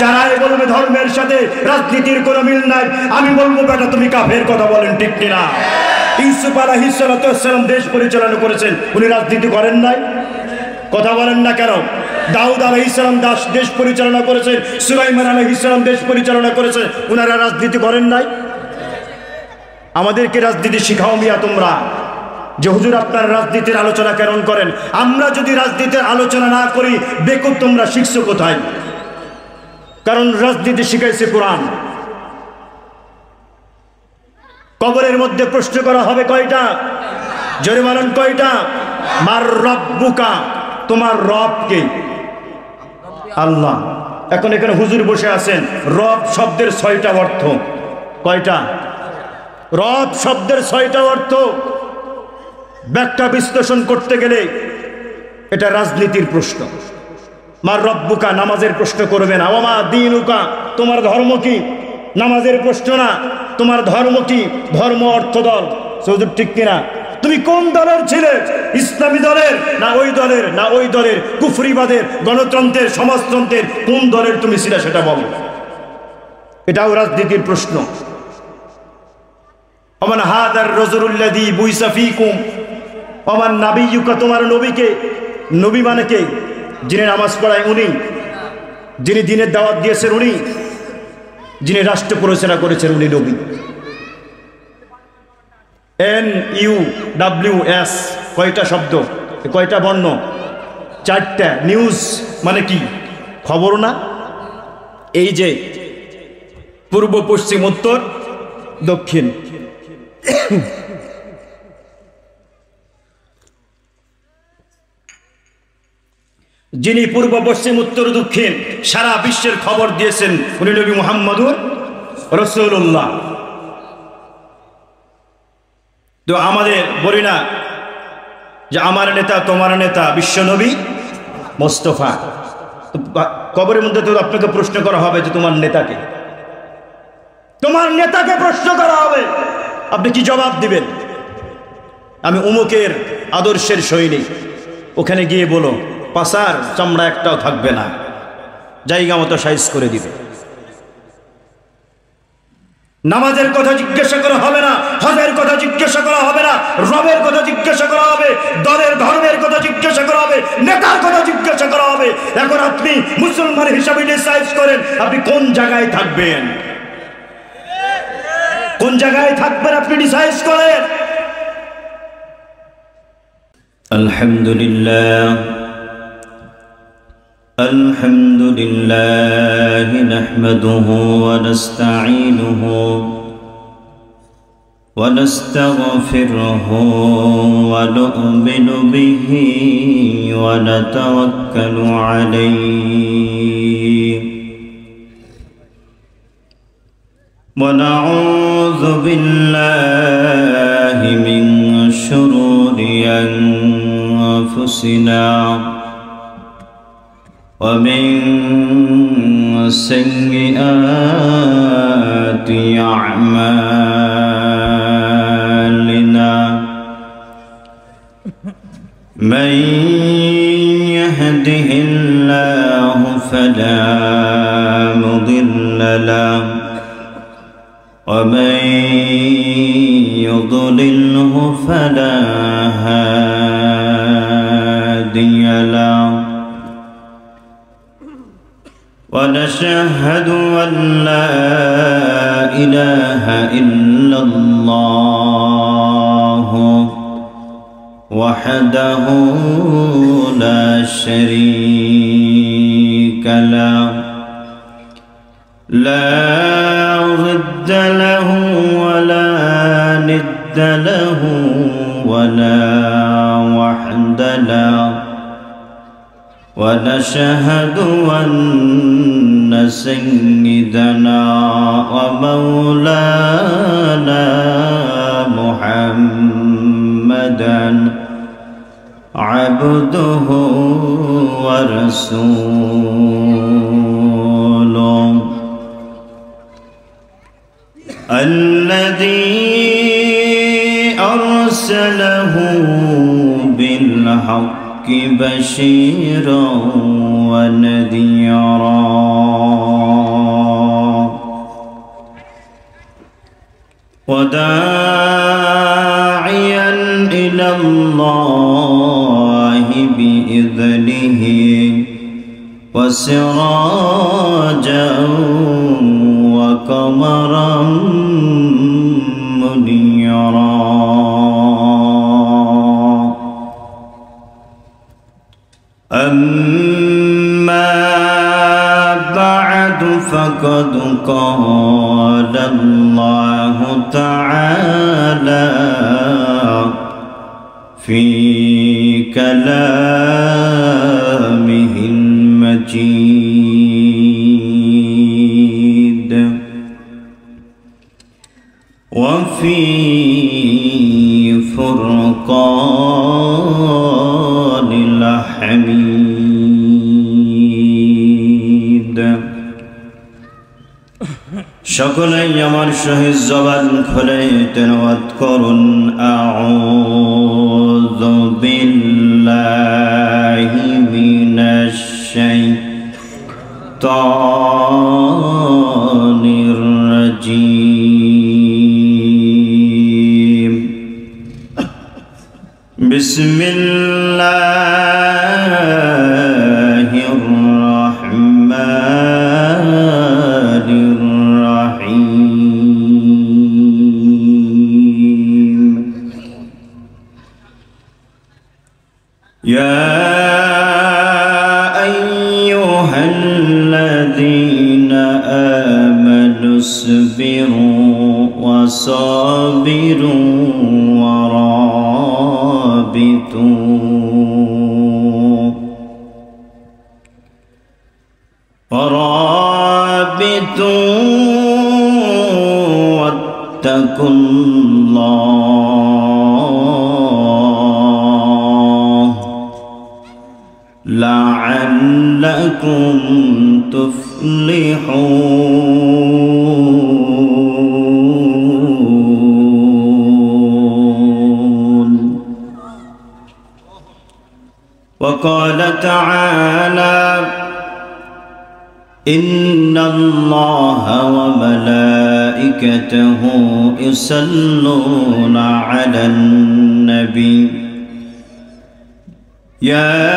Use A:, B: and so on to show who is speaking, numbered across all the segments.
A: যারাই বলবে ধর্মের সাথে রাজনীতির কোনো মিল নাই, আমি বলবো বেটা তুমি কাফের। কথা বলেন ঠিক কিনা? ইউসুফ আলাইহিস সালাম দেশ পরিচালনা করেছেন, উনি রাজনীতি করেন নাই? কথা বলেন না কেন? দাউদ আলাইহিস সালাম দেশ পরিচালনা করেছেন, সুলাইমান আলাইহিস সালাম দেশ পরিচালনা করেছেন, উনারা রাজনীতি করেন নাই? আমাদেরকে রাজনীতি শিখাও মিয়া তোমরা, যে হুজুর আপনার রাজনীতির আলোচনা কেন করেন? আমরা যদি রাজনীতির আলোচনা না করি, বেকুব তোমরা শিখছো কোথায়? কারণ রাজনীতি শিখাইছে কোরআন। কবরের মধ্যে প্রশ্ন করা হবে কয়টা? জোরে বলেন কয়টা? মার রব্বুকা, তোমার রব কে? আল্লাহ। এখন এখানে হুজুর বসে আছেন, রব শব্দের 6টা অর্থ। কয়টা? রব শব্দের 6টা অর্থ। ব্যাখ্যা বিশ্লেষণ করতে গেলে এটা রাজনীতির প্রশ্ন। মার রব্বুকা, নামাজের প্রশ্ন করবে না। ওমা দীনুকা, তোমার ধর্ম কি? নামাজের প্রশ্ন না। তোমার ধর্ম কি? ধর্ম অর্থ দল। হুজুর ঠিক কিনা? তুমি কোন দলের ছিলে? ইসলামী দলের না ওই দলের? না ওই দলের কুফরিবাদের, গণতন্ত্রের, সমাজতন্ত্রের কোন দলের তুমি ছিলে সেটা বলো। এটাও রাজনীতির প্রশ্ন। ওমান হাদার রাজুলুল্লাযী বুইসা ফীকুম, ওমান নাবিয়্যুকা, তোমার নবীকে? নবী মানে কে? যিনি নামাজ পড়ায় উনি, যিনি দ্বীনের দাওয়াত দিয়েছেন উনি, যিনি রাষ্ট্র পরিচালনা করেছেন উনি নবী। NUWS কয়টা শব্দ? কয়টা বর্ণ? 4টা। নিউজ মানে কি? খবর না? এই যে পূর্ব, পশ্চিম, উত্তর, দক্ষিণ, যিনি পূর্ব, পশ্চিম, উত্তর, দক্ষিণ সারা বিশ্বের খবর দিয়েছেন উনি নবী মুহাম্মদুর রাসূলুল্লাহ। তো আমাদের বলি না যে আমার নেতা তোমার নেতা বিশ্ব নবী মোস্তফা? কবরের মধ্যে তো আপনাকে প্রশ্ন করা হবে যে তোমার নেতাকে, তোমার নেতাকে প্রশ্ন করা হবে, আপনি কি জবাব দিবেন? আমি উমুকের আদর্শের সৈনিক। ওখানে গিয়ে বলো পাসার চামড়া একটাও থাকবে না, জায়গা মতো সাইজ করে দিবে। নামাজের কথা জিজ্ঞাসা করা হবে না, হজের কথা জিজ্ঞাসা করা হবে না, রবের কথা জিজ্ঞাসা করা হবে, দলের ধর্মের কথা জিজ্ঞাসা করা হবে, নেতার কথা জিজ্ঞাসা করা হবে। এখন আপনি মুসলমান হিসাবে ডিসাইড করেন আপনি কোন জায়গায় থাকবেন, কোন জায়গায় থাকবেন আপনি ডিসাইড করেন।
B: আলহামদুলিল্লাহ আলহামদুলিল্লাহ নাহমাদুহু ওয়া নাস্তাঈনুহু ওয়া নাস্তাগফিরুহু ওয়া নু'মিনু বিহি ওয়া নাতাওয়াক্কালু আলাইহি ওয়া নাউযু বিল্লাহি মিন শুরুরি আনফুসিনা ومن سيئات أعمالنا من يهده الله فلا مضل له ومن يضلله فلا هادي له ونشهد أن لا إله إلا الله وحده لا شريك له لا ضد له ولا ند له ولا وحد له ونشهد أن سيدنا ومولانا محمدا عبده ورسوله الذي أرسله بالحق بشيرا ونذيرا سراجا وقمرا منيرا أما بعد فقد قال الله تعالى في كلامه المجيد وفي فرقان الحميد সকলেই আমার সহিত জবান খুলে তেলাওয়াত করুন আউযু বিল্লাহি মিনাশ শাইতানির রাজীম বিসমিল্লাহির রাহমানির রাহিম ইয়া আইয়ুহাল্লাযীনা আমানু ইসবিরু ওয়াসাবিরু ورابطوا واتقوا الله لعلكم تفلحون وقال تعالى إن الله وملائكته يصلون على النبي يا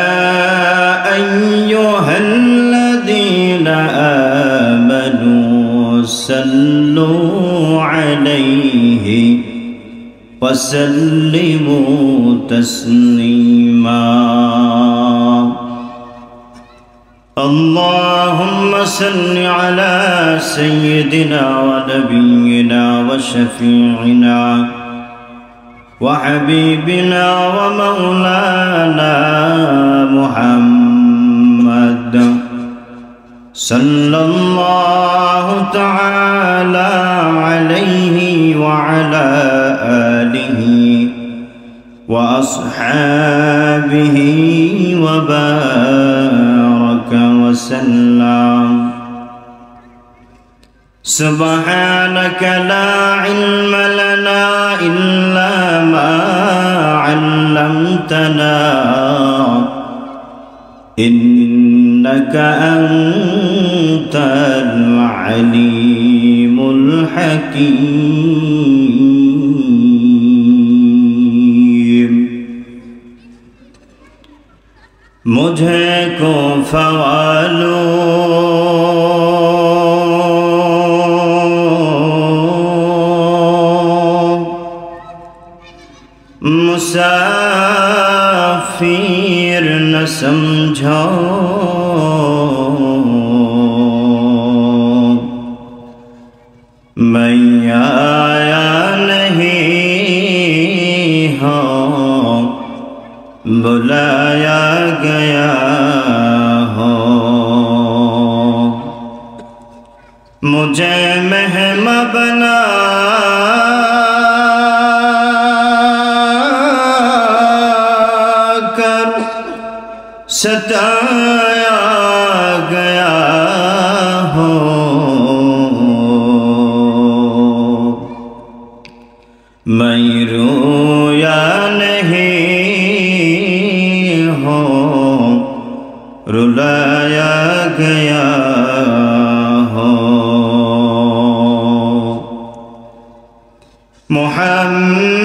B: أيها الذين آمنوا صلوا عليه وسلموا تسليما اللهم صل على سيدنا ونبينا وشفيعنا وحبيبنا ومولانا محمد صلى الله تعالى عليه وعلى آله وأصحابه وبارك وسلم سبحانك لا علم لنا إلا ما علمتنا إنك أنت العليم الحكيم मुझे को फवालो मुसाफिर न समझो मैं आया नहीं हूँ बुलाया गया हो मुझे मेहमा बना कर सताया गया हो मैं रोया नहीं हो रुलाया गया हो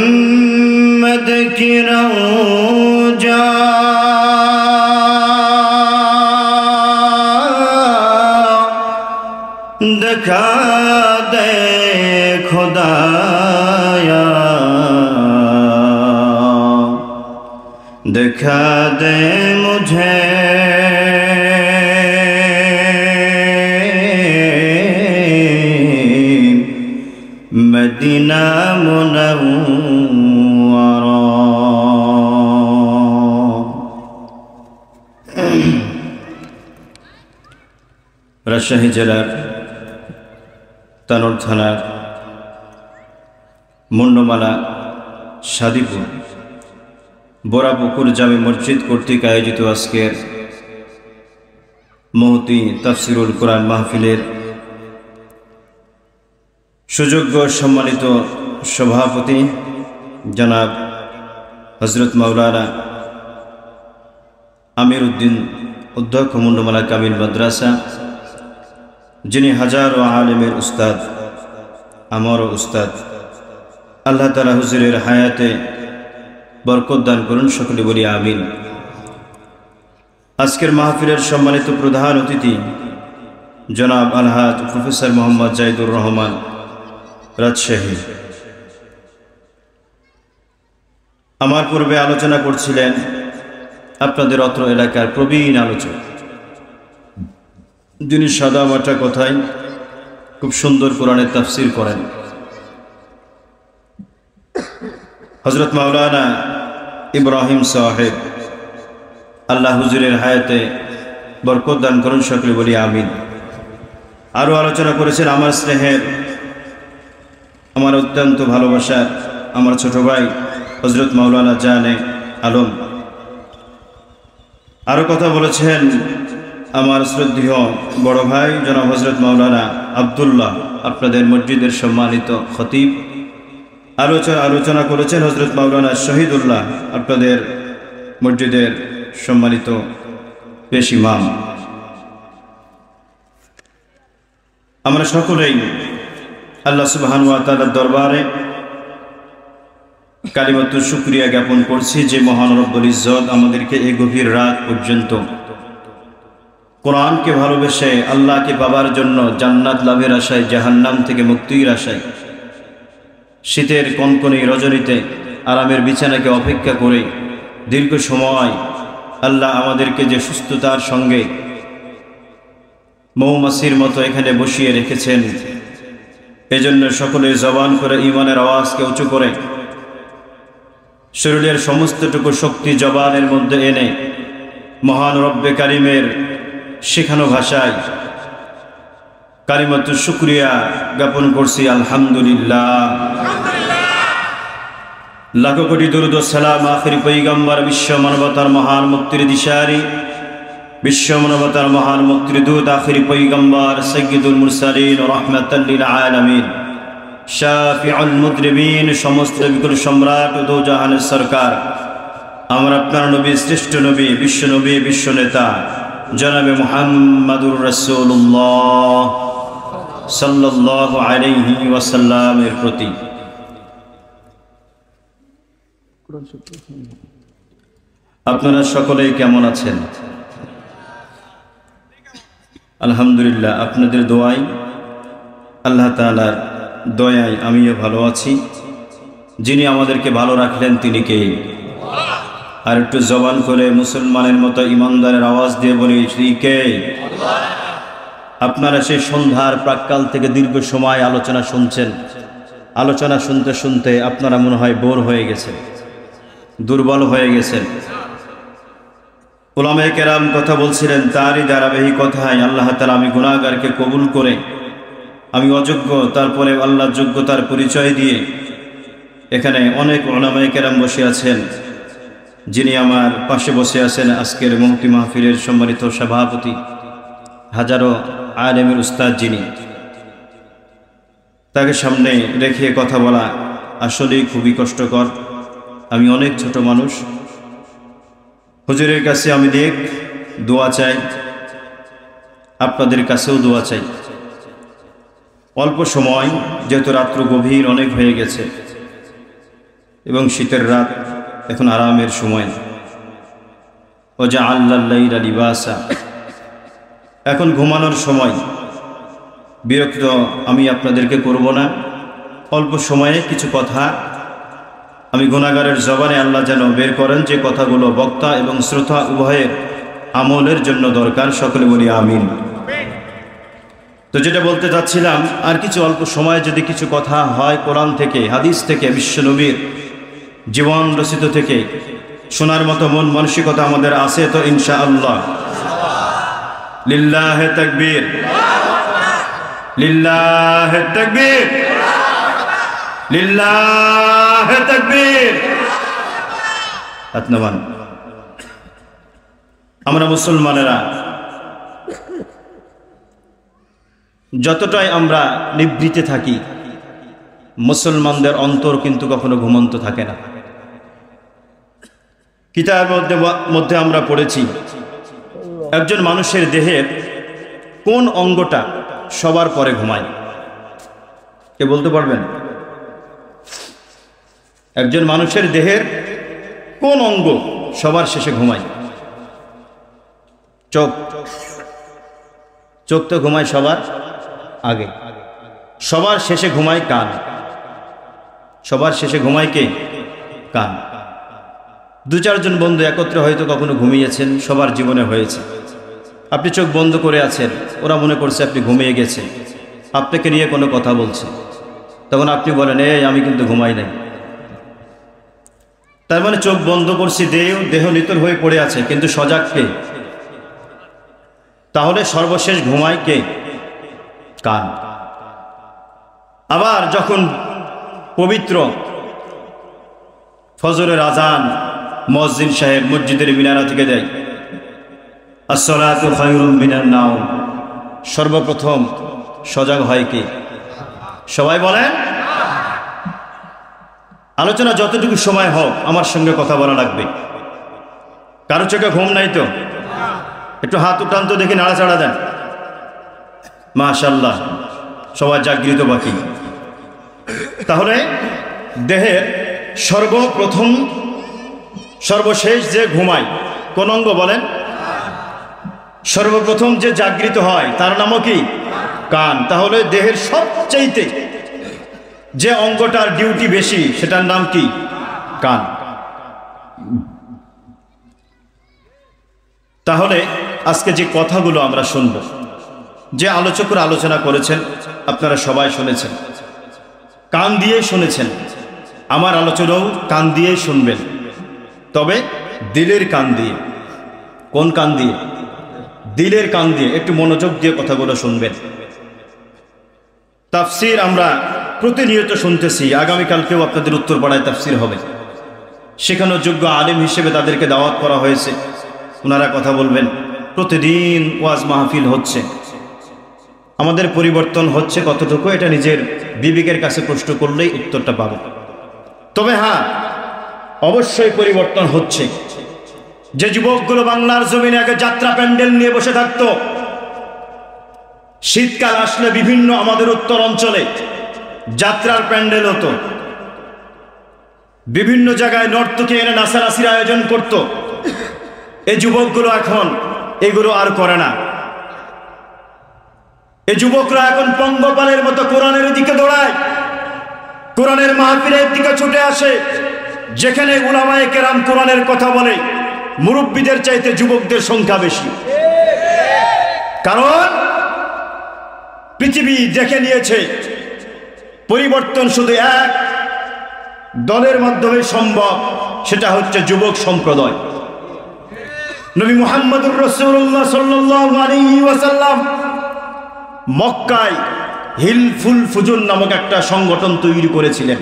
B: मोहम्मद की रौजा दिखा दे खुदाया, दिखा दे मुझे मदीना मुनव्वरा। রাজশাহী জেলার তানোর থানার মুন্ডমালা সাদিপুর বোরাপুকুর জামে মসজিদ কর্তৃক আয়োজিত আজকের মহতি তাফসিরুল কোরআন মাহফিলের সুযোগ্য সম্মানিত সভাপতি জনাব হযরত মাওলানা আমির উদ্দিন অধ্যক্ষ মুন্ডমালা কামিল মাদ্রাসা, যিনি হাজারো আলেমের উস্তাদ, আমারও উস্তাদ, আল্লাহ তাআলা হুজুরের হায়াতে বরকত দান করুন, সকলে বলি আমিন। আজকের মাহফিলের সম্মানিত প্রধান অতিথি জনাব আলহাজ প্রফেসর মোহাম্মদ জাহিদুর রহমান রাজশাহী, আমার পূর্বে আলোচনা করছিলেন আপনাদের অত্র এলাকার প্রবীণ আলোচক, যিনি সাদা মাটা কথায় খুব সুন্দর কোরআনের তাফসির করেন, হযরত মাওলানা ইব্রাহিম সাহেব, আল্লাহ হুজুরের হায়াতে বরকত দান করুন, সকলে বলি আমিন। আরও আলোচনা করেছেন আমার স্নেহের, আমার অত্যন্ত ভালোবাসার আমার ছোট ভাই হযরত মাওলানা জানে আলম। আরও কথা বলেছেন আমার শ্রদ্ধেয় বড় ভাই জনাব হযরত মাওলানা আব্দুল্লাহ, আপনাদের মসজিদের সম্মানিত খতিব। আলোচনা করেছেন হযরত মাওলানা শহীদুল্লাহ, আপনাদের মসজিদের সম্মানিত পেশ ইমাম। আমরা সকলেই আল্লাহ সুবহানাহু ওয়া তাআলার দরবারে কালিমাতুশ শুকরিয়া জ্ঞাপন করছি যে মহান রব্বুল ইজ্জত আমাদেরকে এই গভীর রাত পর্যন্ত কোরআনকে ভালোবেসে আল্লাহকে পাবার জন্য, জান্নাত লাভের আশায়, জাহান্নাম থেকে মুক্তির আশায়, শীতের কনকনে রজনীতে আরামের বিছানাকে অপেক্ষা করে দীর্ঘ সময় আল্লাহ আমাদেরকে যে সুস্থতার সঙ্গে মৌমাছির মতো এখানে বসিয়ে রেখেছেন, এজন্য সকলে জবান করে ঈমানের আওয়াজকে উঁচু করে শরীরের সমস্তটুকু শক্তি জবানের মধ্যে এনে মহান রব্বে কারিমের শেখানো ভাষায় কালিমাতুশ শুকরিয়া জ্ঞাপন করছি আলহামদুলিল্লাহ। লাখো কোটি দরুদ ও সালাম আখির পয়গম্বর, বিশ্ব মানবতার মহান মুক্তির দিশারি, বিশ্ব মানবতার মহান মুক্তির দূত, আখির পয়গম্বর সাইয়্যিদুল মুরসালিন ও রাহমাতাল লিল আলামিন, শাফিউল মুযনিবিন, সমস্ত বিকুল সম্রাট ও দোজাহানের সরকার, আমার আপনার নবী, শ্রেষ্ঠ নবী, বিশ্ব নবী, বিশ্ব নেতা জনাবে মুহাম্মাদুর রাসূলুল্লাহ সাল্লাল্লাহু আলাইহি ওয়াসাল্লামের প্রতি আপনারা সকলেই কেমন আছেন? আলহামদুলিল্লাহ, আপনাদের দোয়ায়, আল্লাহ তাআলার দয়ায় আমিও ভালো আছি। যিনি আমাদেরকে ভালো রাখলেন তিনি কে? আর একটু জবান করে মুসলমানের মতো ইমানদারের আওয়াজ দিয়ে বলি, তিনি কে? আপনারা সেই সন্ধ্যার প্রাক্কাল থেকে দীর্ঘ সময় আলোচনা শুনছেন। আলোচনা শুনতে শুনতে আপনারা মনে হয় বোর হয়ে গেছেন, দুর্বল হয়ে গেছেন। উলামায়ে কেরাম কথা বলছিলেন, তারই ধারাবাহিক কথায় আল্লাহ তাআলা আমি গুনাহগারকে কবুল করে, আমি অযোগ্য, তারপরে আল্লাহর যোগ্যতার পরিচয় দিয়ে এখানে অনেক উলামায়ে কেরাম বসে আছেন। যিনি আমার পাশে বসে আছেন আজকের মুফতি মাহফিলের সম্মানিত সভাপতি, হাজারো আলেমের উস্তাদ, যিনি, তাকে সামনে রেখে কথা বলা আসলেই খুবই কষ্টকর। আমি অনেক ছোট মানুষ, হুজুরের কাছে আমি দোয়া চাই, আপনাদের কাছেও দোয়া চাই। অল্প সময়, যেহেতু রাত্র গভীর অনেক হয়ে গেছে এবং শীতের রাত, এখন আরামের সময়। ওয়াজআলনাল লাইলা লিবাসা, এখন ঘুমানোর সময়। বিরক্ত আমি আপনাদেরকে করব না। অল্প সময়ে কিছু কথা আমি গুনাহগারের জবানে আল্লাহ যেন বের করেন, যে কথাগুলো বক্তা এবং শ্রোতা উভয়ের আমলের জন্য দরকার। সকলে বলি আমিন। তো যেটা বলতে চাচ্ছিলাম, আর কিছু অল্প সময়ে যদি কিছু কথা হয় কোরআন থেকে, হাদিস থেকে, বিশ্বনবীর জীবন রচিত থেকে শোনার মতো মন মানসিকতা আমাদের আছে তো ইনশাআল্লাহ। লিল্লাহে তাকবীর, লিল্লাহে তাকবীর, লিল্লাহে তাকবীর। আত্মবান আমরা মুসলমানেরা যতটাই আমরা নিভৃতে থাকি, মুসলমানদের অন্তর কিন্তু কখনো ঘুমন্ত থাকে না। কিতাবের মধ্যে আমরা পড়েছি একজন মানুষের দেহের কোন অঙ্গটা সবার পরে ঘুমায়? কে বলতে পারবেন? একজন মানুষের দেহের কোন অঙ্গ সবার শেষে ঘুমায়? চোখ। চোখ তো ঘুমায় সবার আগে। সবার শেষে ঘুমায় কান। সবার শেষে ঘুমায় কে? কান। দু চারজন বন্ধু একত্রে হয়তো কখনো ঘুমিয়েছেন, সবার জীবনে হয়েছে। আপনি চোখ বন্ধ করে আছেন, ওরা মনে করছে আপনি ঘুমিয়ে গেছেন, আপনাকে নিয়ে কোনো কথা বলছে, তখন আপনি বলেন এই আমি কিন্তু ঘুমাই নাই। তার মানে চোখ বন্ধ করছি, দেহ নিতর হয়ে পড়ে আছে, কিন্তু সজাগ কে? তাহলে সর্বশেষ ঘুমায় কে? কান। আবার যখন পবিত্র ফজরের আজান মুয়াজ্জিন সাহেব মসজিদের মিনারা থেকে দেয়, আসসালাতু খায়রুম মিনান নাওম, সর্বপ্রথম সজাগ হয় কে? সবাই বলেন। আলোচনা যতটুকু সময় হোক আমার সঙ্গে কথা বলা লাগবে। কারো চোখে ঘুম নাই তো? একটু হাত উঠান তো দেখি, নাড়াচাড়া দেন। মাশাআল্লাহ, সবাই জাগৃত বাকি। তাহলে দেহের সর্বপ্রথম সর্বশেষ যে ঘুমায় কোন অঙ্গ বলেন? সর্বপ্রথম যে জাগৃত হয় তার নামও কি? কান। তাহলে দেহের সবচাইতে যে অঙ্গটার ডিউটি বেশি সেটার নাম কি? কান। তাহলে আজকে যে কথাগুলো আমরা শুনব, যে আলোচকরা আলোচনা করেছেন আপনারা সবাই শুনেছেন, কান দিয়ে শুনেছেন। আমার আলোচনাও কান দিয়ে শুনবেন, তবে দিলের কান দিয়ে। কোন কান দিয়ে? দিলের কান দিয়ে একটু মনোযোগ দিয়ে কথাগুলো শুনবেন। তাফসির আমরা প্রতিনিয়ত শুনতেছি, আগামীকালকেও আপনাদের উত্তরপাড়ায় তাফসির হবে। সেখানেও যোগ্য আলেম হিসেবে তাদেরকে দাওয়াত করা হয়েছে, ওনারা কথা বলবেন। প্রতিদিন ওয়াজ মাহফিল হচ্ছে। আমাদের পরিবর্তন হচ্ছে কতটুকু, এটা নিজের বিবেকের কাছে প্রশ্ন করলেই উত্তরটা পাবে। তবে হ্যাঁ, অবশ্যই পরিবর্তন হচ্ছে। যে যুবকগুলো বাংলার জমিনে আগে যাত্রা প্যান্ডেল নিয়ে বসে থাকতো, শীতকাল আসলে বিভিন্ন আমাদের উত্তর অঞ্চলে যাত্রার প্যান্ডেল হতো, বিভিন্ন জায়গায় নর্তকী এনে নাচানাচির আয়োজন করত। এই যুবকগুলো এখন এগুলো আর করে না। এই যুবকরা এখন পঙ্গপালের মতো কোরআনের দিকে দৌড়ায়, কোরআনের মাহফিলের দিকে ছুটে আসে। যেখানে উলামায়ে কেরাম কোরআনের কথা বলে, মুরব্বীদের চাইতে যুবকদের সংখ্যা বেশি। কারণ পৃথিবী দেখে নিয়েছে পরিবর্তন শুধু এক দলের মাধ্যমে সম্ভব, সেটা হচ্ছে যুবক সম্প্রদায়। নবী মুহাম্মদুর রাসূলুল্লাহ সাল্লাল্লাহু আলাইহি ওয়াসাল্লাম মক্কায় হিলফুল ফুজুল নামক একটা সংগঠন তৈরি করেছিলেন।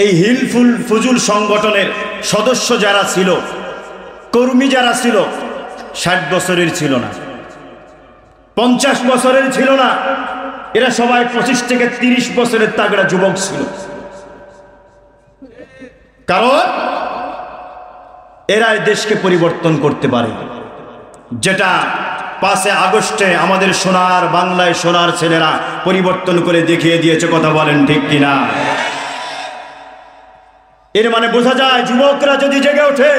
B: এই হিলফুল ফুজুল সংগঠনের সদস্য যারা ছিল, কর্মী যারা ছিল, 60 বছরের ছিল না, 50 বছরের ছিল না, এরা সবাই 25 থেকে 30 বছরের তাগড়া যুবক ছিল। কারণ এরাই দেশকে পরিবর্তন করতে পারে, যেটা 5 আগস্টে আমাদের সোনার বাংলায় সোনার ছেলেরা পরিবর্তন করে দেখিয়ে দিয়েছে। কথা বলেন ঠিক কিনা? এর মানে বোঝা যায় যুবকরা যদি জেগে ওঠে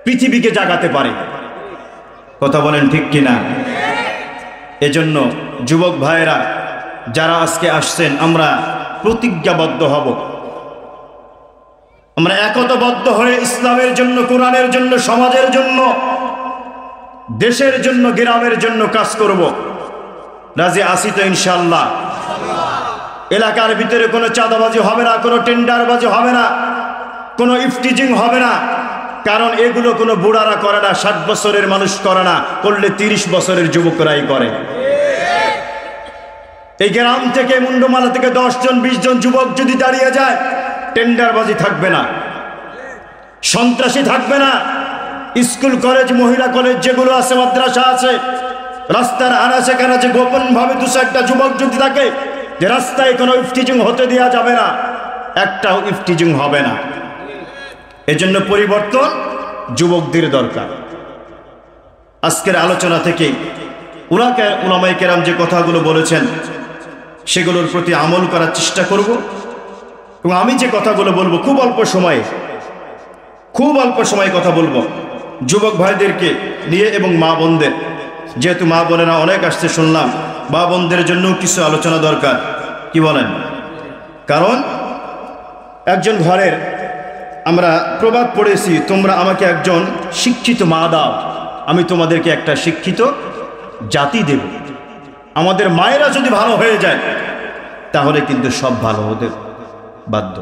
B: পৃথিবীকে জাগাতে পারে। কথা বলেন ঠিক কিনা? এজন্য যুবক ভাইয়েরা যারা আজকে আসছেন, আমরা প্রতিজ্ঞাবদ্ধ হব, আমরা একতাবদ্ধ হয়ে ইসলামের জন্য, কোরআনের জন্য, সমাজের জন্য, দেশের জন্য, গ্রামের জন্য কাজ করব। রাজি আছি তো ইনশাআল্লাহ? এলাকার ভিতরে কোনো চাঁদাবাজি হবে না, কোনো টেন্ডারবাজি হবে না, কোনো ইফটিজিং হবে না, কারণ এগুলো কোনো বুড়ারা করে না, 60 বছরের মানুষ করে না, করলে 30 বছরের যুবকরাই করে। এই গ্রাম থেকে, মুন্ডমালা থেকে 10 জন 20 জন যুবক যদি দাঁড়িয়ে যায়, টেন্ডারবাজি থাকবে না, সন্ত্রাসী থাকবে না। স্কুল কলেজ, মহিলা কলেজ যেগুলো আছে, মাদ্রাসা আছে, রাস্তার আনাচে কানাচে গোপন ভাবে 2-1টা যুবক যদি থাকে, যে রাস্তায় কোনো ইফটিজিং হতে দেওয়া যাবে না, একটাও ইফটিজিং হবে না। এজন্য পরিবর্তন যুবকদের দরকার। আজকের আলোচনা থেকে উলামায়ে কেরাম যে কথাগুলো বলেছেন সেগুলোর প্রতি আমল করার চেষ্টা করব, এবং আমি যে কথাগুলো বলবো খুব অল্প সময়ে কথা বলবো যুবক ভাইদেরকে নিয়ে এবং মা বোনদের, যেহেতু মা বোনেরা অনেক আসতে শুনলাম, মা বোনদের জন্য কিছু আলোচনা দরকার, কি বলেন? কারণ একজন ঘরের আমরা প্রবাদ পড়েছি, তোমরা আমাকে একজন শিক্ষিত মা দাও, আমি তোমাদেরকে একটা শিক্ষিত জাতি দেব। আমাদের মায়েরা যদি ভালো হয়ে যায় তাহলে কিন্তু সব ভালো হতে বাধ্য।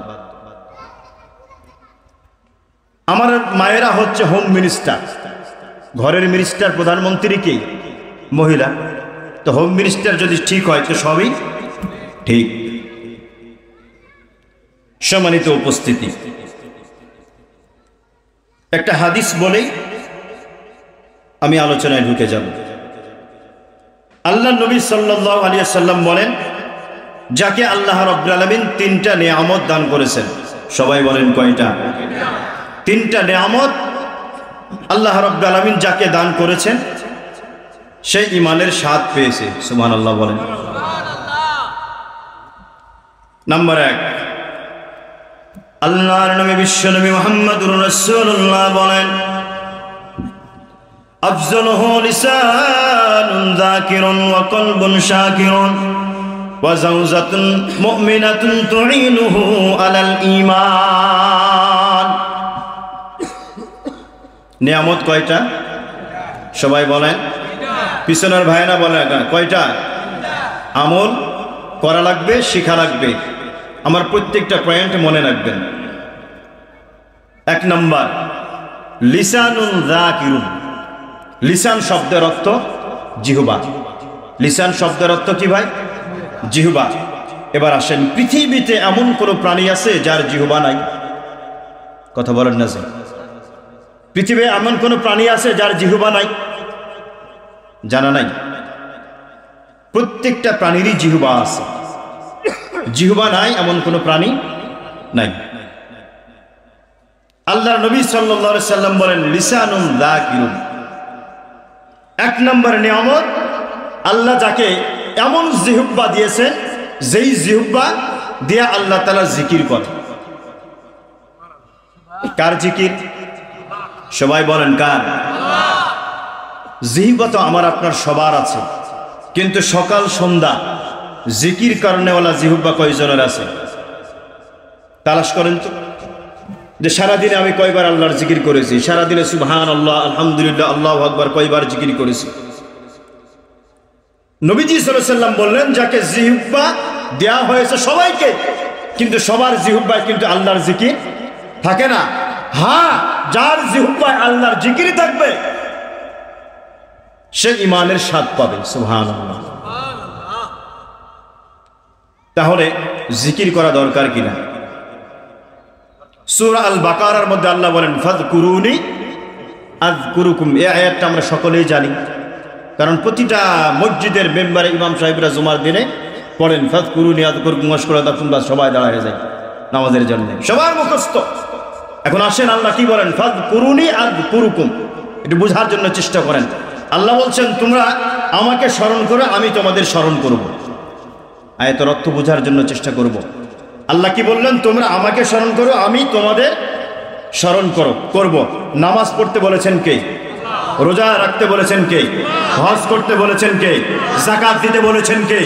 B: আমার মায়েরা হচ্ছে হোম মিনিস্টার, ঘরের মিনিস্টার, প্রধানমন্ত্রী কি? মহিলা। তো হোম মিনিস্টার যদি ঠিক হয় তো সবই ঠিক। সম্মানিত উপস্থিতি, একটা হাদিস বলেই আমি আলোচনায় ঢুকে যাব। আল্লাহ নবী সাল্লাল্লাহু আলাইহি ওয়াসাল্লাম বলেন, যাকে আল্লাহ রাব্বুল আলামিন 3টা নিয়ামত দান করেছেন, সবাই বলেন কয়টা? 3টা নিয়ামত আল্লাহ রাব্বুল আলামিন যাকে দান করেছেন সে ঈমানের স্বাদ পেয়েছে। সুবহানাল্লাহ বলেন। নাম্বার 1, আল্লাহর নবী বিশ্বনবী মুহাম্মদুর রাসূলুল্লাহ বলেন, আফজালুহু লিসানুন যাকিরুন ওয়া কলবুন শাকিরুন ওয়া যাওজাতুন মুমিনাতুন তুঈনুহু আলাল ঈমান। নিয়ামত কয়টা? সবাই বলেন। পিছনের ভাইরা বলে কয়টা? আমল করা লাগবে, শিখা লাগবে। আমার প্রত্যেকটা পয়েন্ট মনে রাখবেন। 1 নম্বর, লিসানুন যাকিরুন। লিসান শব্দের অর্থ জিহ্বা। লিসান শব্দের অর্থ কি ভাই? জিহ্বা। এবার আসেন, পৃথিবীতে এমন কোন প্রাণী আছে যার জিহ্বা নাই? কথা বলেন না যে পৃথিবীতে এমন কোন প্রাণী আছে যার জিহ্বা নাই? জানা নাই? প্রত্যেকটা প্রাণীরই জিহ্বা আছে। জিহ্বা নাই এমন কোন প্রাণী নাই। আল্লাহর নবী সাল্লাল্লাহু আলাইহি সাল্লাম বলেন, লিসানুন যাকিরুন। 1 নম্বর নিয়ামত, আল্লাহ যাকে এমন জিহ্বা দিয়েছেন যেই জিহ্বা দিয়ে আল্লাহ তাআলা জিকির করে। কার জিকির? সবাই বলেন কার? জিহ্বা তো আমার আপনার সবার আছে, কিন্তু সকাল সন্ধ্যা জিকির কারণেওয়ালা জিহ্বা কয়জনের আছে? তালাশ করেন তো, যে সারাদিনে আমি কয়বার আল্লাহর জিকির করেছি, সারাদিনে সুবহানাল্লাহ, আলহামদুলিল্লাহ, আল্লাহু আকবার কয়বার জিকির করেছি। নবীজি সাল্লাল্লাহু আলাইহি ওয়াসাল্লাম বললেন, যাকে জিহ্বা দেয়া হয়েছে সবাইকে, কিন্তু সবার জিহ্বায় কিন্তু আল্লাহর জিকির থাকে না। হ্যাঁ, যার জিহ্বায় আল্লাহর জিকির থাকবে সে ঈমানের স্বাদ পাবে। সুবহানাল্লাহ। তাহলে জিকির করা দরকার কিনা? সূরা আল বাকারার মধ্যে আল্লাহ বলেন, ফাযকুরুনি আযকুরুকুম। এই আয়াতটা আমরা সকলেই জানি, কারণ প্রতিটা মসজিদের মেম্বারে ইমাম সাহেবরা জুমার দিনে পড়েন, ফাযকুরুনি আযকুরুকুম ওয়াশকুরু লাহ। সবাই দাঁড়ায় যায় নামাজের জন্য, সবার মুখস্থ। এখন আসেন আল্লাহ কি বলেন, ফাযকুরুনি আযকুরুকুম। একটু বোঝার জন্য চেষ্টা করেন। আল্লাহ বলছেন, তোমরা আমাকে স্মরণ করো, আমি তোমাদের স্মরণ করব। আয়াতের অর্থ বোঝার জন্য চেষ্টা করব। আল্লাহ কি বললেন? তোমরা আমাকে স্মরণ করো, আমি তোমাদের স্মরণ করব। নামাজ পড়তে বলেছেন কে?
A: রোজা রাখতে বলেছেন কে? হজ করতে বলেছেন কে? যাকাত দিতে বলেছেন কে?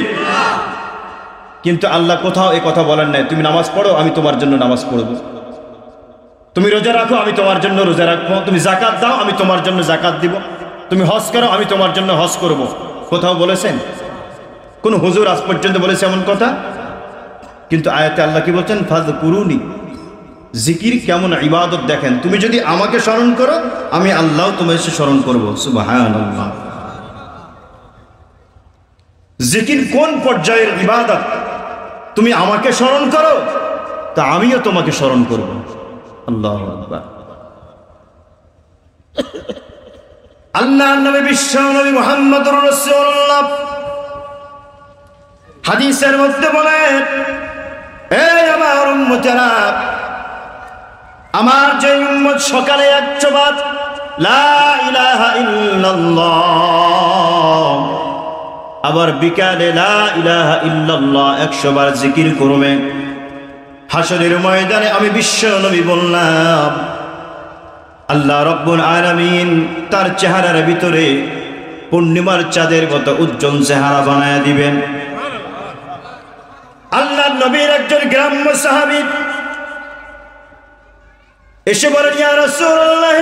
A: কিন্তু আল্লাহ কোথাও এই কথা বলেন নাই, তুমি নামাজ পড়ো আমি তোমার জন্য নামাজ পড়ব, তুমি রোজা রাখো আমি তোমার জন্য রোজা রাখবো, তুমি যাকাত দাও আমি তোমার জন্য যাকাত দিব, তুমি হজ করো আমি তোমার জন্য হজ করব। কোথাও বলেছেন? কোন হুজুর আজ পর্যন্ত বলেছে এমন কথা? কিন্তু আয়াতে আল্লাহ কি বলছেন? ফাযকুরুনি। জিকির কেমন ইবাদত দেখেন, তুমি যদি আমাকে স্মরণ করো আমি আল্লাহ তোমাকে স্মরণ করব। সুবহানাল্লাহ। জিকির কোন পর্যায়ের ইবাদত? তুমি আমাকে স্মরণ করো তা আমিও তোমাকে স্মরণ করব। আল্লাহু আকবার। আল্লাহর নবী বিশ্ব নবী মুহাম্মদুর রাসূলুল্লাহ হাদিসের মধ্যে বলেন, এই আমার উম্মতেরা, আমার যে উম্মত সকালে 100 বার লা ইলাহা ইল্লাল্লাহ, আবার বিকালে লা ইলাহা ইল্লাল্লাহ 100 বার জিকির করবে, হাসরের ময়দানে আমি বিশ্ব নবী বললাম আল্লাহ রব্বুল আলামিন তার চেহারার ভিতরে পূর্ণিমার চাঁদের মতো উজ্জ্বল চেহারা বানায় দিবেন। আল্লাহর নবীর একজন গ্রাম্য সাহাবী এসে বলেন, ইয়া রাসূলুল্লাহ,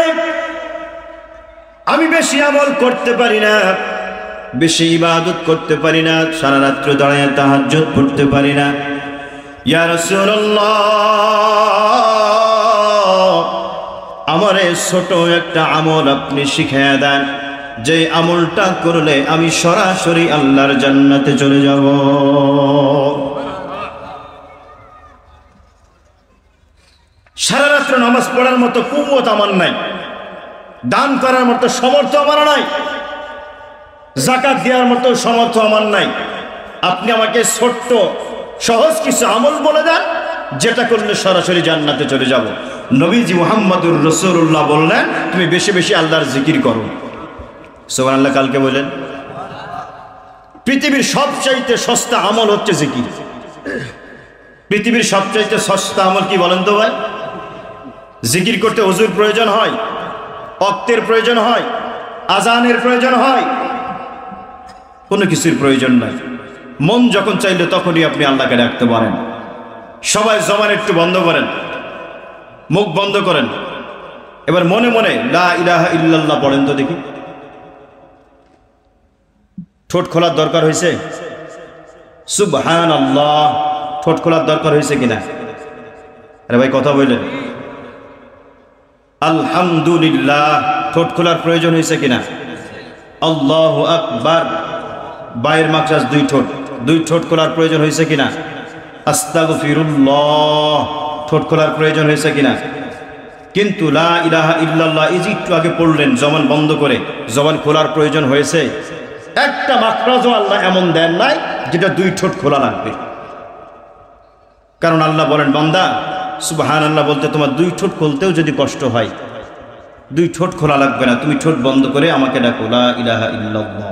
A: আমি বেশি আমল করতে পারি না, বেশি ইবাদত করতে পারি না, সারা রাত্র দাঁড়িয়ে তাহাজ্জুদ পড়তে পারি না। ইয়া রাসূলুল্লাহ, আমারে ছোট একটা আমল আপনি শিখিয়ে দেন, যে আমলটা করলে আমি সরাসরি আল্লাহর জান্নাতে চলে যাব। সারা রাত্র নামাজ পড়ার মতো কুওয়াত আমার নাই, দান করার মতো সামর্থ্য আমার নাই, যাকাত দেওয়ার মতো সামর্থ্য আমার নাই। আপনি আমাকে ছোট্ট সহজ কিছু আমল বলে দেন, যেটা করলে সরাসরি জান্নাতে চলে যাব। নবীজি মুহাম্মদুর রাসূলুল্লাহ বললেন, তুমি বেশি বেশি আল্লাহর জিকির করো। সুবহানাল্লাহ। কালকে বলেন, পৃথিবীর সবচাইতে সস্তা আমল হচ্ছে জিকির। পৃথিবীর সবচাইতে সস্তা আমল কি বলেন তো ভাই? জিকির করতে ওযুর প্রয়োজন হয়, ওয়াক্তের প্রয়োজন হয়, আজানের প্রয়োজন হয়, কোনো কিছুর প্রয়োজন নাই। মন যখন চাইলে তখনই আপনি আল্লাহকে ডাকতে পারেন। সবাই জবান একটু বন্ধ করেন, মুখ বন্ধ করেন, এবার মনে মনে লা ইলাহা ইল্লাল্লাহ পড়েন তো দেখি। ঠোঁট খোলার দরকার হয়েছে? সুবহানাল্লাহ, ঠোঁট খোলার দরকার হয়েছে কিনা? আরে ভাই কথা বললেন। আলহামদুলিল্লাহ, ঠোঁট খোলার প্রয়োজন হয়েছে কিনা? আল্লাহু আকবার, বাইরের মাকরাজ দুই ঠোঁট খোলার প্রয়োজন হয়েছে কিনা? আস্তাগফিরুল্লাহ, ঠোঁট খোলার প্রয়োজন হয়েছে কিনা? কিন্তু লা ইলাহা ইল্লাল্লাহ এই যে একটু আগে পড়লেন জবান বন্ধ করে, জবান খোলার প্রয়োজন হয়েছে? একটা মাকরাজও আল্লাহ এমন দেন নাই যেটা 2 ঠোঁট খোলা লাগবে। কারণ আল্লাহ বলেন, বান্দা সুবহানাল্লাহ বলতে তোমার 2 ঠোঁট খুলতেও যদি কষ্ট হয়, 2 ঠোঁট খোলা লাগবে না, তুমি ঠোঁট বন্ধ করে আমাকে ডাকো, লা ইলাহা ইল্লাল্লাহ।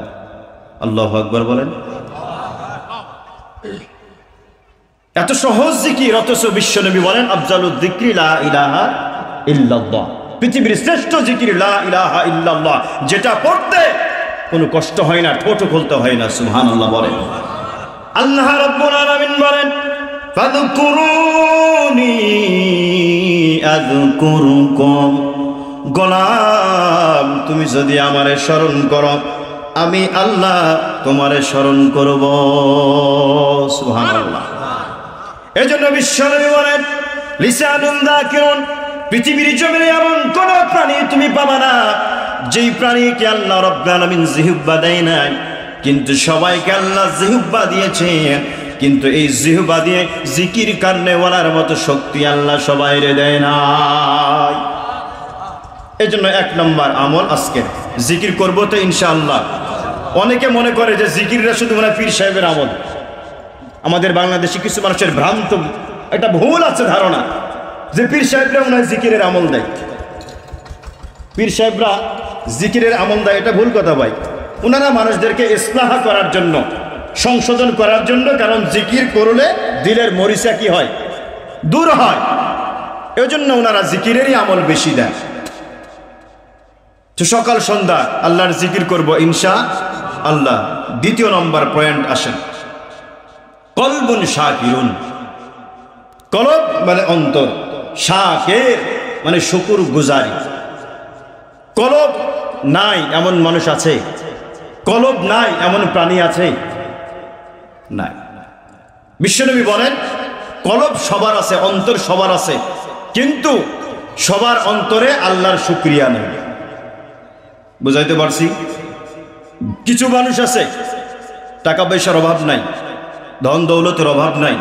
A: আল্লাহু আকবার বলেন। এত সহজ জিকির, অথচ বিশ্বনবী বলেন আফজালুয যিকরি লা ইলাহা ইল্লাল্লাহ, পৃথিবীর শ্রেষ্ঠ জিকির লা ইলাহা ইল্লাল্লাহ, যেটা পড়তে কোনো কষ্ট হয় না, ঠোঁটও খুলতে হয় না। সুবহানাল্লাহ বলেন। আল্লাহ রাব্বুল আলামিন বলেন, ফাযকুরুনি আযকুরুকুম, গোলাম তুমি যদি আমারে স্মরণ করো আমি আল্লাহ তোমারে স্মরণ করব। সুবহানাল্লাহ। এজন্য বিশ্বনবী বলেন, লিসানুন যাকিরুন, পৃথিবীর জমিনে এমন কোন প্রাণী তুমি পাবা না যেই প্রাণীকে আল্লাহ রাব্বুল আলামিন জিহ্বা দেয় নাই, কিন্তু সবাইকে আল্লাহ জিহ্বা দিয়েছে, কিন্তু এই জিহ্বা দিয়ে জিকির কারণেওয়ালার মতো শক্তি আল্লাহ সবাইরে দেয় নাই। এই জন্য 1 নম্বর আমল আজকে জিকির করবো তো ইনশাআল্লাহ। অনেকে মনে করে যে জিকিরটা শুধু মানে পীর সাহেবের আমল। আমাদের বাংলাদেশে কিছু মানুষের ভ্রান্ত একটা ভুল আছে ধারণা যে পীর সাহেবরা মনে হয় জিকিরের আমল দেয়। পীর সাহেবরা জিকিরের আমল দেয়, এটা ভুল কথা ভাই। ওনারা মানুষদেরকে ইসলাহ করার জন্য, সংশোধন করার জন্য, কারণ জিকির করলে দিলের মরিচা কি হয়? দূর হয়। এজন্য ওনারা জিকিরেরই আমল বেশি দেয়। তো সকাল সন্ধ্যা আল্লাহর জিকির করব ইনশা আল্লাহ। দ্বিতীয় নম্বর পয়েন্ট আসেন, কলবুন শাকিরুন। কলব মানে অন্তর, শাকির মানে শুকুর গুজারি। কলব নাই এমন মানুষ আছে? কলব নাই এমন প্রাণী আছে? নাই। বিশ্বনবী বলেন কলব সবার আছে, অন্তর সবার আছে, কিন্তু সবার অন্তরে আল্লাহর শুকরিয়া নেই। বুঝাইতে পারছি? কিছু মানুষ আছে টাকা পয়সার অভাব নাই, ধন দৌলতের অভাব নাই,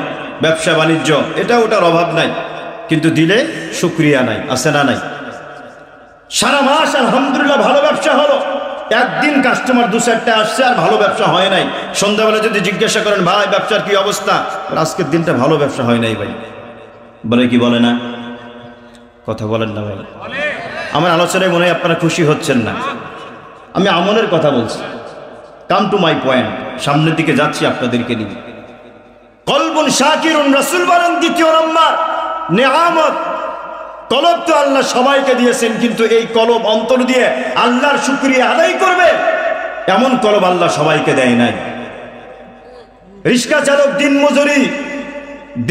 A: ব্যবসা বাণিজ্য এটা ওটার অভাব নাই, কিন্তু দিলে শুকরিয়া নাই। আছে না নাই? সারা মাস আলহামদুলিল্লাহ ভালো ব্যবসা হলো, একদিন কাস্টমার 2-4টা আসছে আর ভালো ব্যবসা হয় নাই। সন্ধ্যাবেলা যদি জিজ্ঞাসা করেন ভাই ব্যবসার কি অবস্থা, আজকের দিনটা ভালো ব্যবসা হয় নাই ভাই, বলে কি বলে না? কথা বলেন না ভাই। আমার আলোচনায় মনে হয় আপনারা খুশি হচ্ছেন না। আমি আমলের কথা বলছি। কাম টু মাই পয়েন্ট, সামনের দিকে যাচ্ছি আপনাদেরকে নিয়ে। কলবুন শাকিরুন, রাসূল বলেন দ্বিতীয় নম্বর নেয়ামত। কলব তো আল্লাহ সবাইকে দিয়েছেন, কিন্তু এই কলব অন্তর দিয়ে আল্লাহর শুকরিয়া আদায় করবে এমন কলব আল্লাহ সবাইকে দেয় নাই। রিক্সা চালক দিন মজুরি,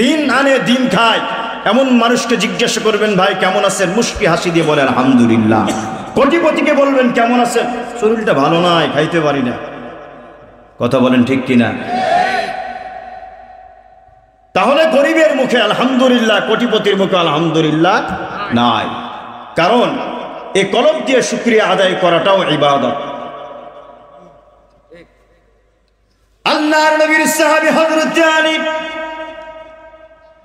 A: দিন আনে দিন খায়, এমন মানুষকে জিজ্ঞাসা করবেন ভাই কেমন আছেন, মুস্কি হাসি দিয়ে বলেন আলহামদুলিল্লাহ। কোটিপতিকে বলবেন কেমন আছেন, শরীরটা ভালো নয়, খাইতে পারি না। কথা বলেন ঠিক কিনা? তাহলে গরিবের মুখে আলহামদুলিল্লাহ, কোটিপতির মুখে আলহামদুলিল্লাহ নাই। কারণ এই কলব দিয়ে শুকরিয়া আদায় করাটাও ইবাদত। আল্লাহর নবীর সাহাবী হযরত আলী,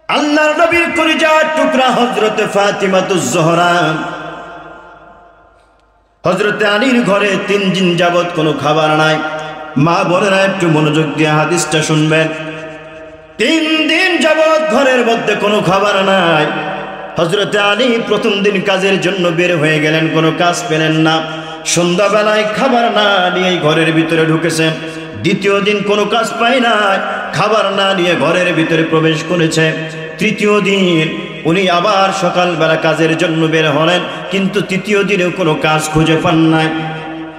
A: আল্লাহর নবীর কলিজার টুকরা হযরত ফাতিমাতুজ জোহরা, হযরত আলীর ঘরে 3 দিন যাবত কোনো খাবার নাই। মা বোনেরা একটু মনোযোগ দিয়ে হাদিসটা শুনবেন। 3 দিন যাবত ঘরের মধ্যে কোনো খাবার নাই। হযরত আলী প্রথম দিন কাজের জন্য বের হয়ে গেলেন, কোনো কাজ পেলেন না। সন্ধ্যাবেলায় খাবার না নিয়ে ঘরের ভিতরে ঢুকেছেন। দ্বিতীয় দিন কোনো কাজ পায় না, খাবার না নিয়ে ঘরের ভিতরে প্রবেশ করেছে। তৃতীয় দিন উনি আবার সকালবেলা কাজের জন্য বের হলেন, কিন্তু তৃতীয় দিনেও কোনো কাজ খুঁজে পান নাই।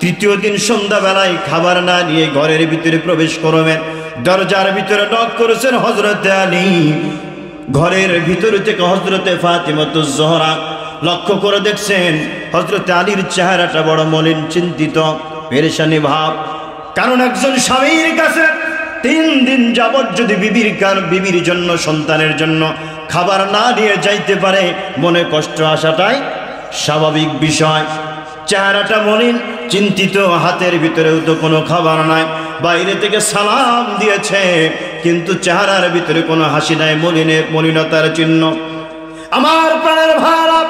A: তৃতীয় দিন সন্ধ্যাবেলায় খাবার না নিয়ে ঘরের ভিতরে প্রবেশ করবেন। দরজার ভিতরে নক করেছেন হযরত আলী। ঘরের ভিতর থেকে হযরতে ফাতিমাতুজ জোহরা লক্ষ্য করে দেখছেন হযরত আলীর চেহারাটা বড় মলিন, চিন্তিত, পেরেশানি ভাব। কারণ একজন স্বামীর কাছে 3 দিন যাবত যদি বিবির জন্য, সন্তানের জন্য খাবার না নিয়ে যাইতে পারে, মনে কষ্ট আসাটাই স্বাভাবিক বিষয়। চেহারাটা মলিন, চিন্তিত, হাতের ভিতরেও তো কোনো খাবার নাই। বাইরে থেকে সালাম দিয়েছে, কিন্তু চেহারার ভিতরে কোনো হাসি নাই, মলিনতার চিহ্ন। আমার প্রাণের ভাইরা,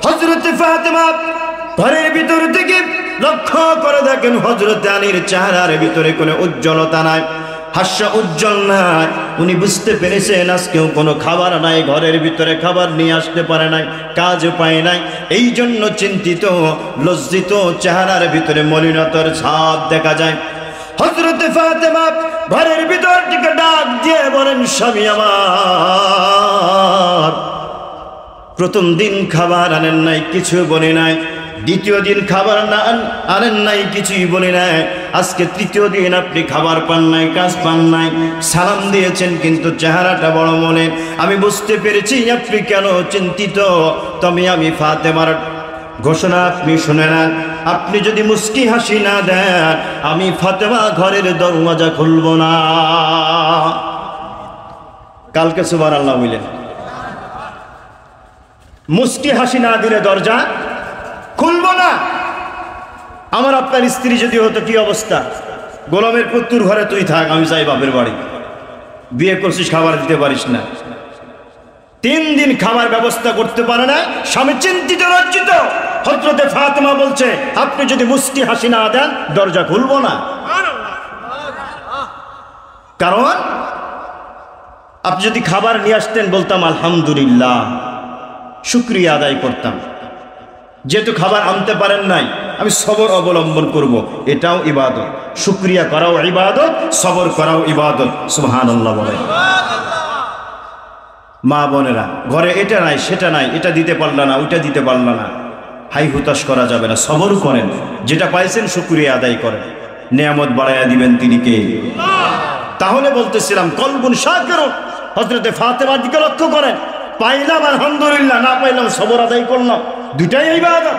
A: হযরত ফাতিমা ঘরের ভিতর থেকে লক্ষ্য করে দেখেন হযরত আলীর চেহারার ভিতরে কোনো উজ্জ্বলতা নাই, হাস্য উজ্জ্বল নাই। উনি বুঝতে পেরেছেন আজকেও কোনো খাবার নাই, ঘরের ভিতরে খাবার নিয়ে আসতে পারে নাই, কাজ পায় নাই। এই জন্য চিন্তিত, লজ্জিত, চেহারার ভিতরে মলিনতার ছাপ দেখা যায়। হযরত ফাতিমা ঘরের ভিতর থেকে ডাক দিয়ে বলেন, স্বামী আমার, প্রথম দিন খাবার আনেন নাই, কিছু বলে নাই। দ্বিতীয় দিন খাবার না আনেন নাই, কিছুই বলে নাই। আজকে তৃতীয় দিন আপনি খাবার পান নাই, কাজ পান নাই, সালাম দিয়েছেন, কিন্তু চেহারাটা বড় মলিন। আমি বুঝতে পেরেছি আপনি কেন চিন্তিত। তবে আমি ফাতেমার ঘোষণা আপনি শুনে নেন। আপনি যদি মুস্কি হাসি না দেন, আমি ফাতেমা ঘরের দরওয়াজা খুলব না। কালকে সুবহানাল্লাহ বললেন, মুস্কি হাসি না দিলে দরজা খুলব না। আমার আপনার স্ত্রী যদি হতো কি অবস্থা, গোলামের পুত্তুর ঘরে তুই থাক, আমি যাই বাপের বাড়ি, বিয়ে করছিস খাবার দিতে পারিস না। 3 দিন খাবার ব্যবস্থা করতে পারে না, স্বামী চিন্তিত, লজ্জিত। হযরতে ফাতিমা বলছে আপনি যদি মুস্কি হাসি না দেন, দরজা খুলব না। কারণ আপনি যদি খাবার নিয়ে আসতেন, বলতাম আলহামদুলিল্লাহ, শুকরিয়া আদায় করতাম। যেহেতু খাবার আনতে পারেন নাই, আমি সবর অবলম্বন করব, এটাও ইবাদত। শুকরিয়া করাও ইবাদত, সবর করাও ইবাদত। সুবহানাল্লাহ বলেন। মা বোনেরা, ঘরে এটা নাই, সেটা নাই, এটা দিতে পারল না, ওইটা দিতে পারল না,
B: হাই হুতাশ করা যাবে না, সবর করেন, যেটা পাইছেন শুকরিয়া আদায় করেন, নিয়ামত বাড়াইয়া দিবেন তিনি কে? তাহলে বলতেছিলাম কলবুন শাকিরুন, হযরতে ফাতেমার দিকে লক্ষ্য করেন, পাইলাম আলহামদুলিল্লাহ, না পাইলাম সবর আদায় করলাম, দুটাই ইবাদত।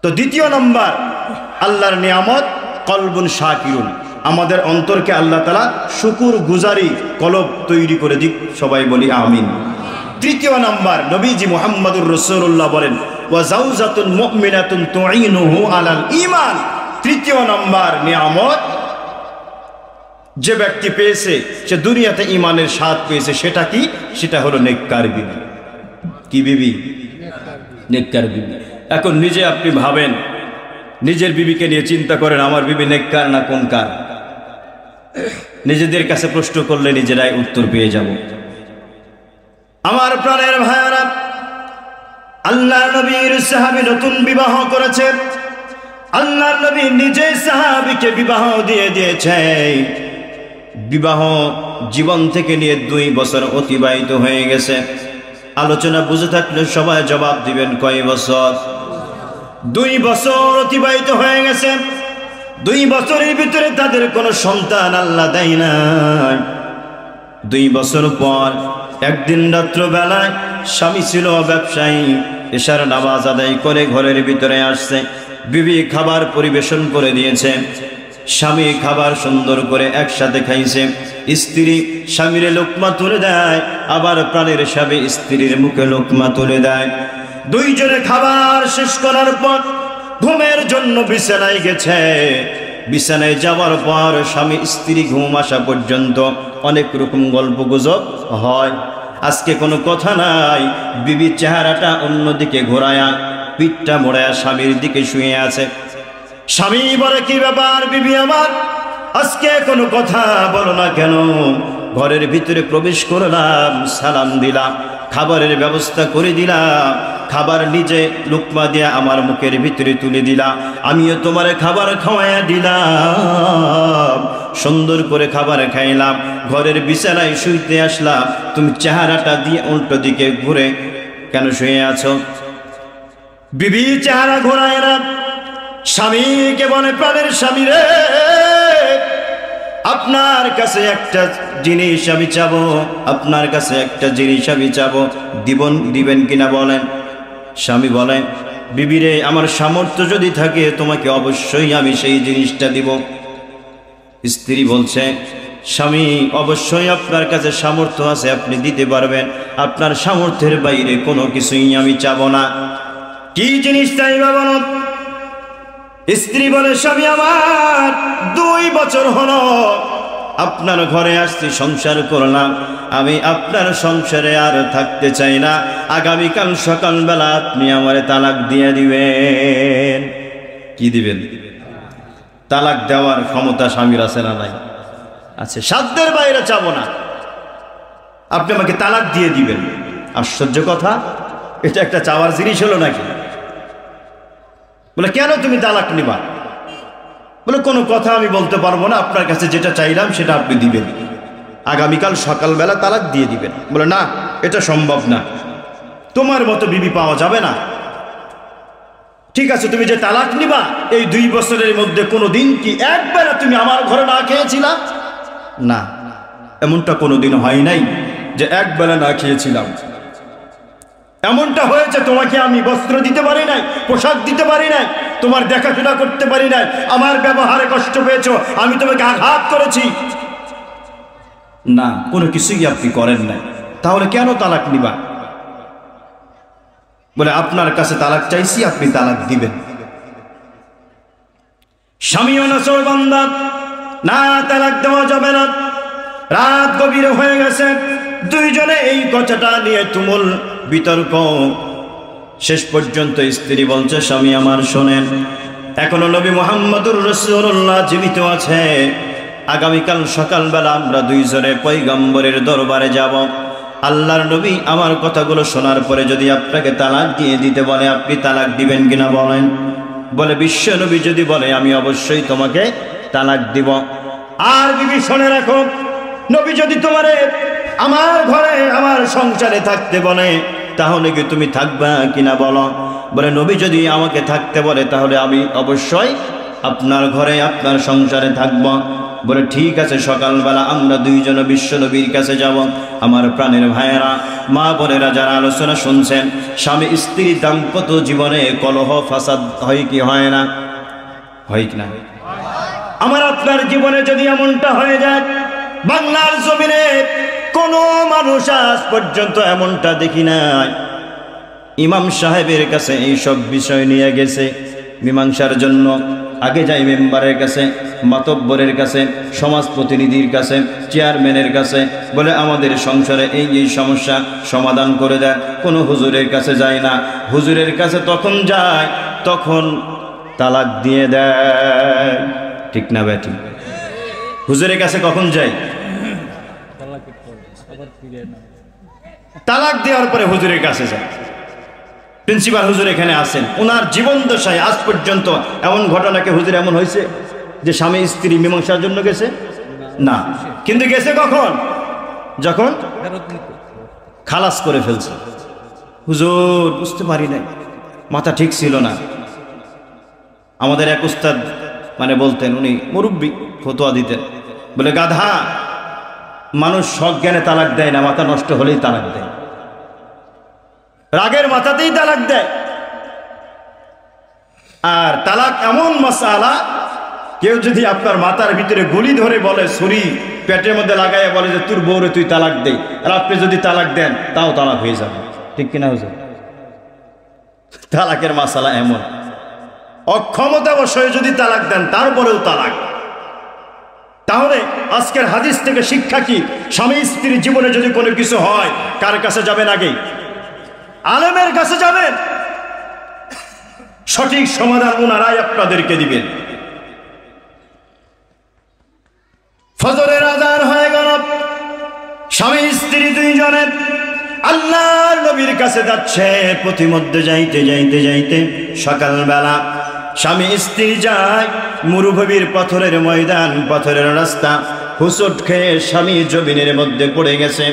B: তো দ্বিতীয় নাম্বার আল্লাহর নিয়ামত কলবুন শাকিরুন, আমাদের অন্তরকে আল্লাহ তাআলা শুকুর গুজারি কলব তৈরি করে দিক, সবাই বলি আমিন। তৃতীয় নাম্বার নবীজি মুহাম্মদুর রাসূলুল্লাহ বলেন ওয়া যাওজাতুন মুমিনাতুন তুঈনুহু আলাল ঈমান, তৃতীয় নাম্বার নিয়ামত যে ব্যক্তি পেয়েছে, সে দুনিয়াতে ঈমানের স্বাদ পেয়েছে, সেটা কি? সেটা হলো নেককার বিবি। কি বিবি? নেককার বিবি। এখন নিজে আপনি ভাবেন, নিজের বিবিকে নিয়ে চিন্তা করেন, আমার বিবি নেককার না কোনকার? নিজেদের কাছে প্রশ্ন করলে নিজেরাই উত্তর পেয়ে যাব। আমার প্রাণের ভাইয়েরা, আল্লাহর নবীর সাহাবী নতুন বিবাহ করেছেন, আল্লাহর নবী নিজে সাহাবীকে বিবাহ দিয়ে দিয়েছে। বিবাহ জীবন থেকে নিয়ে 2 বছর অতিবাহিত হয়ে গেছে। আলোচনা বুঝে থাকলে সবাই জবাব দিবেন, কয় বছর? 2 বছর অতিবাহিত হয়ে গেছে। 2 বছরের ভিতরে তাদের কোনো সন্তান আল্লাহ দেয় নাই। 2 বছর পর একদিন রাত্রবেলায়, স্বামী ছিল ব্যবসায়ী, এশার নামাজ আদায় করে ঘরের ভিতরে আসছে, বিবি খাবার পরিবেশন করে দিয়েছে। স্বামী খাবার সুন্দর করে একসাথে খাইছে। স্ত্রী স্বামীর লোকমা তুলে দেয়, আবার প্রাণের স্বামী স্ত্রীর মুখে লোকমা তুলে দেয়। 2 জনে খাবার শেষ করার পর ঘুমের জন্য বিছানায় গেছে। বিছানায় যাওয়ার পর স্বামী স্ত্রী ঘুম আসা পর্যন্ত অনেক রকম গল্প গুজব হয়। আজকে কোনো কথা নাই, বিবির চেহারাটা অন্যদিকে ঘোরায়া, পিঠটা মোড়ায়া স্বামীর দিকে শুয়ে আছে। স্বামী বলে, কি ব্যাপার বিবি আমার, আজকে কোনো কথা বলো না কেন? ঘরের ভিতরে প্রবেশ করলাম, সালাম দিলাম, খাবারের ব্যবস্থা করে দিলাম, খাবার নিজে লুকমা দিয়া আমার মুখের ভিতরে তুলে দিলাম, আমিও তোমারে খাবার খাওয়াইয়া দিলাম, সুন্দর করে খাবার খাইলাম, ঘরের বিছানায় শুইতে আসলাম, তুমি চেহারাটা দিয়ে উল্টো দিকে ঘুরে কেন শুয়ে আছো? বিবি চেহারা ঘোরায় না, স্বামীকে বলে, প্রাণের স্বামী রে, আপনার কাছে একটা জিনিস আমি চাবো, আপনার কাছে একটা জিনিস আমি চাবো, দিবেন কিনা বলেন? স্বামী বলে, বিবি রে, আমার সামর্থ্য যদি থাকে তোমাকে অবশ্যই আমি সেই জিনিসটা দিব। স্ত্রী বলছে, স্বামী অবশ্যই আপনার কাছে সামর্থ্য আছে, আপনি দিতে পারবেন, আপনার সামর্থ্যের বাইরে কোনো কিছুই আমি চাবো না। কি জিনিস চাইবা বলো? স্ত্রী বলে, স্বামী আমার 2 বছর হলো আপনার ঘরে আসছি, সংসার করলাম, আমি আপনার সংসারে আর থাকতে চাই না, আগামীকাল সকালবেলা আপনি আমারে তালাক দিয়ে দিবেন। কি দিবেন? তালাক দেওয়ার ক্ষমতা স্বামীর আছে না নাই? আছে। সাধ্যের বাইরে চাবো না, আপনি আমাকে তালাক দিয়ে দিবেন। আশ্চর্য কথা, এটা একটা চাওয়ার জিনিস হলো নাকি? বলে, কেন তুমি তালাক নিবা? বলে, কোনো কথা আমি বলতে পারবো না, আপনার কাছে যেটা চাইলাম সেটা আপনি দিবেন, আগামীকাল সকালবেলা তালাক দিয়ে দিবেন। বলে, না, এটা সম্ভব না, তোমার মতো বিবি পাওয়া যাবে না। ঠিক আছে, তুমি যে তালাক নিবা, এই 2 বছরের মধ্যে কোনো দিন কি একবেলা তুমি আমার ঘরে না খেয়েছিলা? না, এমনটা কোনোদিন হয় নাই যে একবেলা না খেয়েছিলাম। এমনটা হয়েছে, তোমাকে আমি বস্ত্র দিতে পারি নাই, পোশাক দিতে পারি নাই, তোমার দেখাশোনা করতে পারি নাই, আমার ব্যবহারে কষ্ট পেয়েছো, আমি তোমাকে আঘাত করেছি। না, কোনো কিছুই আপনি করেন নাই, তাহলে কেন তালাক নিবা? বলে, আপনার কাছে তালাক চাইছি, আপনি তালাক দিবেন। স্বামীও নাছোড় বান্দা, না, তালাক দেওয়া যাবে না। রাত গভীর হয়ে গেছে, 2 জনে এই কথাটা নিয়ে তুমুল বিতর্ক। শেষ পর্যন্ত স্ত্রী বলছে, স্বামী আমার শোনেন, এখনো নবী মুহাম্মদুর রাসূলুল্লাহ জীবিত আছে, আগামীকাল সকালবেলা আমরা 2 জনে পয়গম্বরের দরবারে যাব। আল্লাহর নবী আমার কথাগুলো শোনার পরে যদি আপনাকে তালাক দিয়ে দিতে বলে, আপনি তালাক দিবেন কিনা বলেন? বলে, বিশ্ব নবী যদি বলে, আমি অবশ্যই তোমাকে তালাক দিব। আর বিবি শুনে রাখো, নবী যদি তোমারে আমার ঘরে আমার সংসারে থাকতে বলে, তাহলে কি তুমি থাকবা কিনা বলো? বলে নবী যদি আমাকে থাকতে বলে তাহলে আমি অবশ্যই আপনার ঘরে আপনার সংসারে থাকব। বলে ঠিক আছে, সকালবেলা আমরা দুইজন বিশ্ব নবীর কাছে যাব। আমার প্রাণের ভাইয়েরা, মা বোনেরা যারা আলোচনা শুনছেন, স্বামী স্ত্রী দাম্পত্য জীবনে কলহ ফাসাদ হয় কি হয় না? হয় কি না?
A: আমার আপনার জীবনে যদি এমনটা হয়ে যায়, বাংলার জমিনে কোনো মানুষ আজ পর্যন্ত এমনটা দেখি নাই। ইমাম সাহেবের কাছে এইসব বিষয় নিয়ে গেছে মীমাংসার জন্য, আগে যাই মেম্বারের কাছে, মাতব্বরের কাছে, সমাজ প্রতিনিধির কাছে, চেয়ারম্যানের কাছে, বলে আমাদের সংসারে এই সমস্যা সমাধান করে দেয়। কোনো হুজুরের কাছে যায় না। হুজুরের কাছে তখন যায় তখন তালাক দিয়ে দেয়। ঠিক না ব্যাটি? হুজুরের কাছে কখন যাই? তালাক দেওয়ার পরে হুজুরের কাছে যায়। প্রিন্সিপাল হুজুর এখানে আছেন, ওনার জীবন দশায় আজ পর্যন্ত এমন ঘটনাকে হুজুর এমন হয়েছে যে স্বামী স্ত্রী মীমাংসার জন্য গেছে না, কিন্তু গেছে কখন? যখন খালাস করে ফেলছে। হুজুর বুঝতে পারি নাই, মাথা ঠিক ছিল না। আমাদের এক উস্তাদ বলতেন, উনি মুরব্বী, ফতোয়া দিতেন, বলে গাধা, মানুষ সজ্ঞানে তালাক দেয় না, মাথা নষ্ট হলেই তালাক দেয়, রাগের মাথাতেই তালাক দেয়। আর তালাক এমন মাসআলা, কেউ যদি আপনার মাথার ভিতরে গুলি ধরে বলে, ছুরি পেটের মধ্যে লাগাইয়া বলে যে তোর বউরে তুই তালাক দে, আর আপনি যদি তালাক দেন তাও তালাক হয়ে যাবে। ঠিক কিনা হুজুর? তালাকের মাসআলা এমন, অক্ষমতাবশত যদি তালাক দেন তারপরেও তালাক। তাহলে আজকের হাদিস থেকে শিক্ষা কি? স্বামী স্ত্রীর জীবনে যদি কোনো কিছু হয়, কার কাছে যাবেন? আগে আলেমের কাছে যাবেন, সঠিক সমাধান ওনারাই আপনাদেরকে দিবেন। ফজরের আযান হয়ে গেল, স্বামী স্ত্রী দুইজনের আল্লাহর নবীর কাছে যাচ্ছে। প্রতিমধ্যে যাইতে যাইতে যাইতে সকালবেলা স্বামী স্ত্রী যায় মরুভূমির পাথরের ময়দান, পাথরের রাস্তা। হুঁচট খেয়ে স্বামী জমিনের মধ্যে পড়ে গেছে।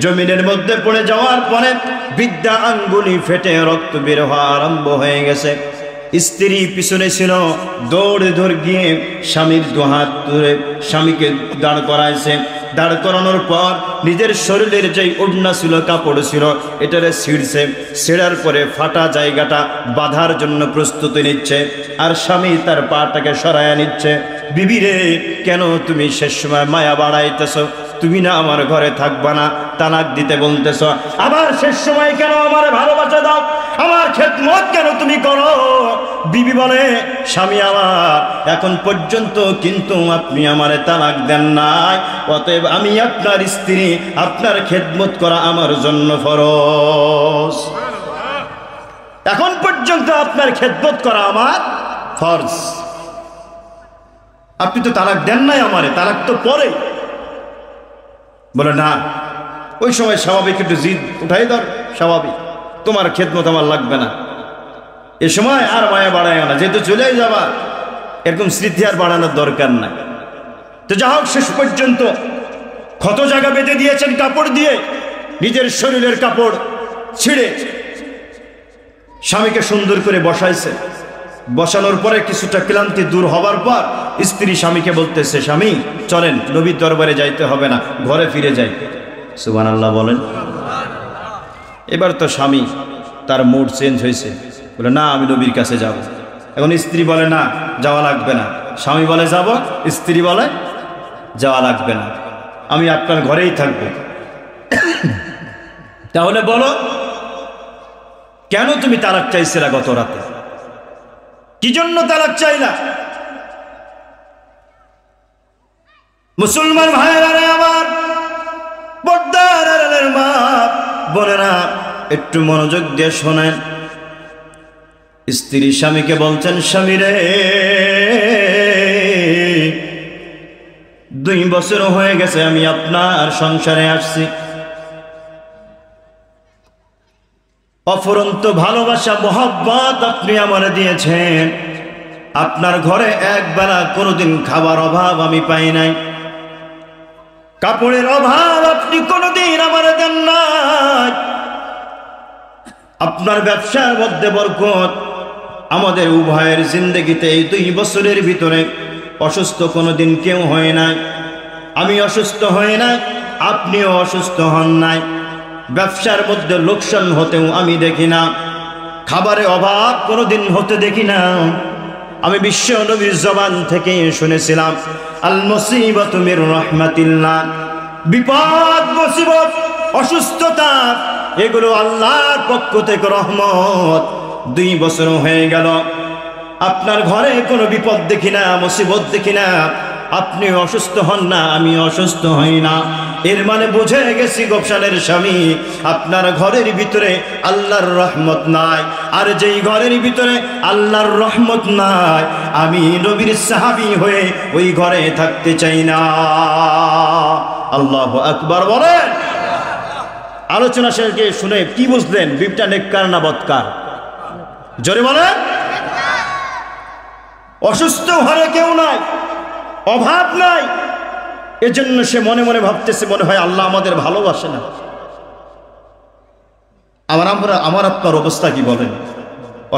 A: জমিনের মধ্যে পড়ে যাওয়ার পরে বিদ্যা আঙ্গুলি ফেটে রক্ত বের হওয়া আরম্ভ হয়ে গেছে। স্ত্রী পিছনে ছিল, দৌড়ে ধরে গিয়ে স্বামীর দুহাত ধরে স্বামীকে দাঁড় করাইছে। দাঁড় করানোর পর নিজের শরীরের যেই ওড়না ছিল, কাপড় ছিল, এটারে ছিঁড়ছে। ছেঁড়ার পরে ফাটা জায়গাটা বাঁধার জন্য প্রস্তুতি নিচ্ছে, আর স্বামী তার পাটাকে সরাইয়া নিচ্ছে। বিবি রে, কেন তুমি শেষ সময় মায়া বাড়াইতেছ? তুমি না আমার ঘরে থাকবা না, তালাক দিতে বলতেছ, আবার শেষ সময় কেন আমার ভালোবাসা দাও, আমার খেদমত কেন তুমি করো? বিবি বলে, স্বামী আমার, এখন পর্যন্ত কিন্তু আপনি আমারে তালাক দেন নাই, অতএব আমি আপনার স্ত্রী, আপনার খেদমত করা আমার জন্য ফরজ। এখন পর্যন্ত আপনার খেদমত করা আমার ফরজ। আপনি তো তালাক দেন নাই আমারে, তালাক তো পরে। বলে না, ওই সময় স্বাভাবিক একটু জিদ উঠাই ধর, স্বাভাবিক, তোমার খেদমত আমার লাগবে না, এ সময় আর মায়া বাড়ায় না, যেহেতু চলেই যাবা, এরকম স্মৃতি আর বাড়ানোর দরকার নাই। তো যা হোক, শেষ পর্যন্ত ক্ষত জায়গা বেঁধে দিয়েছেন কাপড় দিয়ে, নিজের শরীরের কাপড় ছিঁড়ে স্বামীকে সুন্দর করে বসাইছে। বসানোর পরে কিছুটা ক্লান্তি দূর হবার পর স্ত্রী স্বামীকে বলতেছে, স্বামী চলেন, নবীর দরবারে যাইতে হবে না, ঘরে ফিরে যাই। সুবহানাল্লাহ বলেন। এবার তো স্বামী তার মুড চেঞ্জ হয়েছে, বলে না আমি নবীর কাছে যাব। এখন স্ত্রী বলে না যাওয়া লাগবে না, স্বামী বলে যাব, স্ত্রী বলে যাওয়া লাগবে না, আমি আপনার ঘরেই থাকবো। তাহলে বলো, কেন তুমি তালাক চাইছিলা গত রাতে? কি জন্য তালাক চাইলা? মুসলমান ভাইয়েরা আমার, পর্দার আড়ালের মা বোনেরা, একটু মনোযোগ দিয়ে শোনেন। স্ত্রী স্বামীকে বলছেন, স্বামী রে, 2 বছর হয়ে গেছে আমি আপনার সংসারে আসছি, অফুরন্ত ভালোবাসা মহব্বত আপনি আমার দিয়েছেন। আপনার ঘরে একবেলা কোনোদিন খাবার অভাব আমি পাই নাই, কাপড়ের অভাব আপনি কোনোদিন আমার দেন নাই।
B: আপনার ব্যবসার মধ্যে বরকত। আমাদের উভয়ের জিন্দগিতে এই 2 বছরের ভিতরে অসুস্থ কোনোদিন কেউ হয় নাই। আমি অসুস্থ হই নাই, আপনিও অসুস্থ হন নাই। ব্যবসার মধ্যে লোকসান হতেও আমি দেখি না, খাবারে অভাব কোনোদিন হতে দেখি না। আমি বিশ্ব নবীর জবান থেকে শুনেছিলাম, আল মুসিবাতু মির রাহমাতিল্লাহ, বিপদ মুসিবত অসুস্থতা এগুলো আল্লাহর পক্ষ থেকে রহমত। 2 বছর হয়ে গেল, আপনার ঘরে কোনো বিপদ দেখি না, মুসিবত দেখি না। আপনি অসুস্থ হন না, আমি অসুস্থ হই না। এর মানে বুঝে গেছি গোপসানের স্বামী, আপনার ঘরের ভিতরে আল্লাহর রহমত নাই। আর যেই ঘরের ভিতরে আল্লাহর রহমত নাই, আমি নবীর সাহাবী হয়ে ওই ঘরে থাকতে চাই না। আল্লাহু আকবার বলেন। আলোচনা শেষে শুনে কি বুঝলেন? বিপটা নেককার না বদকার? জোরে বলেন। অসুস্থ ঘরে কেউ নাই, অভাব নাই, এজন্য সে মনে মনে ভাবতেছে, মনে হয় আল্লাহ আমাদের ভালোবাসে না। আমার আপনার অবস্থা কি বলেন?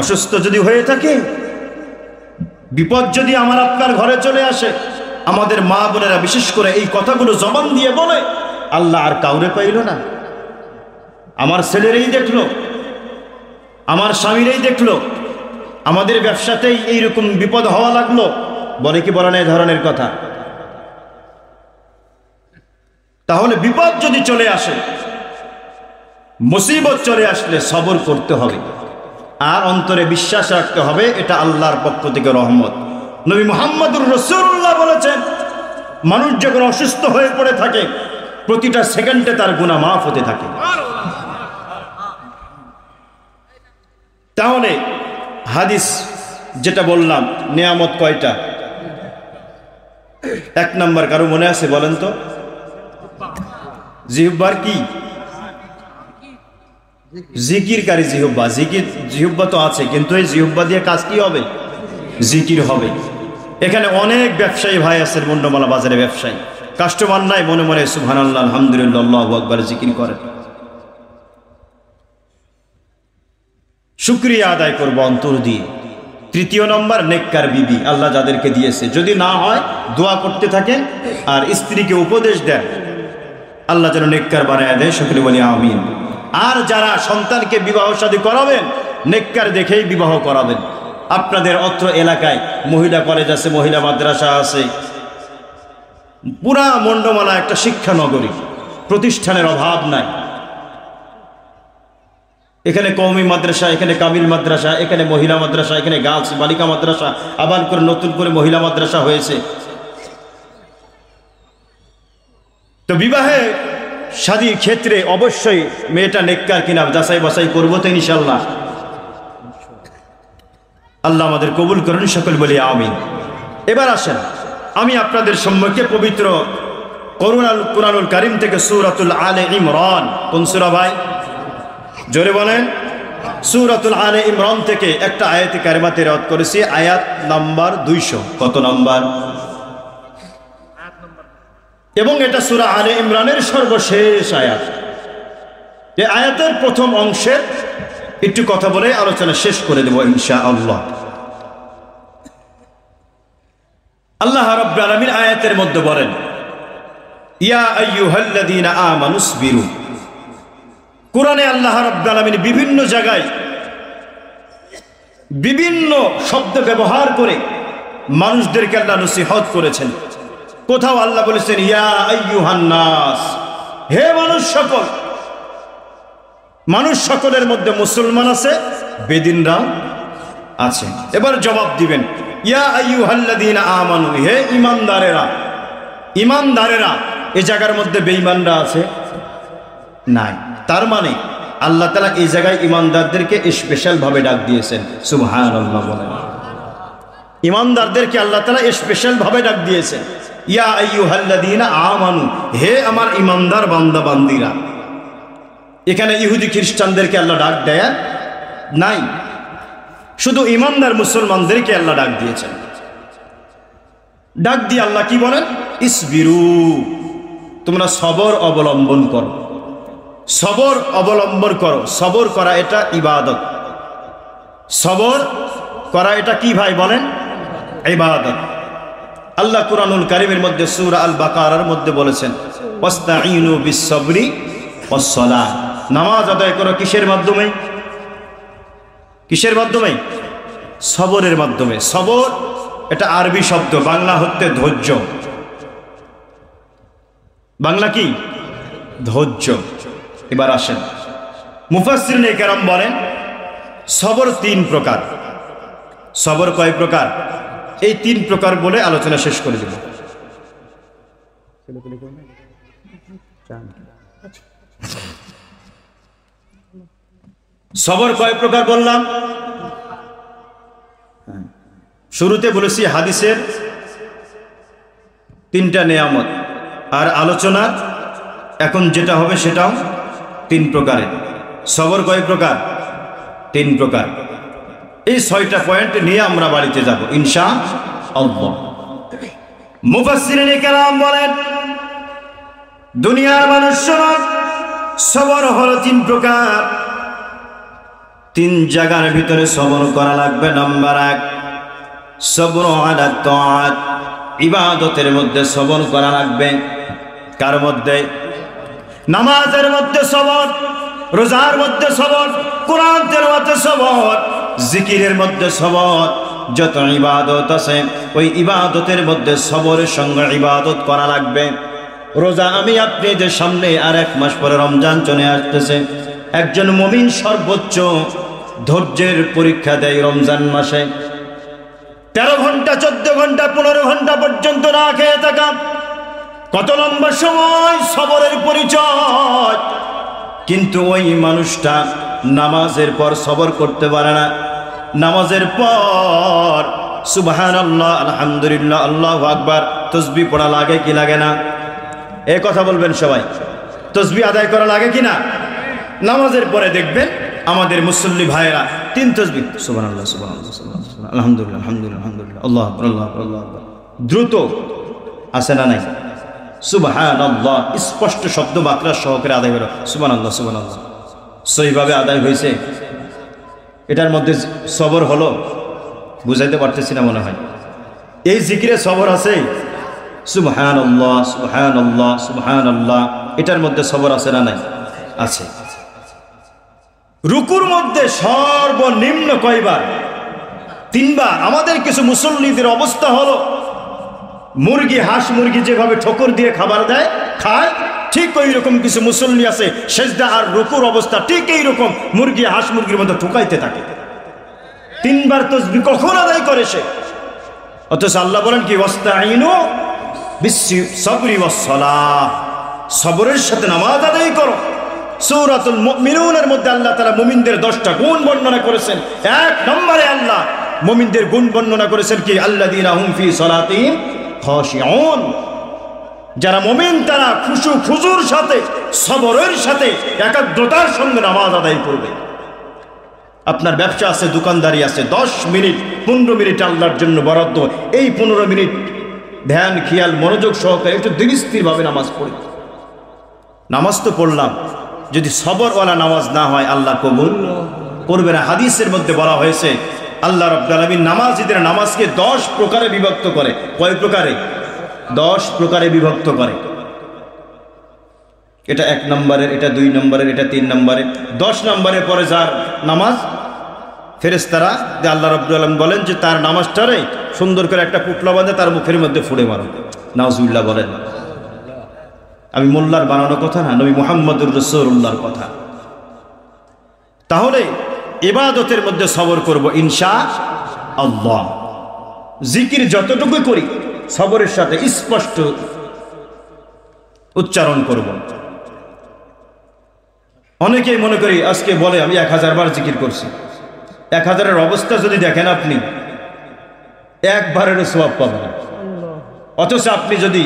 B: অসুস্থ যদি হয়ে থাকে, বিপদ যদি আমার আপনার ঘরে চলে আসে, আমাদের মা বোনেরা বিশেষ করে এই কথাগুলো জবান দিয়ে বলে, আল্লাহ আর কাউরে পাইল না, আমার ছেলেরই দেখলো, আমার স্বামীরই দেখলো, আমাদের ব্যবসাতেই এইরকম বিপদ হওয়া লাগলো। বলে কি বলে না এই ধরনের কথা? তাহলে বিপদ যদি চলে আসে, মুসিবত চলে আসলে সবর করতে হবে, আর অন্তরে বিশ্বাস রাখতে হবে এটা আল্লাহর পক্ষ থেকে রহমত। নবী মুহাম্মদুর রাসূলুল্লাহ বলেছেন, মানুষ যখন অসুস্থ হয়ে পড়ে থাকে, প্রতিটা সেকেন্ডে তার গুনাহ মাফ হতে থাকে। তাহলে হাদিস যেটা বললাম, নিয়ামত কয়টা? 1 নাম্বার কারো মনে আছে বলেন তো? জিহ্বার কি? জিকিরকারী জিহ্বা। জিহ্বা তো আছে, কিন্তু এই জিহ্বা দিয়ে কাজ কি হবে? জিকির হবে। এখানে অনেক ব্যবসায়ী ভাই আছেন, মুন্ডমালা বাজারে ব্যবসায়ী, কাস্টমার নাই, মনে মনে সুবহানাল্লাহ, আলহামদুলিল্লাহ, আল্লাহু আকবার জিকির করেন। শুকরিয়া আদায় করবো অন্তর দিয়ে। 3 নম্বর, নেককার বিবি আল্লাহ যাদেরকে দিয়েছে, যদি না হয় দোয়া করতে থাকেন আর স্ত্রীকে উপদেশ দেন, আল্লাহ যেন নেককার বানায় দেয়। সকলে বলি আমিন। আর যারা সন্তানকে বিবাহ শাদী করাবেন, নেককার দেখেই বিবাহ করাবেন। আপনাদের অত্র এলাকায় মহিলা কলেজ আছে, মহিলা মাদ্রাসা আছে, পুরা মন্ডমালা একটা শিক্ষা নগরী, প্রতিষ্ঠানের অভাব নাই। এখানে কওমি মাদ্রাসা, এখানে কামিল মাদ্রাসা, এখানে মহিলা মাদ্রাসা, এখানে গার্লস বালিকা মাদ্রাসা, আবার করে নতুন করে মহিলা মাদ্রাসা হয়েছে। তো বিবাহে শাদীর ক্ষেত্রে অবশ্যই মেয়েটা নেককার কিনা যাচাই বাছাই করবো তো ইনশাল্লাহ। আল্লাহ আমাদের কবুল করুন, সকল বলি আমিন। এবার আসেন, আমি আপনাদের সম্মুখে পবিত্র কুরআনুল কারীম থেকে সূরাতুল আলে ইমরান, কোন সূরা ভাই? জোরে বলেন। সূরাতুল আলে ইমরান থেকে একটা আয়াতে কারিমা তেলাওয়াত করেছি, আয়াত নাম্বার 200। কত নাম্বার? এবং এটা সূরা আলে ইমরানের সর্বশেষ আয়াত। এই আয়াতের প্রথম অংশের একটু কথা বলে আলোচনা শেষ করে দেব ইনশাআল্লাহ। আল্লাহ রাব্বুল আলামিন আয়াতের মধ্যে বলেন, ইয়া আইয়ুহাল্লাযীনা আমানুসবিরু। কোরআনে আল্লাহ রাব্বুল আলামিন বিভিন্ন জায়গায় বিভিন্ন শব্দ ব্যবহার করে মানুষদেরকে আল্লাহ নসিহত করেছেন। কোথাও আল্লাহ বলেছেন ইয়া আইয়ুহান নাস, হে মানুষ সকল। মানুষ সকলের মধ্যে মুসলমান আছে, বেদিনরাও আছে। এবার জবাব দিবেন, ইয়া আইয়ুহাল্লাযীনা আমানু, হে ঈমানদারেরা। ঈমানদারেরা, এই জায়গার মধ্যে বেঈমানরা আছে? নাই। তার মানে আল্লাহ তাআলা এই জায়গায় ঈমানদারদেরকে স্পেশাল ভাবে ডাক দিয়েছেন। সুবহানাল্লাহ বলেন। ঈমানদারদেরকে আল্লাহ তাআলা স্পেশাল ভাবে ডাক দিয়েছেন, ইয়া আইয়ুহাল্লাযীনা আমানু, হে আমার ঈমানদার বান্দা বান্দীরা। এখানে ইহুদি খ্রিস্টানদেরকে আল্লাহ ডাক দেয় নাই, শুধু ঈমানদার মুসলমানদেরকে আল্লাহ ডাক দিয়েছেন। ডাক দিয়ে আল্লাহ কি বলেন? ইসবিরু, তোমরা সবর অবলম্বন করো।
A: সবর অবলম্বন করো। সবর করা এটা ইবাদত। সবর করা এটা কি ভাই বলেন? ইবাদত। আল্লাহ কুরআনুল কারীমের মধ্যে সূরা আল বাকারার মধ্যে বলেছেন ওয়াস্তাঈনু বিস-সাবরি ওয়াস-সালাহ। নামাজ আদায় করো কিসের মাধ্যমে? কিসের মাধ্যমে? সবরের মাধ্যমে। সবর এটা আরবি শব্দ, বাংলা হচ্ছে ধৈর্য। বাংলা কি? ধৈর্য। এবার আসেন, মুফাসসিরিনে কেরাম বলেন সবর 3 প্রকার। সবর কয় প্রকার? এই 3 প্রকার বলে আলোচনা শেষ করে দেব। সবর কয় প্রকার বললাম? শুরুতে বলেছি হাদিসের 3টা নেয়ামত, আর আলোচনা এখন যেটা হবে সেটাও 3 প্রকারের। সবর কয় প্রকার? 3 প্রকার। এই 6টা পয়েন্ট নিয়ে আমরা বাড়িতে যাব ইনশাআল্লাহ। মুফাসসিরিনে কেরাম বলেন দুনিয়ার মানুষ সবর হলো 3 প্রকার। 3 জায়গার ভিতরে সবর করা লাগবে। নাম্বার 1, সবর আলা তাআত, ইবাদতের মধ্যে সবর করা লাগবে। কার মধ্যে? নামাজের মধ্যে সবর, রোজার মধ্যে সবর, কোরআন তেলাওয়াতের সবর, জিকিরের মধ্যে সবর। যত ইবাদত আছে ওই ইবাদতের মধ্যে সবরের সঙ্গে ইবাদত করা লাগবে। রোজা আমি আপনি যে সামনে আর 1 মাস পরে রমজান চলে আসতেছে, একজন মুমিন সর্বোচ্চ ধৈর্যের পরীক্ষা দেয় রমজান মাসে। 13 ঘন্টা, 14 ঘন্টা, 15 ঘন্টা পর্যন্ত না খেয়ে থাকা, কত লম্বা সময় সবরের পরিচয়। কিন্তু ওই মানুষটা নামাজের পর সবর করতে পারে না। নামাজের পর সুবহানাল্লাহ, আলহামদুলিল্লাহ, আল্লাহু আকবার তাসবিহ পড়া লাগে কি লাগে না? এই কথা বলবেন সবাই। তাসবিহ আদায় করা লাগে কি না? নামাজের পরে দেখবেন আমাদের মুসল্লি ভাইয়েরা 3 তাসবিহ, সুবহানাল্লাহ, সুবহানাল্লাহ, সুবহানাল্লাহ, আলহামদুলিল্লাহ, আলহামদুলিল্লাহ, আলহামদুলিল্লাহ, আল্লাহু আকবার, আল্লাহু আকবার, আল্লাহু আকবার। দ্রুত আছে না নাই? সুবহানাল্লাহ স্পষ্ট শব্দ মাত্রা সহকারে আদায় হলো। সুবহানাল্লাহ, সুবহানাল্লাহ সহিভাবে আদায় হয়েছে। এটার মধ্যে সবর হলো, বুঝাইতে পারতেছি না মনে হয়। এই জিকিরে সবর আছে। সুবহানাল্লাহ, সুবহানাল্লাহ, সুবহানাল্লাহ, এটার মধ্যে সবর আছে না নাই? আছে। রুকুর মধ্যে সর্বনিম্ন কয়বার? 3 বার। আমাদের কিছু মুসল্লিদের অবস্থা হলো মুরগি, হাঁস মুরগি যেভাবে ঠোকর দিয়ে খাবার দেয়, খায়, ঠিক ওই রকম কিছু মুসল্লি আছে সেজদা আর রুকুর অবস্থা ঠিক এই রকম মুরগি, হাঁস মুরগির মধ্যে ঠুকাইতে থাকে। 3 বার তাসবিহ কখন আদায় করে সে? অথচ আল্লাহ বলেন কি ওয়াস্তাঈনু বিস-সাবরি ওয়াস-সালাহ, সবরের সাথে নামাজ আদায় করো। সূরাতুল মুমিনুনের মধ্যে আল্লাহ তাআলা মুমিনদের 10টা গুণ বর্ণনা করেছেন। 1 নম্বরে আল্লাহ মুমিনদের গুণ বর্ণনা করেছেন কি আল্লাযীনা হুম ফি সালাতিহিম খাশিউন, যারা মুমিন তারা খুশু খুজুর সাথে, সবরের সাথে, একাগ্রতার সঙ্গে নামাজ আদায় করবে। আপনার ব্যবসা আছে, দোকানদারি আছে, 10 মিনিট 15 মিনিট আল্লাহর জন্য বরাদ্দ। এই 15 মিনিট ধ্যান, খেয়াল, মনোযোগ সহকারে একটু ধীরস্থিরভাবে নামাজ পড়ি। নামাজ তো পড়লাম, যদি সবরওয়ালা নামাজ না হয় আল্লাহ কবুল করবে না। হাদিসের মধ্যে বলা হয়েছে আল্লাহ রাব্বুল আলামিন নামাজীদের নামাজকে 10 প্রকারে বিভক্ত করে। কয় প্রকারে? 10 প্রকারে বিভক্ত করে। এটা 1 নম্বরের, এটা 2 নম্বরের, এটা 3 নম্বরের। 10 নম্বরের পরে যার নামাজ, ফেরেশতারা যে আল্লাহ রাব্বুল আলামিন বলেন যে তার নামাজটারে সুন্দর করে একটা পুটলা বাঁধে তার মুখের মধ্যে ফুঁড়ে মারো। নাউজুবিল্লাহ বলেন। আমি মোল্লার বানানো কথা না, নবী মুহাম্মদুর রাসূলুল্লাহর কথা। তাহলে ইবাদতের মধ্যে সবর করব ইনশাআল্লাহ। জিকির যতটুকু করি সবরের সাথে স্পষ্ট উচ্চারণ করব। অনেকেই মনে করি আজকে বলে আমি 1000 বার জিকির করছি। 1000-এর অবস্থা যদি দেখেন আপনি, একবারেরও সওয়াব পাবেন না। অথচ আপনি যদি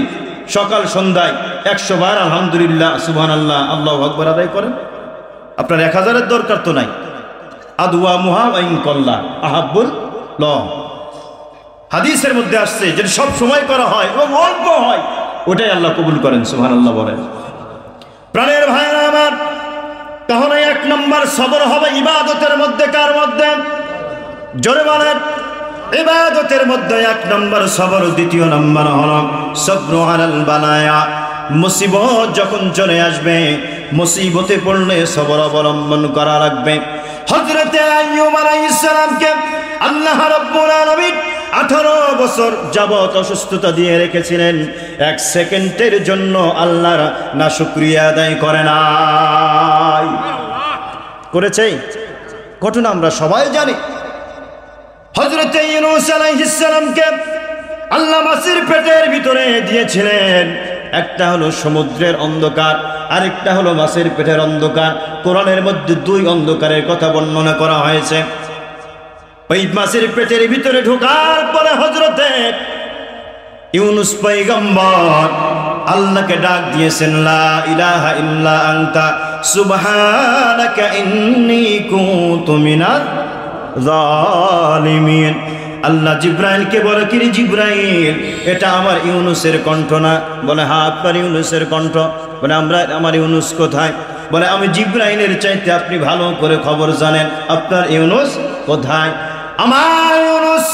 A: সকাল সন্ধ্যায় 100 বার আলহামদুলিল্লাহ, সুবহানাল্লাহ, আল্লাহু আকবার আদায় করেন, আপনার 1000-এর দরকার তো নাই। আদওয়া মুহাওয়াইন কল্লা আহাব্বুল ল, হাদিসের মধ্যে আসছে যেটা সব সময় করা হয় এবং অল্প হয়, ওটাই আল্লাহ কবুল করেন। সুবহানাল্লাহ বলেন। প্রাণের ভাইরা আমার, তাহলে 1 নম্বর সবর হবে ইবাদতের মধ্যে। কার মধ্যে? জোরে বলেন। ইবাদতের মধ্যে 1 নম্বর সবর। দ্বিতীয় নম্বর হলো সবরু আলাল বালায়া। মুসিবত যখন চলে আসবে, মুসিবতে পড়লে সবর অবলম্বন করা লাগবে। হযরত আইয়ুব আলাইহিস সালামকে আল্লাহ রাব্বুল আলামিন 18 বছর যাবত অসুস্থতা দিয়ে রেখেছিলেন। 1 সেকেন্ডের জন্য আল্লাহর নাশুকরিয়া আদায় করে নাই। করেছে? ঘটনা আমরা সবাই জানি। হযরত ইউনূস আলাইহিস সালামকে আল্লাহ মাছের পেটের ভিতরে দিয়েছিলেন। একটা হলো সমুদ্রের অন্ধকার, আরেকটা হলো মাছের পেটের অন্ধকার। কোরআনের মধ্যে 2 অন্ধকারের কথা বর্ণনা করা হয়েছে। ওই মাছের পেটের ভিতরে ঢোকার পরে হযরতে ইউনূস পয়গম্বর আল্লাহকে ডাক দিয়েছেন, লা ইলাহা ইল্লা আনতা সুবহানাকা ইন্নী কুনতু মিনাজ জালিমিন। আল্লাহ জিব্রাইলকে বলে, কি রে জিব্রাইল, এটা আমার ইউনূসের কণ্ঠ না? বলে, হ্যাঁ আপনার ইউনূসের কণ্ঠ। বলে, আমার ইউনূস কোথায়? বলে, আমি জিব্রাইলের চাইতে আপনি ভালো করে খবর জানেন, আপনার ইউনূস কোথায়? আমার ইউনূস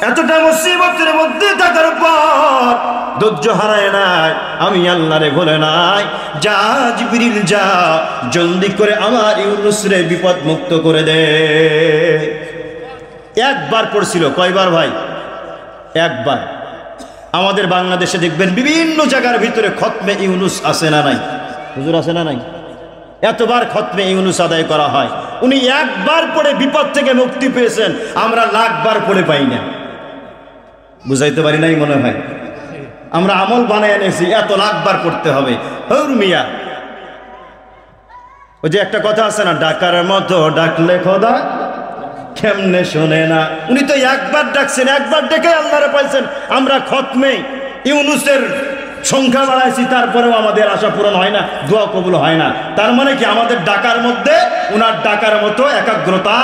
A: এতটা মুসিবতের মধ্যে থাকার পর ধৈর্য হারায় নাই, আমি আল্লাহরে বলে নাই, যা জিবরিল যা, জলদি করে আমার ইউনূসরে বিপদ মুক্ত করে দে। একবার পড়ছিল। কয়বার ভাই? একবার। আমাদের বাংলাদেশে দেখবেন বিভিন্ন জায়গার ভিতরে খতমে ইউনূস আছে না নাই? হুজুর আছে না নাই? এতবার খতমে ইউনূস আদায় করা হয়। উনি একবার পড়ে বিপদ থেকে মুক্তি পেয়েছেন, আমরা লাখবার পড়ে পাই না। বুঝাইতে পারি নাই মনে হয়। আমরা আমল বানায় এনেছি এত লাখবার পড়তে হবে। হৌর মিয়া, ওই যে একটা কথা আছে না, ডাকার মতো ডাকলে খোদা কেমনে শোনে না। উনি তো একবার ডাকছেন, একবার ডেকে আল্লাহরে পাইছেন। আমরা খতমে ইউনূসের সংখ্যা বাড়াইছি, তারপরেও আমাদের আশা পূরণ হয় না, দোয়া কবুল হয় না। তার মানে কি আমাদের ডাকার মধ্যে উনার ডাকার মতো একাগ্রতা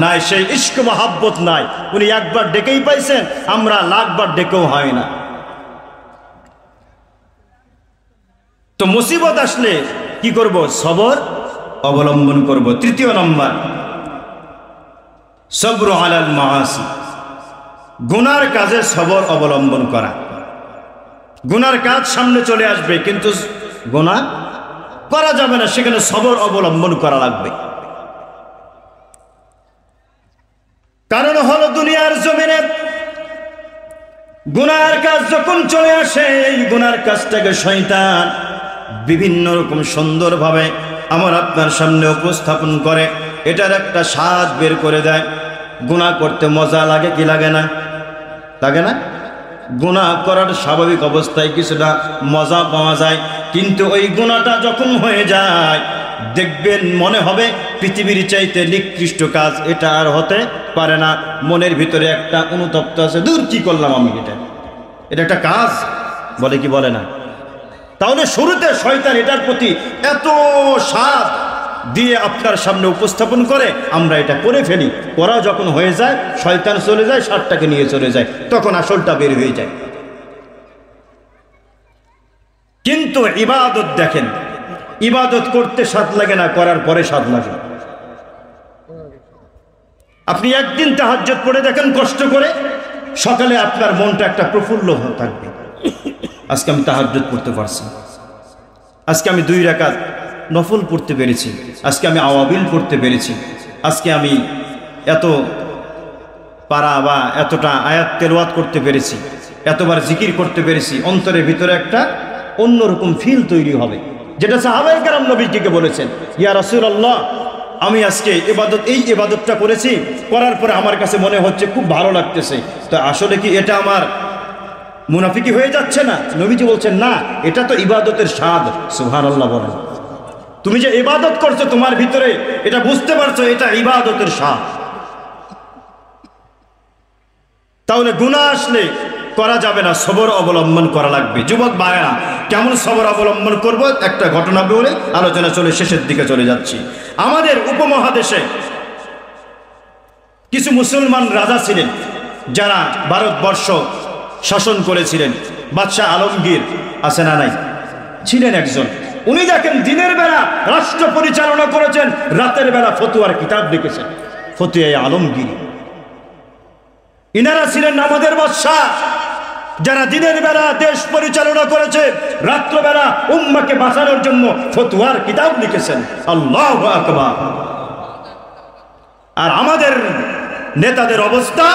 A: নাই, সেই ইশক মহাব্বত নাই। উনি একবার ডেকেই পাইছেন, আমরা লাখবার ডেকেও হয় না। তো মুসিবত আসলে কি করব? সবর অবলম্বন করব। তৃতীয় নম্বর সবর আলাল মাআসি। গুনার কাজে সবর অবলম্বন করা। গুনার কাজ সামনে চলে আসবে, কিন্তু গুনাহ করা যাবে না, সেখানে সবর অবলম্বন করা লাগবে। কারণ হলো দুনিয়ার জমিনে গুনার কাজ যখন চলে আসে, এই গুনার কাজটাকে শয়তান বিভিন্ন রকম সুন্দরভাবে আমার আপনার সামনে উপস্থাপন করে, এটার একটা স্বাদ বের করে দেয়। গুনাহ করতে মজা লাগে কি লাগে না? লাগে না? গুনাহ করার স্বাভাবিক অবস্থায় কিছুটা মজা পাওয়া যায়, কিন্তু ওই গুনাহটা যখন হয়ে যায় দেখবেন মনে হবে পৃথিবীর চাইতে নিকৃষ্ট কাজ এটা আর হতে পারে না। মনের ভিতরে একটা অনুতপ্ত আছে, দূর কি করলাম আমি, এটা একটা কাজ বলে কি বলে না? তাহলে শুরুতে শয়তান এটার প্রতি এত স্বাদ দিয়ে আপনার সামনে উপস্থাপন করে, আমরা এটা করে ফেলি। করা যখন হয়ে যায় শয়তান চলে যায়, স্বাদটাকে নিয়ে চলে যায়, তখন আসলটা বের হয়ে যায়। কিন্তু ইবাদত দেখেন, ইবাদত করতে স্বাদ লাগে না, করার পরে স্বাদ লাগে। আপনি একদিন তাহাজ্জুদ পড়ে দেখেন কষ্ট করে, সকালে আপনার মনটা একটা প্রফুল্ল থাকবে, আজকে আমি তাহাজ্জুদ পড়তে পারছি, আজকে আমি 2 রাকাত নফল পড়তে পেরেছি, আজকে আমি আওয়াবিল পড়তে পেরেছি, আজকে আমি এত পারা বা এতটা আয়াত তেলাওয়াত করতে পেরেছি, এতবার জিকির করতে পেরেছি। অন্তরের ভিতরে একটা অন্যরকম ফিল তৈরি হবে, যেটা সাহাবায়ে কেরাম নবীজিকে বলেছেন, ইয়া রাসূলুল্লাহ আমি আজকে এই ইবাদতটা করেছি, করার পরে আমার কাছে মনে হচ্ছে খুব ভালো লাগতেছে, তো আসলে কি এটা আমার মুনাফিকি হয়ে যাচ্ছে না? নবীজি বলছেন না, এটা তো ইবাদতের স্বাদ। সুবহানাল্লাহ বলেন। তুমি যে ইবাদত করছো তোমার ভিতরে এটা বুঝতে পারছো, এটা ইবাদতের স্বাদ। তাহলে গুনাহ আসলে করা যাবে না, সবর অবলম্বন করা লাগবে। যুবক ভাইরা, কেমন সবর অবলম্বন করব একটা ঘটনা বলে আলোচনা চলে শেষের দিকে চলে যাচ্ছি। আমাদের উপমহাদেশে কিছু মুসলমান রাজা ছিলেন যারা ভারতবর্ষ শাসন করেছিলেন। বাদশাহ আলমগীর আছে না নাই? ছিলেন একজন। উনি দেখেন দিনের বেলা রাষ্ট্র পরিচালনা করেছেন, রাতের বেলা ফতুয়ার কিতাব লিখেছেন, ফতুয়া আলমগীর। ইনারা ছিলেন আমাদের বাদশা, যারা দিনের বেলা দেশ পরিচালনা করেছে, রাত্রবেলা উম্মাকে বাঁচানোর জন্য ফতুয়ার কিতাব লিখেছেন। আল্লাহু আকবার। আর আমাদের নেতাদের অবস্থা,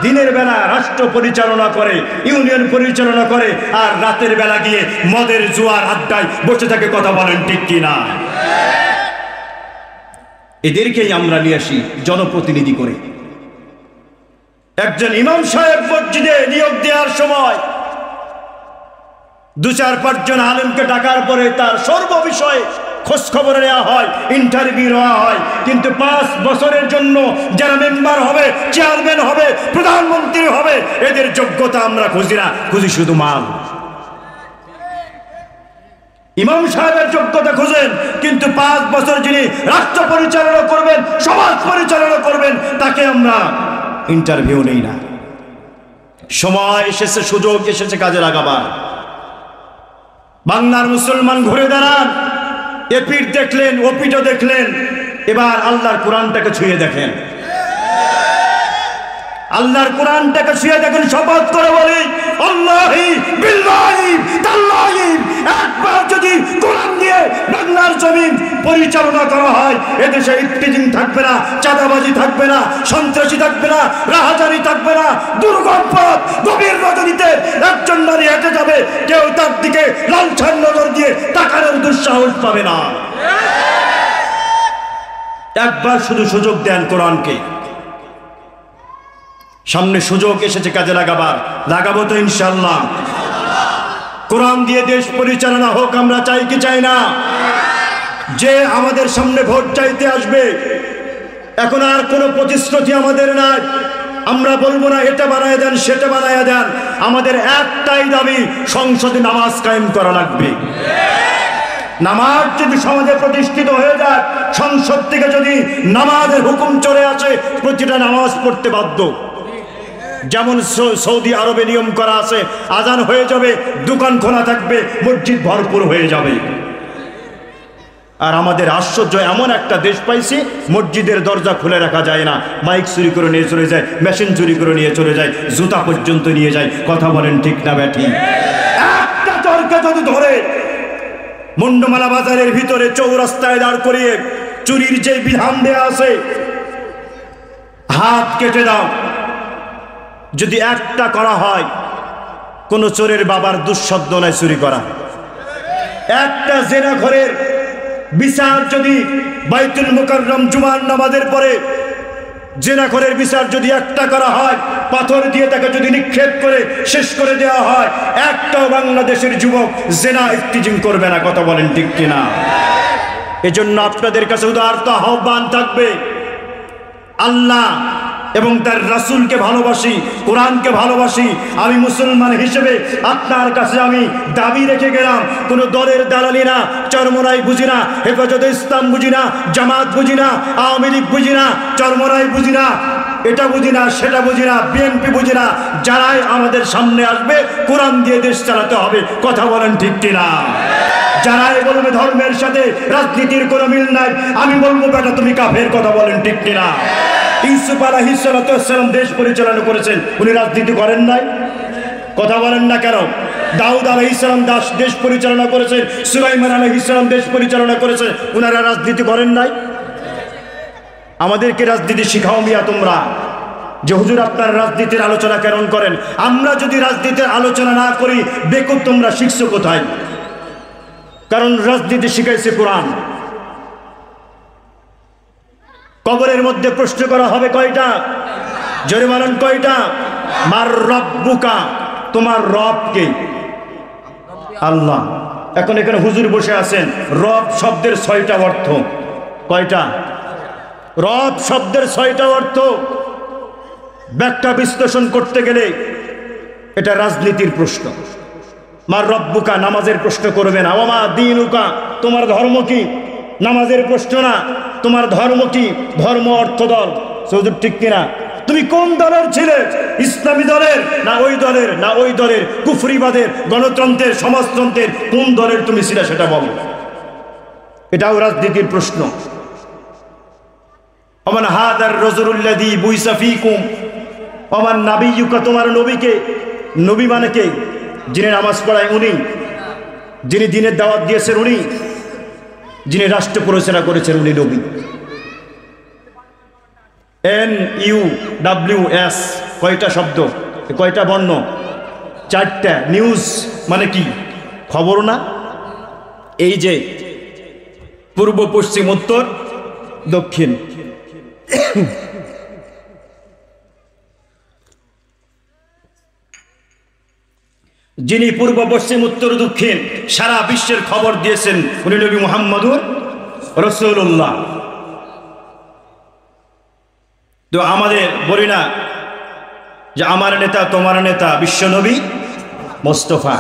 A: দিনের বেলা রাষ্ট্র পরিচালনা করে, ইউনিয়ন পরিচালনা করে, আর রাতের বেলা গিয়ে মদের জুয়ার আড্ডায় বসে থাকে। কথা বলেন ঠিক কিনা? এদেরকেই আমরা নিয়ে আসি জনপ্রতিনিধি করে। একজন ইমাম সাহেব মসজিদে নিয়োগ দেওয়ার সময় 2-4-5 জন আলেমকে ডাকার পরে তার সর্ব বিষয়ে খোঁজ খবর নেওয়া হয়, ইন্টারভিউ নেওয়া হয়। কিন্তু 5 বছরের জন্য যারা মেম্বার হবে, চেয়ারম্যান হবে, প্রধানমন্ত্রী হবে, এদের যোগ্যতা আমরা খুঁজি না, খুঁজি শুধু মাল। ইমাম সাহেবের যোগ্যতা খুঁজেন, কিন্তু 5 বছর যিনি রাষ্ট্র পরিচালনা করবেন, সমাজ পরিচালনা করবেন, তাকে আমরা ইন্টারভিউ নেই না। সময় এসেছে, সুযোগ এসেছে কাজে লাগাবার। বাংলার মুসলমান ঘুরে দাঁড়ান, এপিঠ দেখলেন, ওপিঠও দেখলেন, এবার আল্লাহর কোরআনটাকে ছুঁয়ে দেখেন। আল্লাহর কোরআনটাকে ছুঁয়ে দেখেন। শপথ করে বলি, আল্লাহি বিল্লাহি তাল্লাহি, একবার যদি কোরআন দিয়ে বাংলার জমিন পরিচালনা করা হয়, এদেশে ইফতিজিং থাকবে না, চাঁদাবাজি থাকবে না, সন্ত্রাসী থাকবে না, রাহাজানি থাকবে না। দুর্গম পথ, গভীর রজনীতে একজন নারী হেঁটে যাবে, কেউ তার দিকে লালছান নজর দিয়ে তাকানোর দুঃসাহস পাবে না। একবার শুধু সুযোগ দেন কোরআনকে। সামনে সুযোগ এসেছে কাজে লাগাবার, লাগাবো তো ইনশাআল্লাহ। কোরআন দিয়ে দেশ পরিচালনা হোক, আমরা চাই কি চাই না? যে আমাদের সামনে ভোট চাইতে আসবে, এখন আর কোনো প্রতিশ্রুতি আমাদের নাই। আমরা বলবো না এটা বানায় দেন, সেটা বানায় দেন। আমাদের একটাই দাবি, সংসদে নামাজ কায়েম করা লাগবে। নামাজ যদি সমাজে প্রতিষ্ঠিত হয়ে যায়, সংসদ থেকে যদি নামাজের হুকুম চলে আসে, প্রতিটা নামাজ পড়তে বাধ্য। যেমন সৌদি আরবে নিয়ম করা আছে, আজান হয়ে যাবে, দোকান খোলা থাকবে, মসজিদ ভরপুর হয়ে যাবে। আর আমাদের আশ্চর্য, এমন একটা দেশ পাইছি, মসজিদের দরজা খুলে রাখা যায় না, মাইক চুরি করে নিয়ে চলে যায়, মেশিন চুরি করে নিয়ে চলে যায়, জুতা পর্যন্ত নিয়ে যায়। কথা বলেন ঠিক না ব্যাঠি? একটা চরকে যদি ধরে মুন্ডমালা বাজারের ভিতরে চৌরাস্তায় দাঁড় করিয়ে চুরির যে বিধান দেয়া আছে, হাত কেটে দাও, যদি একটা করা হয়, কোন চোরের বাবার দুঃশব্দ নয় চুরি করা। একটা জেনাখোরের বিচার যদি বাইতুল মুকাররম জুমার নামাজের পরে জেনাখোরের বিচার যদি একটা করা হয়, পাথর দিয়ে তাকে যদি নিক্ষেপ করে শেষ করে দেওয়া হয়, একটাও বাংলাদেশের যুবক জেনা ইফতিজিং করবে না। কথা বলেন ঠিক কিনা? এজন্য আপনাদের কাছে উদারত আহ্বান থাকবে, আল্লাহ এবং তার রাসূলকে ভালোবাসি, কোরআনকে ভালোবাসি। আমি মুসলমান হিসেবে আপনার কাছে আমি দাবি রেখে গেলাম, কোনো দলের দালালি না, চরমরাই বুঝি না, হেফাজতে ইসলাম বুঝি না, জামাত বুঝি না, আওয়ামী লীগ বুঝি না, চরমরাই বুঝি না, এটা বুঝি না, সেটা বুঝি না, বিএনপি বুঝি না। যারাই আমাদের সামনে আসবে, কোরআন দিয়ে দেশ চালাতে হবে। কথা বলেন ঠিক কিনা? যারাই বলবে ধর্মের সাথে রাজনীতির কোনো মিল নাই, আমি বলবো বেটা তুমি কাফের। কথা বলেন ঠিক কিনা? ইউসুফ আলাইহিস সালাম দেশ পরিচালনা করেছেন, উনি রাজনীতি করেন নাই? কথা বলেন না কেন? দাউদ আলাইহিস সালাম দেশ পরিচালনা করেছেন, সুলাইমান আলাইহিস সালাম দেশ পরিচালনা করেছেন, উনারা রাজনীতি করেন নাই? আমাদেরকে রাজনীতি শিখাও মিয়া তোমরা, যে হুজুর আপনার রাজনীতির আলোচনা কেন করেন? আমরা যদি রাজনীতির আলোচনা না করি, বেকুব তোমরা শিখছো কোথায়? কারণ রাজনীতি শিখাইছে কোরআন। কবরের মধ্যে প্রশ্ন করা হবে কয়টা? জোরে বলেন কয়টা? মার রব্বুকা, তোমার রব কে? আল্লাহ। এখন এখানে হুজুর বসে আছেন, রব শব্দের 6টা অর্থ। কয়টা? রব শব্দের 6টা অর্থ। ব্যাখ্যা বিশ্লেষণ করতে গেলে এটা রাজনীতির প্রশ্ন। মার রব্বুকা, নামাজের প্রশ্ন করবে না। ওমা দীনুকা, তোমার ধর্ম কি? নামাজের প্রশ্ন না। তোমার ধর্ম কি? ধর্ম অর্থ দল। হুজুর ঠিক কিনা? তুমি কোন দলের ছিলে? ইসলামী দলের না ওই দলের? না ওই দলের কুফরিবাদের, গণতন্ত্রের, সমাজতন্ত্রের কোন দলের তুমি ছিলে সেটা বলো। এটাও রাজনীতির প্রশ্ন। ওমান হাদার রাজুলুল্লাযী বুইসা ফীকুম ওমান নাবিয়্যুকা, তোমার নবীকে, নবী মানে কে? যিনি নামাজ পড়ায় উনি, যিনি দ্বীনের দাওয়াত দিয়েছেন উনি, যিনি রাষ্ট্র পরিচালনা করেছেন উনি নবী। NUWS কয়টা শব্দ, কয়টা বর্ণ? 4টা। নিউজ মানে কি? খবর না? এই যে পূর্ব, পশ্চিম, উত্তর, দক্ষিণ, যিনি পূর্ব, পশ্চিম, উত্তর, দক্ষিণ সারা বিশ্বের খবর দিয়েছেন উনি নবী মুহাম্মদুর রাসূলুল্লাহ। তো আমাদের বলি না যে আমার নেতা তোমার নেতা বিশ্ব নবী মোস্তফা?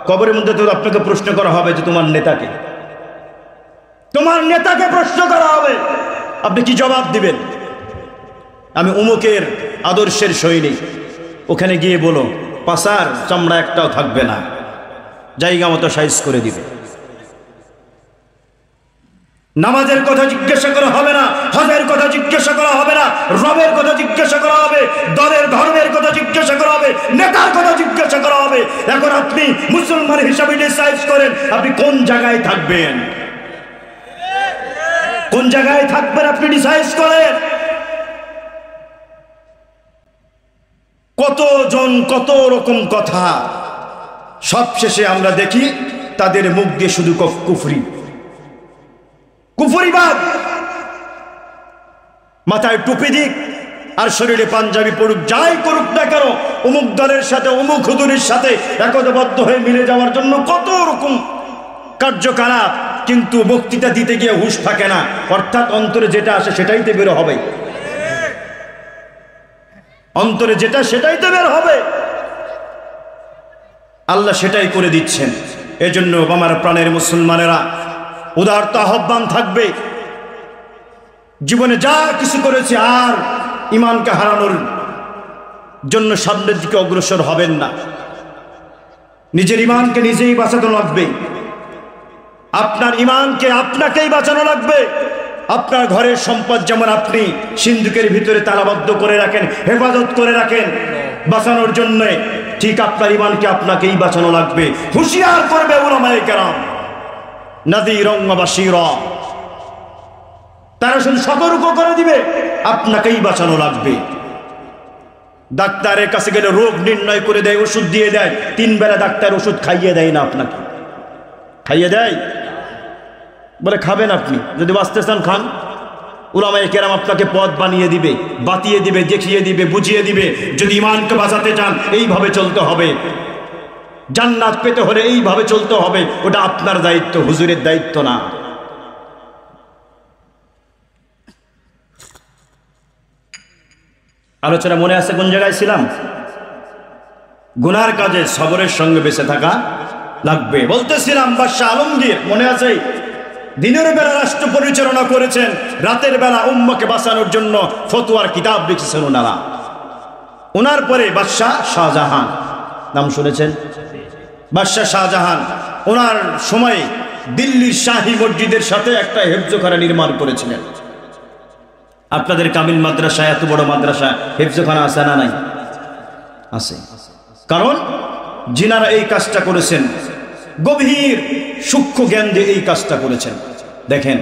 A: কবরের মধ্যে তো আপনাকে প্রশ্ন করা হবে যে তোমার নেতাকে, তোমার নেতাকে প্রশ্ন করা হবে, আপনি কি জবাব দিবেন? আমি অমুকের আদর্শের সৈনিক। ওখানে গিয়ে বলো পাছার চামড়া একটাও থাকবে না, জায়গা মতো সাইজ করে দিবে। নামাজের কথা জিজ্ঞাসা করা হবে না, হজের কথা জিজ্ঞাসা করা হবে না, রবের কথা জিজ্ঞাসা করা হবে, দলের ধর্মের কথা জিজ্ঞাসা করা হবে, নেতার কথা জিজ্ঞাসা করা হবে। এখন আপনি মুসলমান হিসাবে ডিসাইড করেন আপনি কোন জায়গায় থাকবেন, কোন জায়গায় থাকবেন আপনি ডিসাইড করেন। কতজন কত রকম কথা, সবশেষে আমরা দেখি তাদের মুখ দিয়ে শুধু কুফরি, কুফরিবাদ। মাথায় টুপি দিক আর শরীরে পাঞ্জাবি পড়ুক, যাই করুক না কেন, অমুক দলের সাথে অমুক হুজুরের সাথে একতাবদ্ধ হয়ে মিলে যাওয়ার জন্য কত রকম কার্যকলাপ, কিন্তু বক্তৃতা দিতে গিয়ে হুঁশ থাকে না, অর্থাৎ অন্তরে যেটা আসে সেটাই তো বের হবে, অন্তরে যেটা সেটাই তো বের হবে। আল্লাহ সেটাই করে দিচ্ছেন। এজন্য আমার প্রাণের মুসলমানেরা, উদারত আহ্বান থাকবে, জীবনে যা কিছু করেছে আর ইমানকে হারানোর জন্য সামনের দিকে অগ্রসর হবেন না। নিজের ইমানকে নিজেই বাঁচানো লাগবে, আপনার ইমানকে আপনাকেই বাঁচানো লাগবে। আপনার ঘরের সম্পদ যেমন আপনি সিন্ধুকের ভিতরে তালাবদ্ধ করে রাখেন, হেফাজত করে রাখেন বাঁচানোর জন্য, ঠিক আপনার ইমানকে আপনাকেই বাঁচানো লাগবে। হুঁশিয়ার করবে উলামায়ে কেরাম, নাযীরান ওয়া বাশীরা, তারা শুধু সতর্ক করে দিবে, আপনাকেই বাঁচানো লাগবে। ডাক্তারের কাছে গেলে রোগ নির্ণয় করে দেয়, ওষুধ দিয়ে দেয়, 3 বেলা ডাক্তার ওষুধ খাইয়ে দেয় না আপনাকে, খাইয়ে দেয়, বলে খাবেন আপনি, যদি বাঁচতে চান খান। উলামায়ে কেরাম আপনাকে পথ বানিয়ে দিবে, বাতিয়ে দিবে, দেখিয়ে দিবে, বুঝিয়ে দিবে। যদি ইমানকে বাঁচাতে চান এইভাবে চলতে হবে, জান্নাত পেতে হলে এইভাবে চলতে হবে। ওটা আপনার দায়িত্ব, হুজুরের দায়িত্ব না। আলোচনা মনে আছে কোন জায়গায় ছিলাম? গুনার কাজে সবরের সঙ্গে বেঁচে থাকা লাগবে বলতেছিলাম। বাদশাহ আলমগীর মনে আছে, দিনের বেলা রাষ্ট্র পরিচালনা করেছেন, রাতের বেলা উম্মাকে বাঁচানোর জন্য ফতোয়ার কিতাব লিখেছেন ওনারা। ওনার পরে বাদশাহ শাহজাহান, নাম শুনেছেন? বাদশাহ শাহজাহান ওনার সময়ে দিল্লির শাহী মসজিদের সাথে একটা হেফজখানা নির্মাণ করেছিলেন। আপনাদের কামিল মাদ্রাসায় এত বড় মাদ্রাসা, হেফজখানা আছে না নাই? আছে। কারণ যিনারা এই কাজটা করেছেন গভীর সূক্ষ্ম জ্ঞান দিয়ে এই কাজটা করেছেন। দেখেন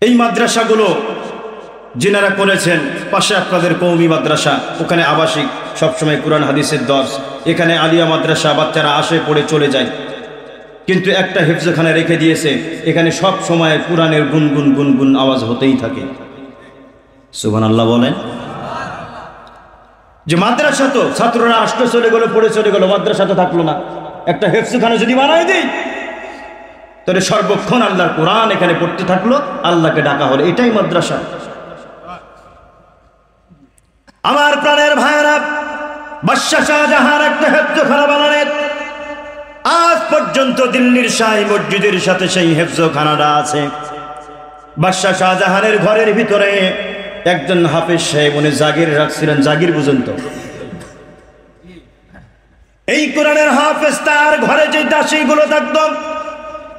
A: এই মাদ্রাসাগুলো যিনারা করেছেন, পাশে আপনাদের কওমি মাদ্রাসা, ওখানে আবাসিক, সবসময় কোরআন হাদিসের দর্স, এখানে আলিয়া মাদ্রাসা, বাচ্চারা আসে পড়ে চলে যায়, কিন্তু একটা হেফজখানা রেখে দিয়েছে, এখানে সব সময় কোরআনের গুনগুন গুনগুন আওয়াজ হতেই থাকে। সুবহানাল্লাহ বলেন। যে মাদ্রাসা তো ছাত্ররা আসতে চলে গেল, পড়ে চলে গেল, মাদ্রাসা তো থাকলো না। একটা হেফজখানা যদি বানাই দিই তাহলে সর্বক্ষণ আল্লাহর কোরআন এখানে পড়তে থাকলো, আল্লাহকে ডাকা হলো, এটাই মাদ্রাসা। আমার প্রাণের ভাইয়েরা, বাদশাহ শাহজাহান একটা হেফজখানা বানালেন। আজ পর্যন্ত দিল্লির শাহী মসজিদের সাথে সেই হেফজখানাটা আছে। বাদশাহ শাহজাহানের ঘরের ভিতরে একজন হাফেজ সাহেব উনি জাগির রাখছিলেন। জাগির বুঝেন তো? এই কোরআনের হাফেজ তার ঘরে যে দাসীগুলো থাকতো,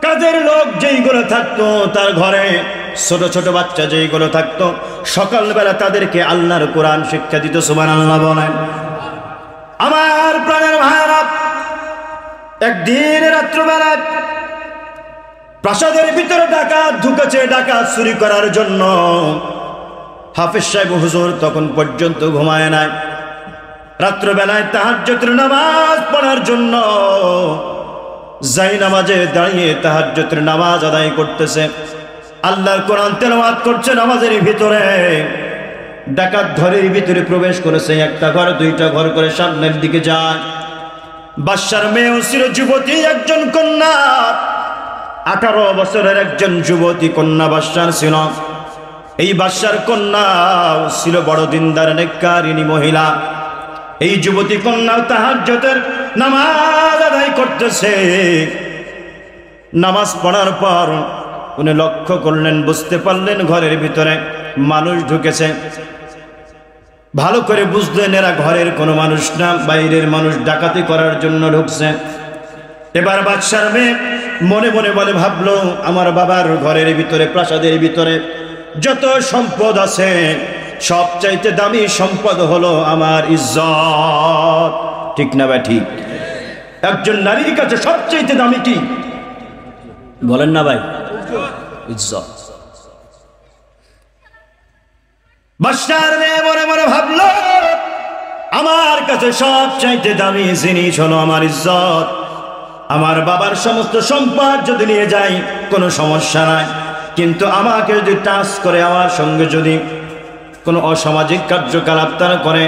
A: কাজের লোক যেইগুলো থাকতো, তার ঘরে ছোট ছোট বাচ্চা যেইগুলো থাকতো, সকালবেলা তাদেরকে আল্লাহর কোরআন শিক্ষা দিত। সুবহানাল্লাহ বলেন। আমার প্রাণের ভাইরা, একদিন রাত্রবেলা প্রাসাদের ভিতরে ডাকাত ঢুকেছে, ডাকাত চুরি করার জন্য। হাফেজ সাহেব হুজুর তখন পর্যন্ত ঘুমায় নাই। রাত্রবেলায় তাহাজ্জুদের নামাজ পড়ার জন্য যাই নামাজে দাঁড়িয়ে তাহাজ্জুদের নামাজ আদায় করতেছে, আল্লাহর কোরআন তেলাওয়াত করছে নামাজের ভিতরে। ডাকাত ঘরের ভিতরে প্রবেশ করেছে, একটা ঘর দুইটা ঘর করে সামনের দিকে যায়। বাদশার মেয়েও ছিল যুবতী, একজন কন্যা, 18 বছরের একজন যুবতী কন্যা বাদশার ছিল। এই বাদশার কন্যা ছিল বড় দিনদার নেককারিনী মহিলা। এই যুবতী কন্যা তাহাজ্জুদের নামাজ আদায় করতেছে। নামাজ পড়ার পর উনি লক্ষ্য করলেন, বুঝতে পারলেন ঘরের ভিতরে মানুষ ঢুকেছে। ভালো করে বুঝলেন এরা ঘরের কোনো মানুষ না, বাইরের মানুষ ডাকাতি করার জন্য ঢুকছে। এবার বাদশার মেয়ে মনে মনে বলে, ভাবলো আমার বাবার ঘরের ভিতরে, প্রাসাদের ভিতরে যত সম্পদ আছে সবচাইতে দামি সম্পদ হলো আমার ইজ্জত। ঠিক না ভাই? ঠিক। একজন নারীর কাছে সবচাইতে দামি কি বলেন না ভাই? ইজ্জত। বাদশার মেয়ে মনে মনে ভাবলো, আমার কাছে সবচাইতে দামি জিনিস হলো আমার ইজ্জত। আমার বাবার সমস্ত সম্পদ যদি নিয়ে যাই কোনো সমস্যা নাই, কিন্তু আমাকে যদি টাচ করে, আমার সঙ্গে যদি কোনো অসামাজিক কার্যকলাপ তারা করে,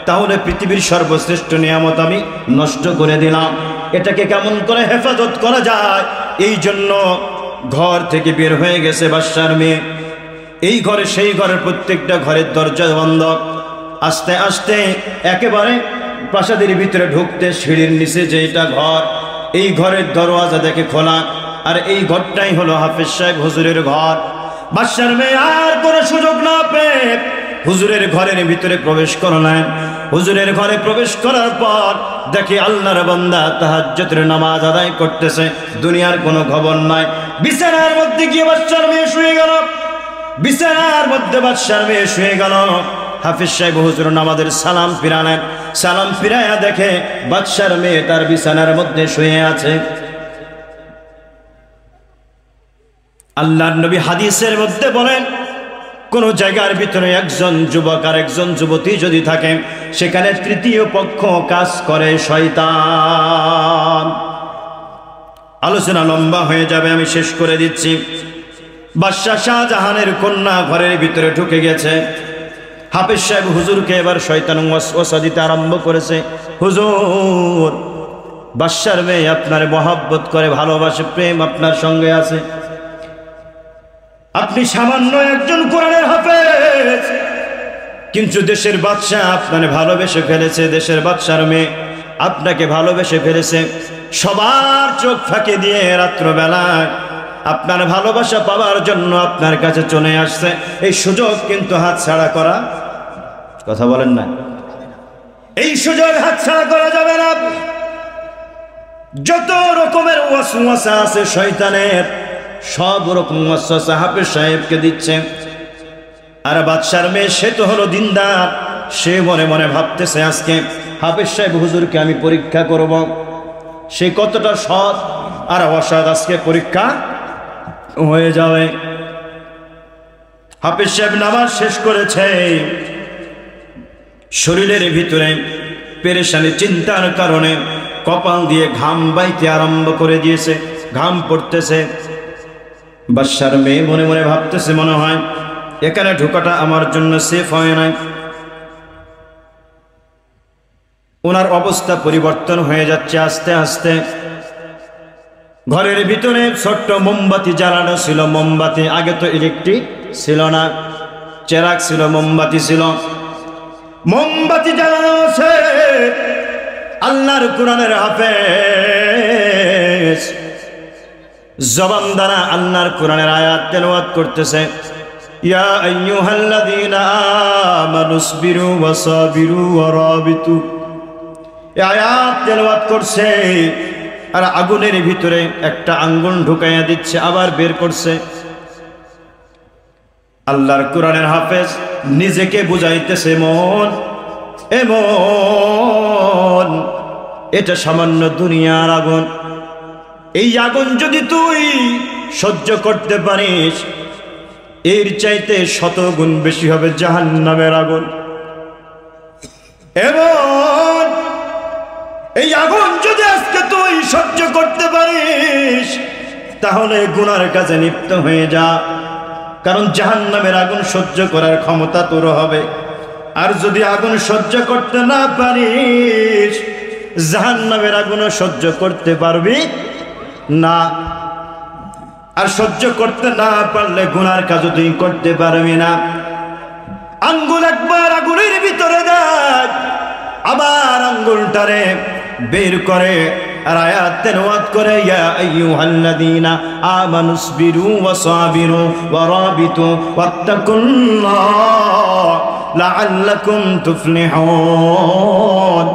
A: তাহলে পৃথিবীর সর্বশ্রেষ্ঠ নিয়ামত আমি নষ্ট করে দিলাম। এটাকে কেমন করে হেফাজত করা যায়? এই জন্য ঘর থেকে বের হয়ে গেছে বাদশার মেয়ে। এই ঘরে সেই ঘরের প্রত্যেকটা ঘরের দরজা বন্ধ। আস্তে আস্তে একেবারে প্রাসাদের ভিতরে ঢুকতে সিঁড়ির নিচে যেটা ঘর, এই ঘরের দরওয়াজা দেখে খোলা, আর এই ঘরটাই হলো হাফেজ সাহেব হুজুরের ঘর। বাদশার মেয়ে আর কোনো সুযোগ না পেয়ে হুজুরের ঘরের ভিতরে প্রবেশ করলেন। হুজুরের ঘরে প্রবেশ করার পর দেখে আল্লাহর বান্দা তাহাজ্জুদের নামাজ আদায় করতেছে, দুনিয়ার কোনো খবর নাই। বিছানার মধ্যে গিয়ে বাদশার মেয়ে শুয়ে গেল। বিছানার মধ্যে বাদশার মেয়ে শুয়ে গেল। হাফেজ সাহেব হুজুর নামাজের সালাম ফিরালেন। সালাম ফিরাইয়া দেখে বাদশার মেয়ে তার বিছানার মধ্যে শুয়ে আছে। আল্লাহর নবী হাদিসের মধ্যে বলেন, কোন জায়গার ভিতরে একজন যুবক আর একজন যুবতী যদি থাকে, সেখানে তৃতীয় পক্ষ কাজ করে শয়তান। আলোচনা লম্বা হয়ে যাবে, আমি শেষ করে দিচ্ছি। বাদশাহ শাহজাহানের কন্যা ঘরের ভিতরে ঢুকে গেছে। হাফেজ সাহেব হুজুরকে এবার শয়তান ওয়াসওয়াসা দিতে আরম্ভ করেছে। হুজুর, বাদশার মেয়ে আপনার মহব্বত করে, ভালোবাসে, প্রেম আপনার সঙ্গে আছে। আপনি সামান্য একজন কোরআনের হাফেজ, কিন্তু দেশের বাদশা আপনার ভালোবেসে ফেলেছে। দেশের বাদশার মেয়ে আপনাকে ভালোবেসে ফেলেছে। সবার চোখ ফাঁকি দিয়ে রাত্রবেলায় আপনার ভালোবাসা পাওয়ার জন্য আপনার কাছে চলে আসছে। এই সুযোগ কিন্তু হাতছাড়া করা, কথা বলেন না, এই সুযোগ হাতছাড়া করা যাবে না। যত রকমের ওয়াসওয়াসা আছে শয়তানের, সব রকম ওয়াসওয়াসা হাফেজ সাহেবকে দিচ্ছে। আর বাদশার মেয়ে সে তো হলো দিনদার, সে মনে মনে ভাবতেছে আজকে হাফেজ সাহেব হুজুরকে আমি পরীক্ষা করব, সে কতটা সৎ আর অসৎ আজকে পরীক্ষা হয়ে যাবে। হাফেজ সাহেব নামাজ শেষ করেছে। শরীরের ভিতরে পেরেশানি, চিন্তার কারণে কপাল দিয়ে ঘাম বাইতে আরম্ভ করে দিয়েছে, ঘাম পড়তেছে। বাদশার মেয়ে মনে মনে ভাবতেছে, মনে হয় এখানে ঢোকাটা আমার জন্য সেফ হয় নাই। ওনার অবস্থা পরিবর্তন হয়ে যাচ্ছে আস্তে আস্তে। ঘরের ভিতরে ছোট্ট মোমবাতি জ্বালানো ছিল। মোমবাতি, আগে তো ইলেকট্রিক ছিল না, চেরাগ ছিল, মোমবাতি ছিল। মোমবাতি জ্বালানো আছে। আল্লাহর কোরআনের হাফেজ জবান দ্বারা আল্লাহর কোরআনের আয়াত তেলাওয়াত করতেছে। ইয়া আইয়ুহাল্লাযীনা আমানুসবিরু ওয়াসাবিরু ওয়ারাবিতু, এই আয়াত তেলাওয়াত করছে আর আগুনের ভিতরে একটা আঙ্গুল ঢুকাইয়া দিচ্ছে, আবার বের করছে। আল্লাহর কোরআনের হাফেজ নিজেকে বুঝাইতেছে, মন এমন, এটা সামান্য দুনিয়ার আগুন। এই আগুন যদি তুই সহ্য করতে পারিস, এর চাইতে 100 গুণ বেশি হবে জাহান্নামের আগুন। এবং এই আগুন যদি আজকে তুই সহ্য করতে পারিস, তাহলে গুনার কাজে লিপ্ত হয়ে যা, কারণ জাহান্নামের আগুন সহ্য করার ক্ষমতা তোর হবে। আর যদি আগুন সহ্য করতে না পারিস, জাহান্নামের আগুনও সহ্য করতে পারবি না। আর সহ্য করতে না পারলে গুনার কাজও তুই করতে পারবি না। আঙ্গুল একবার আগুনের ভিতরে দেয়, আবার আঙ্গুলটারে বের করে আর আয়াত তেলাওয়াত করে, ইয়া আইয়ুহাল্লাযীনা আমানুসবিরু ওয়াসাবিরু ওয়ারাবিতু ওয়াত্তাকুল্লাহ লাআল্লাকুম তুফলিহুন।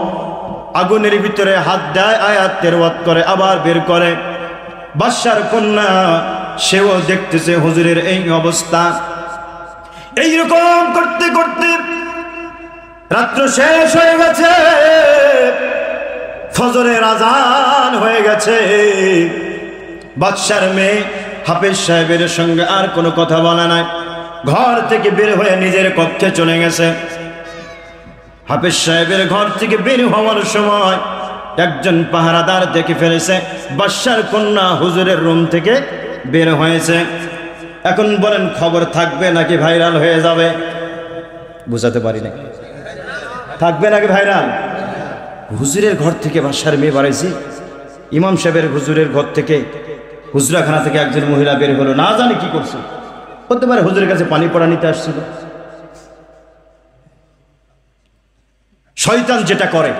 A: আগুনের ভিতরে হাত দেয়, আয়াত তেলাওয়াত করে, আবার বের করে। বাদশার কন্যা সেও দেখতেছে হুজুরের এই অবস্থা। এইরকম করতে করতে রাত্র শেষ হয়ে গেছে, ফজরের আজান হয়ে গেছে। বাদশার মেয়ে হাফেজ সাহেবের সঙ্গে আর কোনো কথা বলে নাই, ঘর থেকে বের হয়ে নিজের কক্ষে চলে গেছে। হাফেজ সাহেবের ঘর থেকে বের হওয়ার সময় একজন পাহারাদার দেখে ফেলেছে বাদশার কন্যা হুজুরের রুম থেকে বের হয়েছে। এখন বলেন খবর থাকবে নাকি ভাইরাল হয়ে যাবে? বুঝাতে পারি না, থাকবে নাকি ভাইরাল? হুজুরের ঘর থেকে বাদশার মেয়ে বাড়াইছে, ইমাম সাহেবের হুজুরের ঘর থেকে, হুজরাখানা থেকে একজন মহিলা বের হলো, না জানি কি করছে, হতে পারে হুজুরের কাছে পানি পড়া নিতে আসছিল। শয়তান যেটা করে,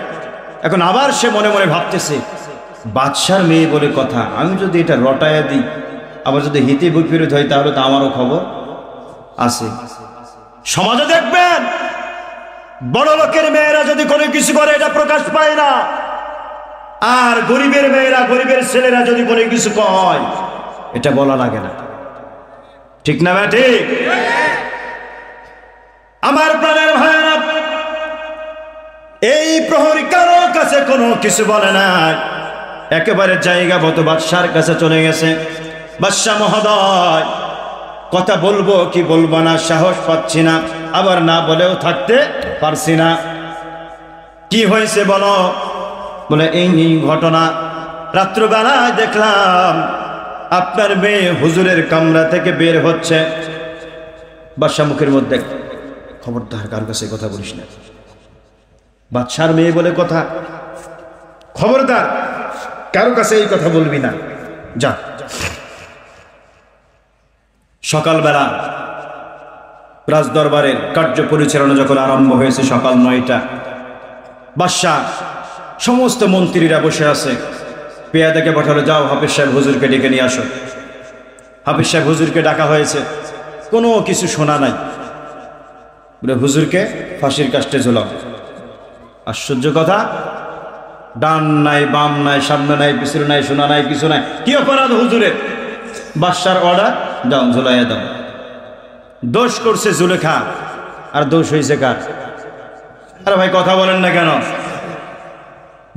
A: এখন আবার সে মনে মনে ভাবতেছে বাদশার মেয়ে বলে কথা, আমি যদি এটা রটায়া দিই, আবার যদি হিতে বিপরীত হয়, তাহলে তো আমারও খবর আছে। সমাজে দেখবেন বড় লোকের মেয়েরা যদি কোনো কিছু করে, এটা প্রকাশ পায় না। আর গরিবের মেয়েরা, গরিবের ছেলেরা যদি কোনো কিছু কয়, এটা বলা লাগে না। ঠিক না ভাই? ঠিক। আমার প্রাণের ভাইরা, এই প্রহরী কারো কাছে কোনো কিছু বলে না, একেবারে জায়গা মতো বাদশার কাছে চলে গেছে। বাদশা মহোদয়, কথা বলবো কি বলবো না সাহস পাচ্ছি না, আবার না বলেও থাকতে পারছি না। কি হয়েছে বলো? বলে এই ঘটনা, রাত্রবেলায় দেখলাম আপনার মেয়ে হুজুরের কামরা থেকে বের হচ্ছে। বাদশা মুখের মধ্যে, খবরদার কার কাছে কথা বলিস না, বাদশার মেয়ে বলে কথা, খবরদার কারো কাছে এই কথা বলবি না, যা। সকালবেলা রাজদরবারের কার্য পরিচালনা যখন আরম্ভ হয়েছে, সকাল 9টা, বাদশা সমস্ত মন্ত্রীরা বসে আছে। পেয়াদাকে পাঠালো, যাও হাফেজ সাহেব হুজুরকে ডেকে নিয়ে আসো। হাফেজ সাহেব হুজুরকে ডাকা হয়েছে, কোনো কিছু শোনা নাই। বলে হুজুরকে ফাঁসির কাস্টে ঝোলাও। আশ্চর্য কথা, ডান নাই, বাম নাই, সামনে নাই, পিছনে নাই, শোনা নাই, কিছু নাই। কি অপরাধ হুজুরের? বাদশার অর্ডার, দাও ঝুলাইয়া দাও। দোষ করছে জুলেখা, আর দোষ হয়েছে কার? আরে ভাই কথা বলেন না কেন?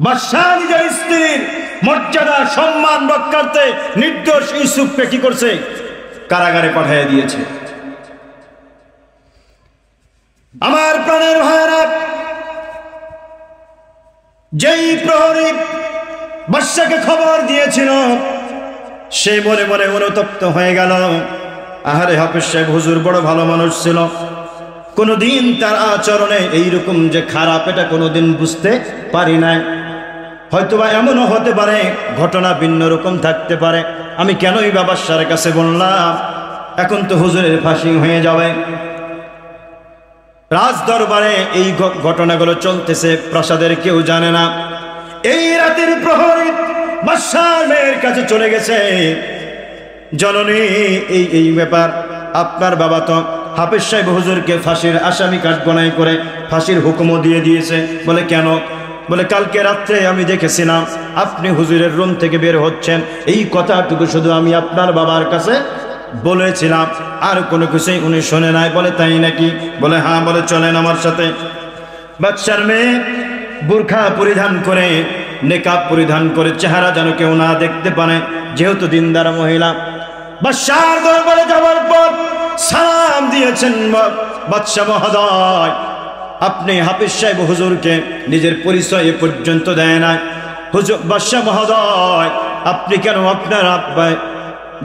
A: বাদশা নিজের স্ত্রীর মর্যাদা সম্মান রক্ষার্থে নির্দোষ ইউসুফকে কি করছে? কারাগারে পাঠিয়ে দিয়েছে। আমার প্রাণের ভাইরা, যেই প্রহরী বাদশাকে খবর দিয়েছিল, সে মনে মনে অনুতপ্ত হয়ে গেল। আহারে, হাফেজ সাহেব হুজুর বড় ভালো মানুষ ছিল, কোনোদিন তার আচরণে এইরকম যে খারাপ, এটা কোনোদিন বুঝতে পারি নাই। হয়তোবা এমনও হতে পারে ঘটনা ভিন্ন রকম থাকতে পারে, আমি কেনই বাদশার কাছে বললাম? এখন তো হুজুরের ফাঁসি হয়ে যাবে। রাজ দরবারে এই ঘটনাগুলো চলতেছে, প্রাসাদের কেউ জানে না। এই রাতের প্রহরী বাদশার মেয়ের কাছে চলে গেছে, জননী এই ব্যাপার, আপনার বাবা তো হাফেজ সাহেব হুজুরকে ফাঁসির আসামি কাঠগণাই করে ফাঁসির হুকুমও দিয়ে দিয়েছে। বলে কেন? বলে কালকে রাত্রে আমি দেখেছিলাম আপনি হুজুরের রুম থেকে বের হচ্ছেন, এই কথাটুকু শুধু আমি আপনার বাবার কাছে বলেছিলাম, আর কোনো কিছুই উনি শোনে নাই। বলে তাই নাকি? বলে হ্যাঁ। বলে চলেন আমার সাথে। বাদশার মেয়ে বোরখা পরিধান করে, নেকাব পরিধান করে, চেহারা যেন কেউ না দেখতে পারে, যেহেতু দিনদার মহিলা। বাদশার দরবারে যাওয়ার পর সালাম দিয়েছেন, বাদশা মহোদয় আপনি হাফেজ সাহেব হুজুরকে নিজের পরিচয় এ পর্যন্ত দেয় না। হুজুর বাদশা মহোদয় আপনি কেন আপনার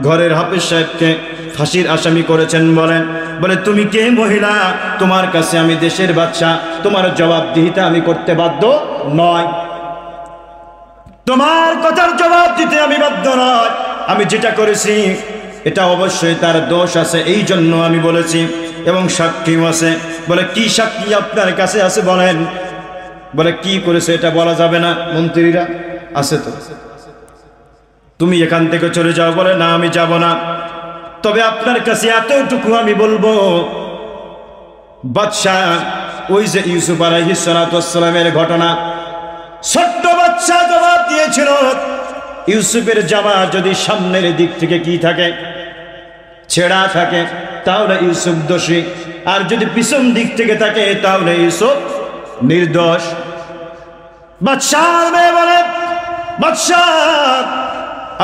A: ঘরের হাফেজ সাহেবকে ফাঁসির আসামি করেছেন বলেন? বলে তুমি কে মহিলা? তোমার কাছে আমি দেশের বাদশা, তোমার জবাবদিহিতা আমি করতে বাধ্য নয়, তোমার কথার জবাব দিতে আমি বাধ্য নয়। আমি যেটা করেছি এটা অবশ্যই তার দোষ আছে, এই জন্য আমি বলেছি, এবং সাক্ষীও আছে। বলে কি সাক্ষী আপনার কাছে আছে বলেন? বলে কি করেছে এটা বলা যাবে না, মন্ত্রীরা আছে তো, তুমি এখান থেকে চলে যাও। বলে না আমি যাব না, তবে আপনার কাছে এতটুকু আমি বলবো, বাদশাহ ওই যে ইউসুফ আলাইহিস সালাতু ওয়াস সালামের ঘটনা, ছোট্ট বাচ্চা জবাব দিয়েছিল ইউসুফের জামা যদি সামনের দিক থেকে কি থাকে, ছেঁড়া থাকে, তাহলে ইউসুফ দোষী, আর যদি পিছন দিক থেকে থাকে তাহলে ইউসুফ নির্দোষ। বাদশাহ মেয়ে বলে বাদশাহ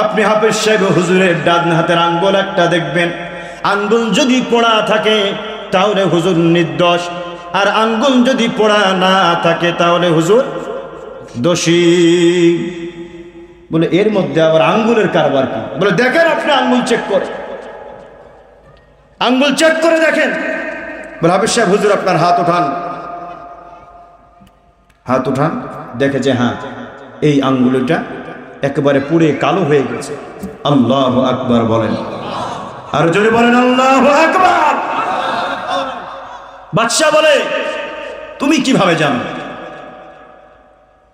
A: আপনি হাফেজ সাহেব হুজুরের ডান হাতের আঙ্গুল একটা দেখবেন, আঙ্গুল যদি পোড়া থাকে তাহলে হুজুর নির্দোষ, আর আঙ্গুল যদি পোড়া না থাকে তাহলে হুজুর দোষী। বলে এর মধ্যে আবার আঙ্গুলের কারবার কি? বলে দেখেন আপনি আঙ্গুল চেক করে, আঙ্গুল চেক করে দেখেন। বলে হাফেজ সাহেব হুজুর আপনার হাত উঠান, হাত উঠান। দেখে যে হ্যাঁ এই আঙ্গুলটা একেবারে পুড়ে কালো হয়ে গেছে। আল্লাহু আকবার বলেন, আর জোরে বলেন আল্লাহু আকবার। বাদশা বলে তুমি কিভাবে জানো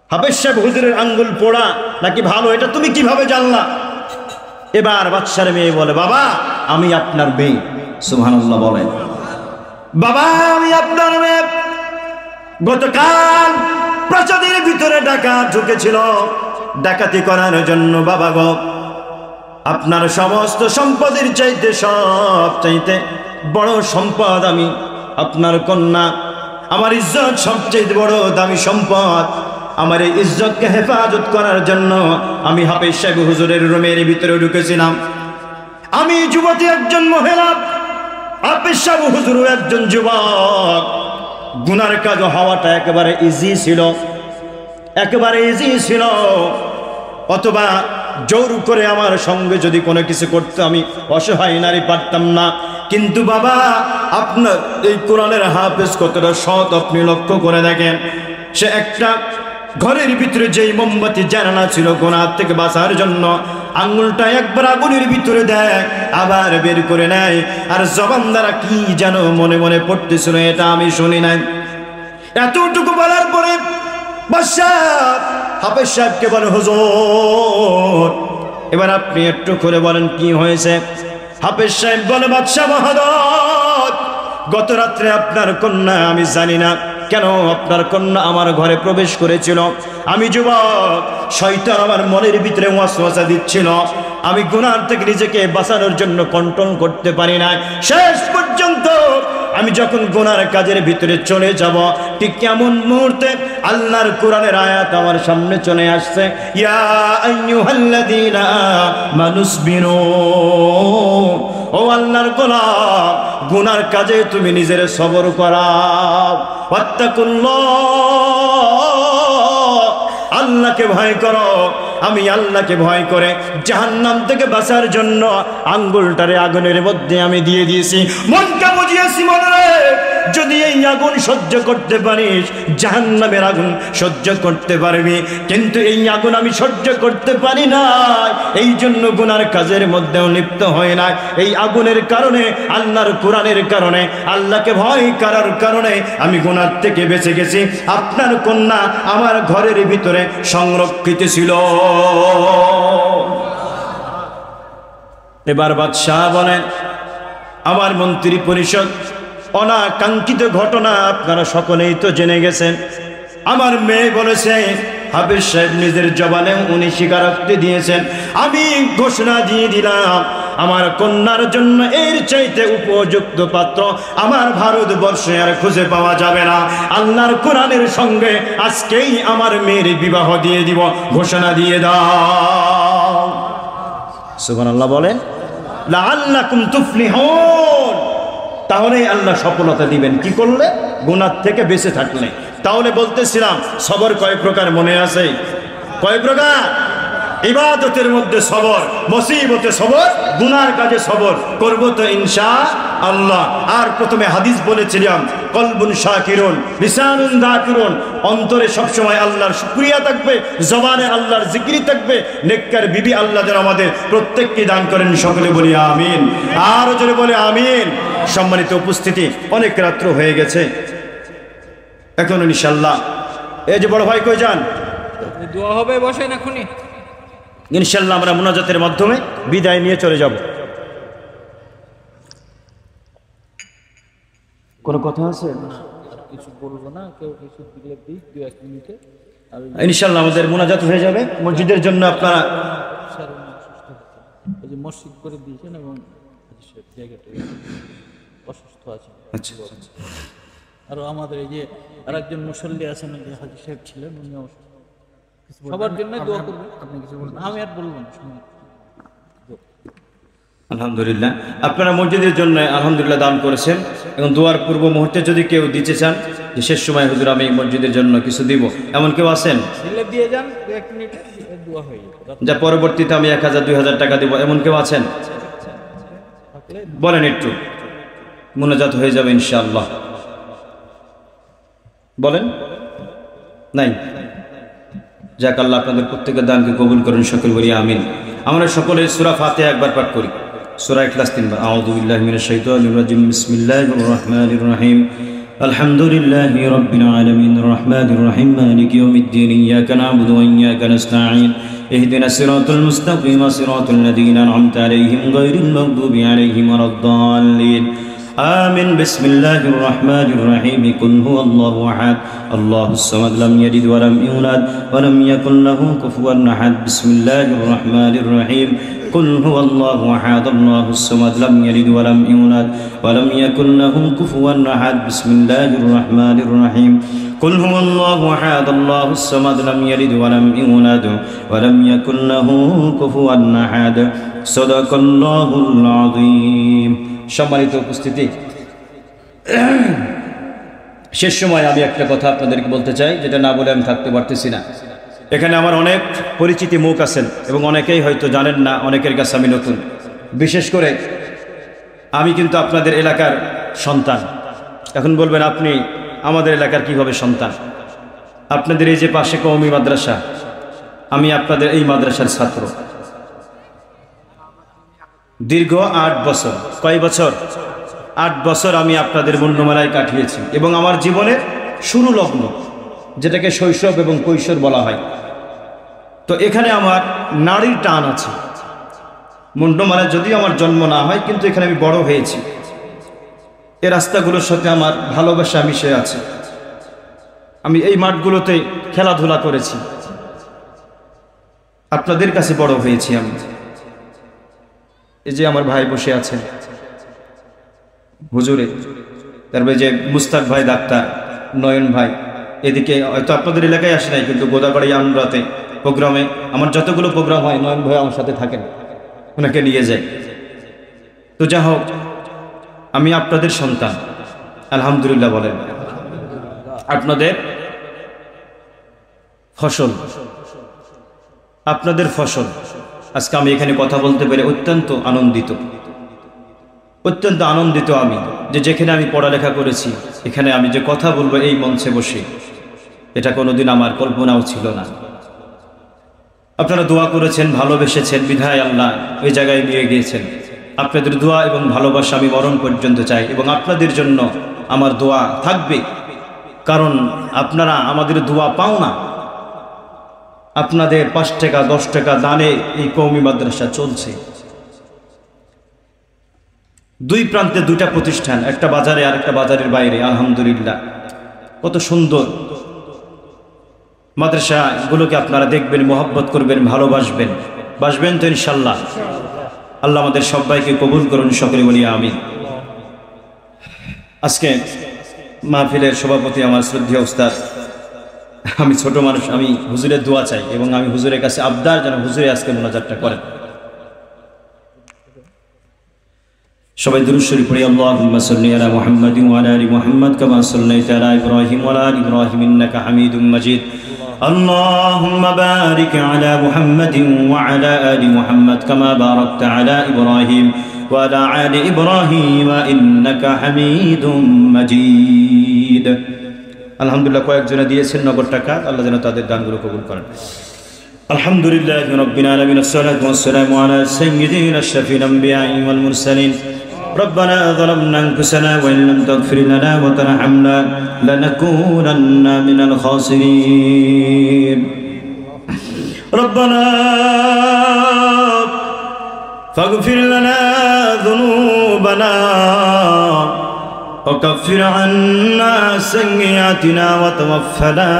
A: হাফেজ সাহেব হুজুরের আঙ্গুল পোড়া নাকি ভালো, এটা তুমি কিভাবে জানলা? এবার বাদশার মেয়ে বলে বাবা আমি আপনার মেয়ে। সুবহানাল্লাহ বলেন। বাবা আমি আপনার মেয়ে, গতকাল প্রাসাদের ভিতরে ডাকাত ঢুকেছিল, ডাকাতি করার জন্য বাবা গো আপনার সমস্ত সম্পদের চাইতে সব চাইতে বড় সম্পদ আমি আপনার কন্যা, আমার ইজ্জত সবচেয়ে বড় দামি সম্পদ। আমার এই ইজ্জতকে হেফাজত করার জন্য আমি হাফেজ সাহেব হুজুরের রুমের ভিতরে ঢুকেছিলাম। আমি যুবতী একজন মহিলা, হাফেজ সাহেব হুজুরও একজন যুবক। গুনার কাজ হওয়াটা একেবারে ইজি ছিল, একেবারে ইজি ছিল। অথবা জোর করে আমার সঙ্গে যদি কোনো কিছু করতে আমি অসহায় নারী পারতাম না। কিন্তু বাবা আপনার এই কোরআনের হাফেজ কতটা সৎ আপনি লক্ষ্য করে দেখেন। সে একটা ঘরের ভিতরে যেই মোমবাতি জ্বালানো ছিল গুনাহ থেকে বাঁচার জন্য, আঙ্গুলটা একবার আগুনের ভিতরে দেয় আবার বের করে নেয়, আর জবান দ্বারা কি যেন মনে মনে পড়তেছিল এটা আমি শুনি নাই। এতটুকু বলার পরে বাদশা হাফেজ সাহেবকে বলে হুজুর এবার আপনি একটু করে বলেন কি হয়েছে। হাফেজ সাহেব বলে বাদশা মহোদয় গত রাত্রে আপনার কন্যা, আমি জানি না কেন আপনার কন্যা আমার ঘরে প্রবেশ করেছিল। আমি যুবক, শয়তান আমার মনের ভিতরে ওয়াসওয়াসা দিচ্ছিল, আমি গুনাহ থেকে নিজেকে বাঁচানোর জন্য কন্ট্রোল করতে পারি না। শেষ পর্যন্ত আমি যখন গুনার কাজের ভিতরে চলে যাব, ঠিক কেমন মুহূর্তে আল্লাহর কোরআনের আয়াত আমার সামনে চলে আসছে, ইয়া আইয়ুহাল্লাযীনা মানুসবিরু, ও আল্লাহর গোলাম গুনার কাজে তুমি নিজের সবর করাও, ওয়াত্তাকুল্লাহ, আল্লাহকে ভয় করো। আমি আল্লাহকে ভয় করে জাহান্নাম থেকে বাঁচার জন্য আঙ্গুলটারে আগুনের মধ্যে আমি দিয়ে দিয়েছি, মনটা বুঝিয়েছি মনে যদি এই আগুন সহ্য করতে পারিস জাহান্নামের আগুন সহ্য করতে পারবি, কিন্তু এই আগুন আমি সহ্য করতে পারি না, এই জন্য গুনার কাজের মধ্যেও লিপ্ত হয় না। এই আগুনের কারণে, আল্লাহর কোরআনের কারণে, আল্লাহকে ভয় করার কারণে আমি গুনার থেকে বেঁচে গেছি। আপনার কন্যা আমার ঘরের ভিতরে সংরক্ষিত ছিল। এবার বাদশাহ বলেন আমার মন্ত্রী পরিষদ, অনাকাঙ্ক্ষিত ঘটনা আপনারা সকলেই তো জেনে গেছেন। আমার মেয়ে বলেছে, হাফেজ সাহেব নিজের জবানে উনি স্বীকারোক্তি দিয়েছেন, আমি ঘোষণা দিয়ে দিলাম আমার কন্যার জন্য এর চাইতে উপযুক্ত পাত্র আমার ভারতবর্ষে আর খুঁজে পাওয়া যাবে না। আল্লাহর কোরআনের সঙ্গে আজকেই আমার মেয়ের বিবাহ দিয়ে দিব, ঘোষণা দিয়ে দাও। সুবহানাল্লাহ বলেন, লাআল্লাকুম তুফলিহুন। তাহলেই আল্লাহ সফলতা দিবেন। কি করলে? গুনাহ থেকে বেঁচে থাকলে। তাহলে বলতেছিলাম সবর কয় প্রকার মনে আছে? কয় প্রকার? ইবাদতের মধ্যে সবর, মুসিবতে সবর, গুনার কাজে সবর করব তো ইনশাআল্লাহ। আর প্রথমে হাদিস বলেছিলাম, কলবুন শাকিরুন লিসানুন যাকিরুন, অন্তরে সবসময় আল্লাহর শুকরিয়া থাকবে, জবানে আল্লাহর জিকির থাকবে। নেককার বিবি আল্লাহ যেন আমাদের প্রত্যেককে দান করেন, সকলে বলি আমিন। আর জোরে বলে আমিন। সম্মানিত উপস্থিতি, অনেক রাত্র হয়ে গেছে, এখন ইনশাআল্লাহ এই যে বড় ভাই কই যান,
C: দোয়া হবে, বসেন এখনই।
A: ইনশাআল্লাহ আমরা মুনাজাতের মাধ্যমে বিদায় নিয়ে চলে যাব। কোনো কথা আছে?
C: কিছু বলবো না, কেউ কিছু দিলে দিই 2-1 মিনিটে।
A: ইনশাআল্লাহ আমাদের মুনাজাত হয়ে যাবে। মসজিদের জন্য আপনারা
C: ওই যে মসজিদ করে দিয়েছেন এবং জায়গাটা অসুস্থ আছে।
A: আচ্ছা,
C: আরো আমাদের এই যে আরেকজন মুসল্লি আছেন, ওই যে হাজী সাহেব ছিলেন, উনি অসুস্থ। সবার জন্য দোয়া করবেন। আপনি কিছু বলবেন? আমি আর বলবো না, শুনুন।
A: আলহামদুলিল্লাহ, আপনারা মসজিদের জন্য আলহামদুলিল্লাহ দান করেছেন, এবং দোয়ার পূর্ব মুহূর্তে যদি কেউ দিতে চান যে শেষ সময় হুজুর আমি মসজিদের জন্য কিছু দিব, এমন কেউ আছেন?
C: দিলে দিয়ে যান, 2-1 মিনিটে দোয়া হয়ে যাবে।
A: যা পরবর্তীতে আমি 1000-2000 টাকা দিব, এমন কেউ আছেন? বলেন একটু, মুনাজাত হয়ে যাবে ইনশাআল্লাহ। বলেন, নাই? যাক, আল্লাহ আপনাদের প্রত্যেকের দানকে কবুল করেন, সকল বলি আমিন। আমরা সকলে সূরা ফাতিহা একবার পাঠ করি, সূরা ইখলাস 3 বার। আউযু বিল্লাহি মিনাশ শাইতানির রাজিম, বিসমিল্লাহির রহমানির রহিম। আলহামদুলিল্লাহি রাব্বিল আলামিন, রহমানির রহিম, মালিকি ইয়াউমিদ্দিন, ইয়াকা না'বুদু ওয়া ইয়াকা নাস্তাঈন, ইহদিনাস সিরাতাল মুস্তাকিম, সিরাতাল লাযীনা আন'আমতা আলাইহিম গায়রিল মাগদুবি আলাইহিম ওয়ালাদ-দাল্লিন। آمين. بسم الله الرحمن الرحيم. قل هو الله أحد الله الصمد لم يلد ولم يولد ولم يكن له كفوا أحد. بسم الله الرحمن الرحيم. قل هو الله أحد الله الصمد لم يلد ولم يولد ولم يكن له كفوا أحد. بسم الله الرحمن الرحيم. قل هو الله أحد الله الصمد لم يلد ولم يولد ولم يكن له كفوا أحد. صدق الله العظيم. সম্মানিত উপস্থিতি, শেষ সময় আমি একটা কথা আপনাদেরকে বলতে চাই, যেটা না বলে আমি থাকতে পারতেছি না। এখানে আমার অনেক পরিচিতি মুখ আছেন এবং অনেকেই হয়তো জানেন না, অনেকের কাছে আমি নতুন। বিশেষ করে আমি কিন্তু আপনাদের এলাকার সন্তান। এখন বলবেন আপনি আমাদের এলাকার কিভাবে সন্তান? আপনাদের এই যে পাশে কওমি মাদ্রাসা, আমি আপনাদের এই মাদ্রাসার ছাত্র। দীর্ঘ 8 বছর, কয় বছর? 8 বছর আমি আপনাদের মুন্ডমালায় কাটিয়েছি, এবং আমার জীবনের শুরু লগ্ন, যেটাকে শৈশব এবং কৈশোর বলা হয়। তো এখানে আমার নারীর টান আছে। মুন্ডমালায় যদিও আমার জন্ম না হয়, কিন্তু এখানে আমি বড় হয়েছি। এই রাস্তাগুলোর সাথে আমার ভালোবাসা মিশে আছে। আমি এই মাঠগুলোতে খেলাধুলা করেছি, আপনাদের কাছে বড় হয়েছি আমি। এই যে আমার ভাই বসে আছেন হুজুরে, তারপরে যে মুস্তাক ভাই, ডাক্তার নয়ন ভাই, এদিকে হয়তো আপনাদের এলাকায় আসে নাই, কিন্তু গোদাগাড়ি আমরাতে প্রোগ্রামে আমার যতগুলো প্রোগ্রাম হয় নয়ন ভাই আমার সাথে থাকেন, ওনাকে নিয়ে যাই। তো যা হোক, আমি আপনাদের সন্তান, আলহামদুলিল্লাহ বলেন। আপনাদের ফসল, আপনাদের ফসল। আজকে আমি এখানে কথা বলতে পেরে অত্যন্ত আনন্দিত, অত্যন্ত আনন্দিত আমি, যে যেখানে আমি পড়ালেখা করেছি, এখানে আমি যে কথা বলবো এই মঞ্চে বসে, এটা কোনোদিন আমার কল্পনাও ছিল না। আপনারা দোয়া করেছেন, ভালোবেসেছেন, বিধায় আল্লাহ ওই জায়গায় নিয়ে গিয়েছেন। আপনাদের দোয়া এবং ভালোবাসা আমি মরণ পর্যন্ত চাই, এবং আপনাদের জন্য আমার দোয়া থাকবে, কারণ আপনারা আমাদের দোয়া পাও না। আপনাদের 5 টাকা 10 টাকা দানে এই কওমি মাদ্রাসা চলছে। 2 প্রান্তে 2টা প্রতিষ্ঠান, একটা বাজারে আর একটা বাজারের বাইরে। আলহামদুলিল্লাহ, কত সুন্দর
B: মাদ্রাসাগুলোকে আপনারা দেখবেন, মহব্বত করবেন, ভালোবাসবেন। বাসবেন তো ইনশাল্লাহ? আল্লাহ আমাদের সবাইকে কবুল করুন, সকলে বলি আমিন। আজকে মাহফিলের সভাপতি আমার শ্রদ্ধেয় উস্তাদ, আমি ছোট মানুষ, আমি হুজুরের দোয়া চাই এবং আমি হুজুরের কাছে আবদার যেন হুজুরে আজকে মোনাজাতটা করেন। সবাই দুরূদ শরীফ পড়ি। আল্লাহুম্মা সাল্লি আলা মুহাম্মাদিন ওয়া আলা আলি মুহাম্মাদ কামা সাল্লাইতা আলা ইব্রাহিম ওয়া আলা আলি ইব্রাহিম ইন্নাকা হামিদুম মাজিদ। اللهم بارك على محمد وعلى آل محمد كما باركت على إبراهيم وعلى آل إبراهيم إنك حميد مجيد। আলহামদুলিল্লাহ কয়েকজনে দিয়েছেন নগদ টাকা, আল্লাহ যেন তাদের দানগুলো কবুল করেন। আলহামদুলিল্লাহ রাব্বিল আলামিন, আসসালাতু ওয়াসসালামু আলা সাইয়্যিদিনা আশরাফিল আমবিয়াই ওয়াল মুরসালিন। ربنا ظلمنا أنفسنا وإن لم تغفر لنا وترحمنا لنكونن من الخاسرين. ربنا فاغفر لنا ذنوبنا وكفر عنا سيئاتنا وتوفنا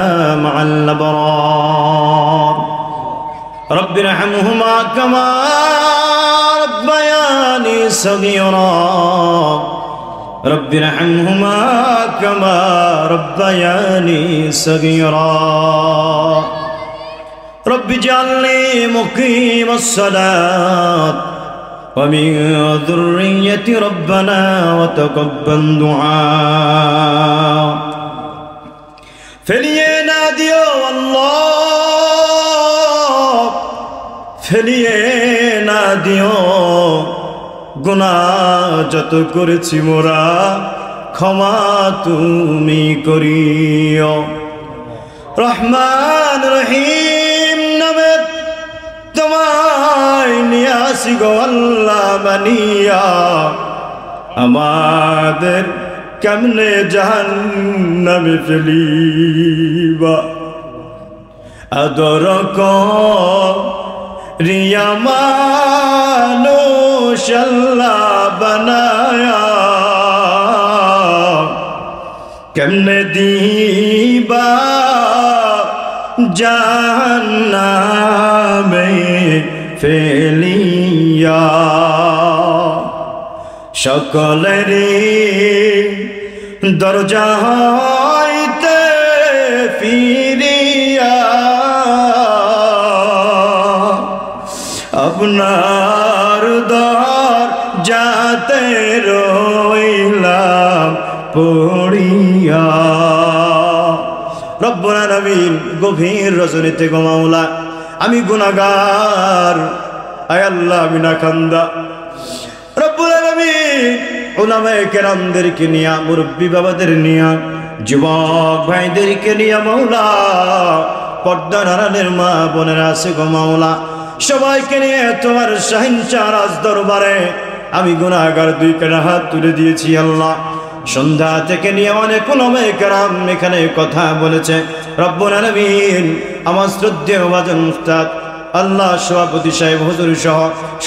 B: مع الأبرار. رب ارحمهما كما ربياني صغيرا. رب ارحمهما كما ربياني صغيرا. رب اجعلني مقيم الصلاة ومن ذريتي ربنا وتقبل دعاء. فليه ناديو الله, ফেলিয়ে না দিও, গুনাহ যত করেছি মোরা ক্ষমা তুমি করিও। রহমান রহিম নামে তোমায় নিয়ে আসি গো আল্লাহ বানিয়া, আমাদের কেমনে জাহান্নামে ফেলিবা। আদর রিয়া মানুষ আল্লাহ বানায়া, কেমনে দিবা জাহান্নামে ফেলিয়া। সকলেরই দরজা হইতে ফিরিয়া আপনার দর যাতে রইলাম পড়িয়া। রব্বুল আলামিন, গভীর রজনীতে গো মাওলা আমি গুনাহগার, আয় আল্লাহ আমি নাকান্দা। রব্বুল আলামিন উলামায়ে কেরামদেরকে নিয়া, মুরব্বী বাবাদের নিয়া, যুবক ভাইদেরকে নিয়া মাওলা, পর্দার আড়ালের মা বোনেরা আছে গো মাওলা, সবাইকে নিয়ে তোমার শাহিনশাহ রাজ দরবারে আমি গুনাহগার দুই কাঁধে হাত তুলে দিয়েছি আল্লাহ। সন্ধ্যা থেকে নিয়ে অনেক উলামায়ে কেরাম এখানে কথা বলেছে। রব্বুল আলামিন আমার শ্রদ্ধেয় ভাজন উস্তাদ আল্লাহ সভাপতি সাহেব হুজুর সহ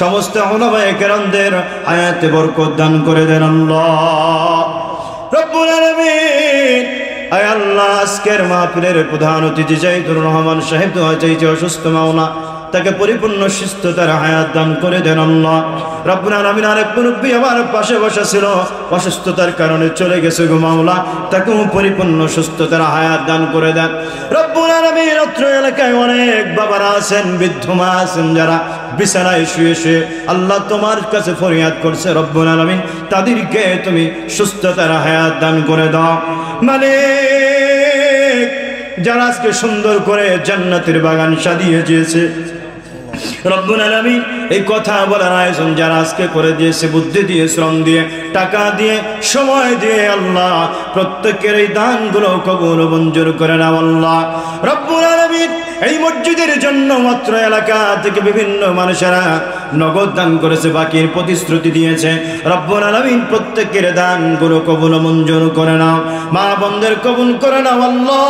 B: সমস্ত উলামায়ে কেরামদের হায়াতে বরকত দান করে দেন আল্লাহ। রব্বুল আলামিন, আয় আল্লাহ আজকের মাহফিলের প্রধান অতিথি জাহিদুর রহমান সাহেব দোয়া চাইছে, অসুস্থ মাওলা তাকে পরিপূর্ণ সুস্থতার হায়াত দান করে দেন আল্লাহ। রব্বুল আলামিন আরেক মুরব্বী আমার পাশে বসা ছিল, অসুস্থতার কারণে চলে গেছে গো মাওলা, তাকেও পরিপূর্ণ সুস্থতার হায়াত দান করে দেন রব্বুল আলামিন। অত্র এলাকায় অনেক বাবারা আছেন, বৃদ্ধ মা আছেন, যারা বিছানায় শুয়ে শুয়ে আল্লাহ তোমার কাছে ফরিয়াদ করছে। রব্বুল আলামিন তাদেরকে তুমি সুস্থতার হায়াত দান করে দাও মালিক। যারা আজকে সুন্দর করে জান্নাতের বাগান সাজিয়ে দিয়েছে রব্বুল আলামিন, এই কথা বলার আয়োজন যারা আজকে করে দিয়েছে, বুদ্ধি দিয়ে, শ্রম দিয়ে, টাকা দিয়ে, সময় দিয়ে, আল্লাহ প্রত্যেকের এই দানগুলো কবুল ও মঞ্জুর করে নাও আল্লাহ। রব্বুল আলামিন এই মসজিদের জন্য মাত্র এলাকা থেকে বিভিন্ন মানুষেরা নগদ দান করেছে, বাকির প্রতিশ্রুতি দিয়েছে। রব্বুল আলামিন প্রত্যেকের দানগুলো কবুল ও মঞ্জুর করে নাও, মা বোনদের কবুল করে নাও আল্লাহ।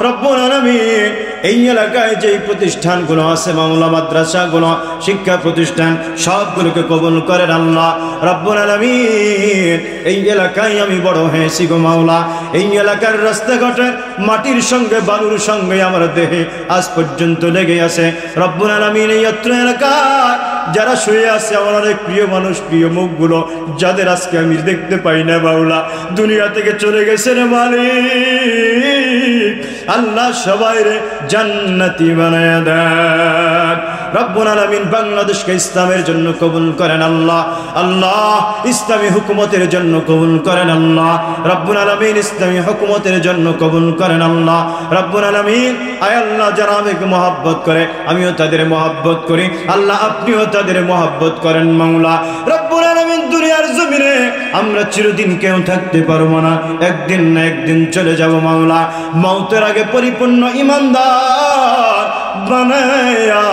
B: রব্বুল আলামিন এই এলাকায় যেই প্রতিষ্ঠানগুলো আছে মাওলা, মাদ্রাসাগুলো, শিক্ষা প্রতিষ্ঠান সবগুলোকে কবুল করেন আল্লাহ রাব্বুল আলামিন। এই এলাকায় আমি বড় হয়েছি গো মাওলা, এই এলাকার রাস্তাঘাটে মাটির সঙ্গে বালুর সঙ্গে আমার দেহে আজ পর্যন্ত লেগে আছে রব্বুল আলামিন। এই অত্র এলাকায় যারা শুয়ে আছে আমার অনেক প্রিয় মানুষ, প্রিয় মুখগুলো যাদের আজকে আমি দেখতে পাই না মাওলা, দুনিয়া থেকে চলে গেছে রে মালিক। আল্লাহ সবাই রে জান্নাতি বানায়া দেন রব্বুল আলামিন। বাংলাদেশকে ইসলামের জন্য কবুল করেন আল্লাহ, আল্লাহ ইসলামী হুকুমতের জন্য কবুল করেন আল্লাহ রব্বুল আলামিন, ইসলামী হুকুমতের জন্য কবুল করেন আল্লাহ রব্বুল আলামিন। আয় আল্লাহ, যারা আমাকে মহব্বত করে আমিও তাদের মহব্বত করি আল্লাহ, আপনিও তাদের মহব্বত করেন মাওলা রব্বুল আলামিন। দুনিয়ার জমিনে আমরা চিরদিন কেউ থাকতে পারবো না, একদিন না একদিন চলে যাব মাওলা। মওতের আগে পরিপূর্ণ ঈমানদার বানায়া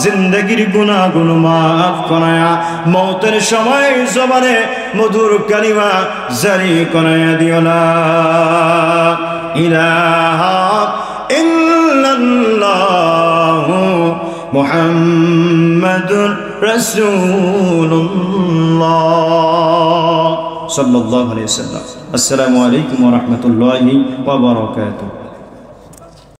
B: জিন্দগির গুনাহগুলো মাফ করায়া মওতের সময় জবানে মধুর কালিমা জারি করায়া দিও লা ইলাহা ইল্লাল্লাহু মুহাম্মাদুর রাসূলুল্লাহ সাল্লাল্লাহু আলাইহি ওয়াসাল্লাম। আসসালামু আলাইকুম ওয়া রাহমাতুল্লাহি ওয়া বারাকাতুহু।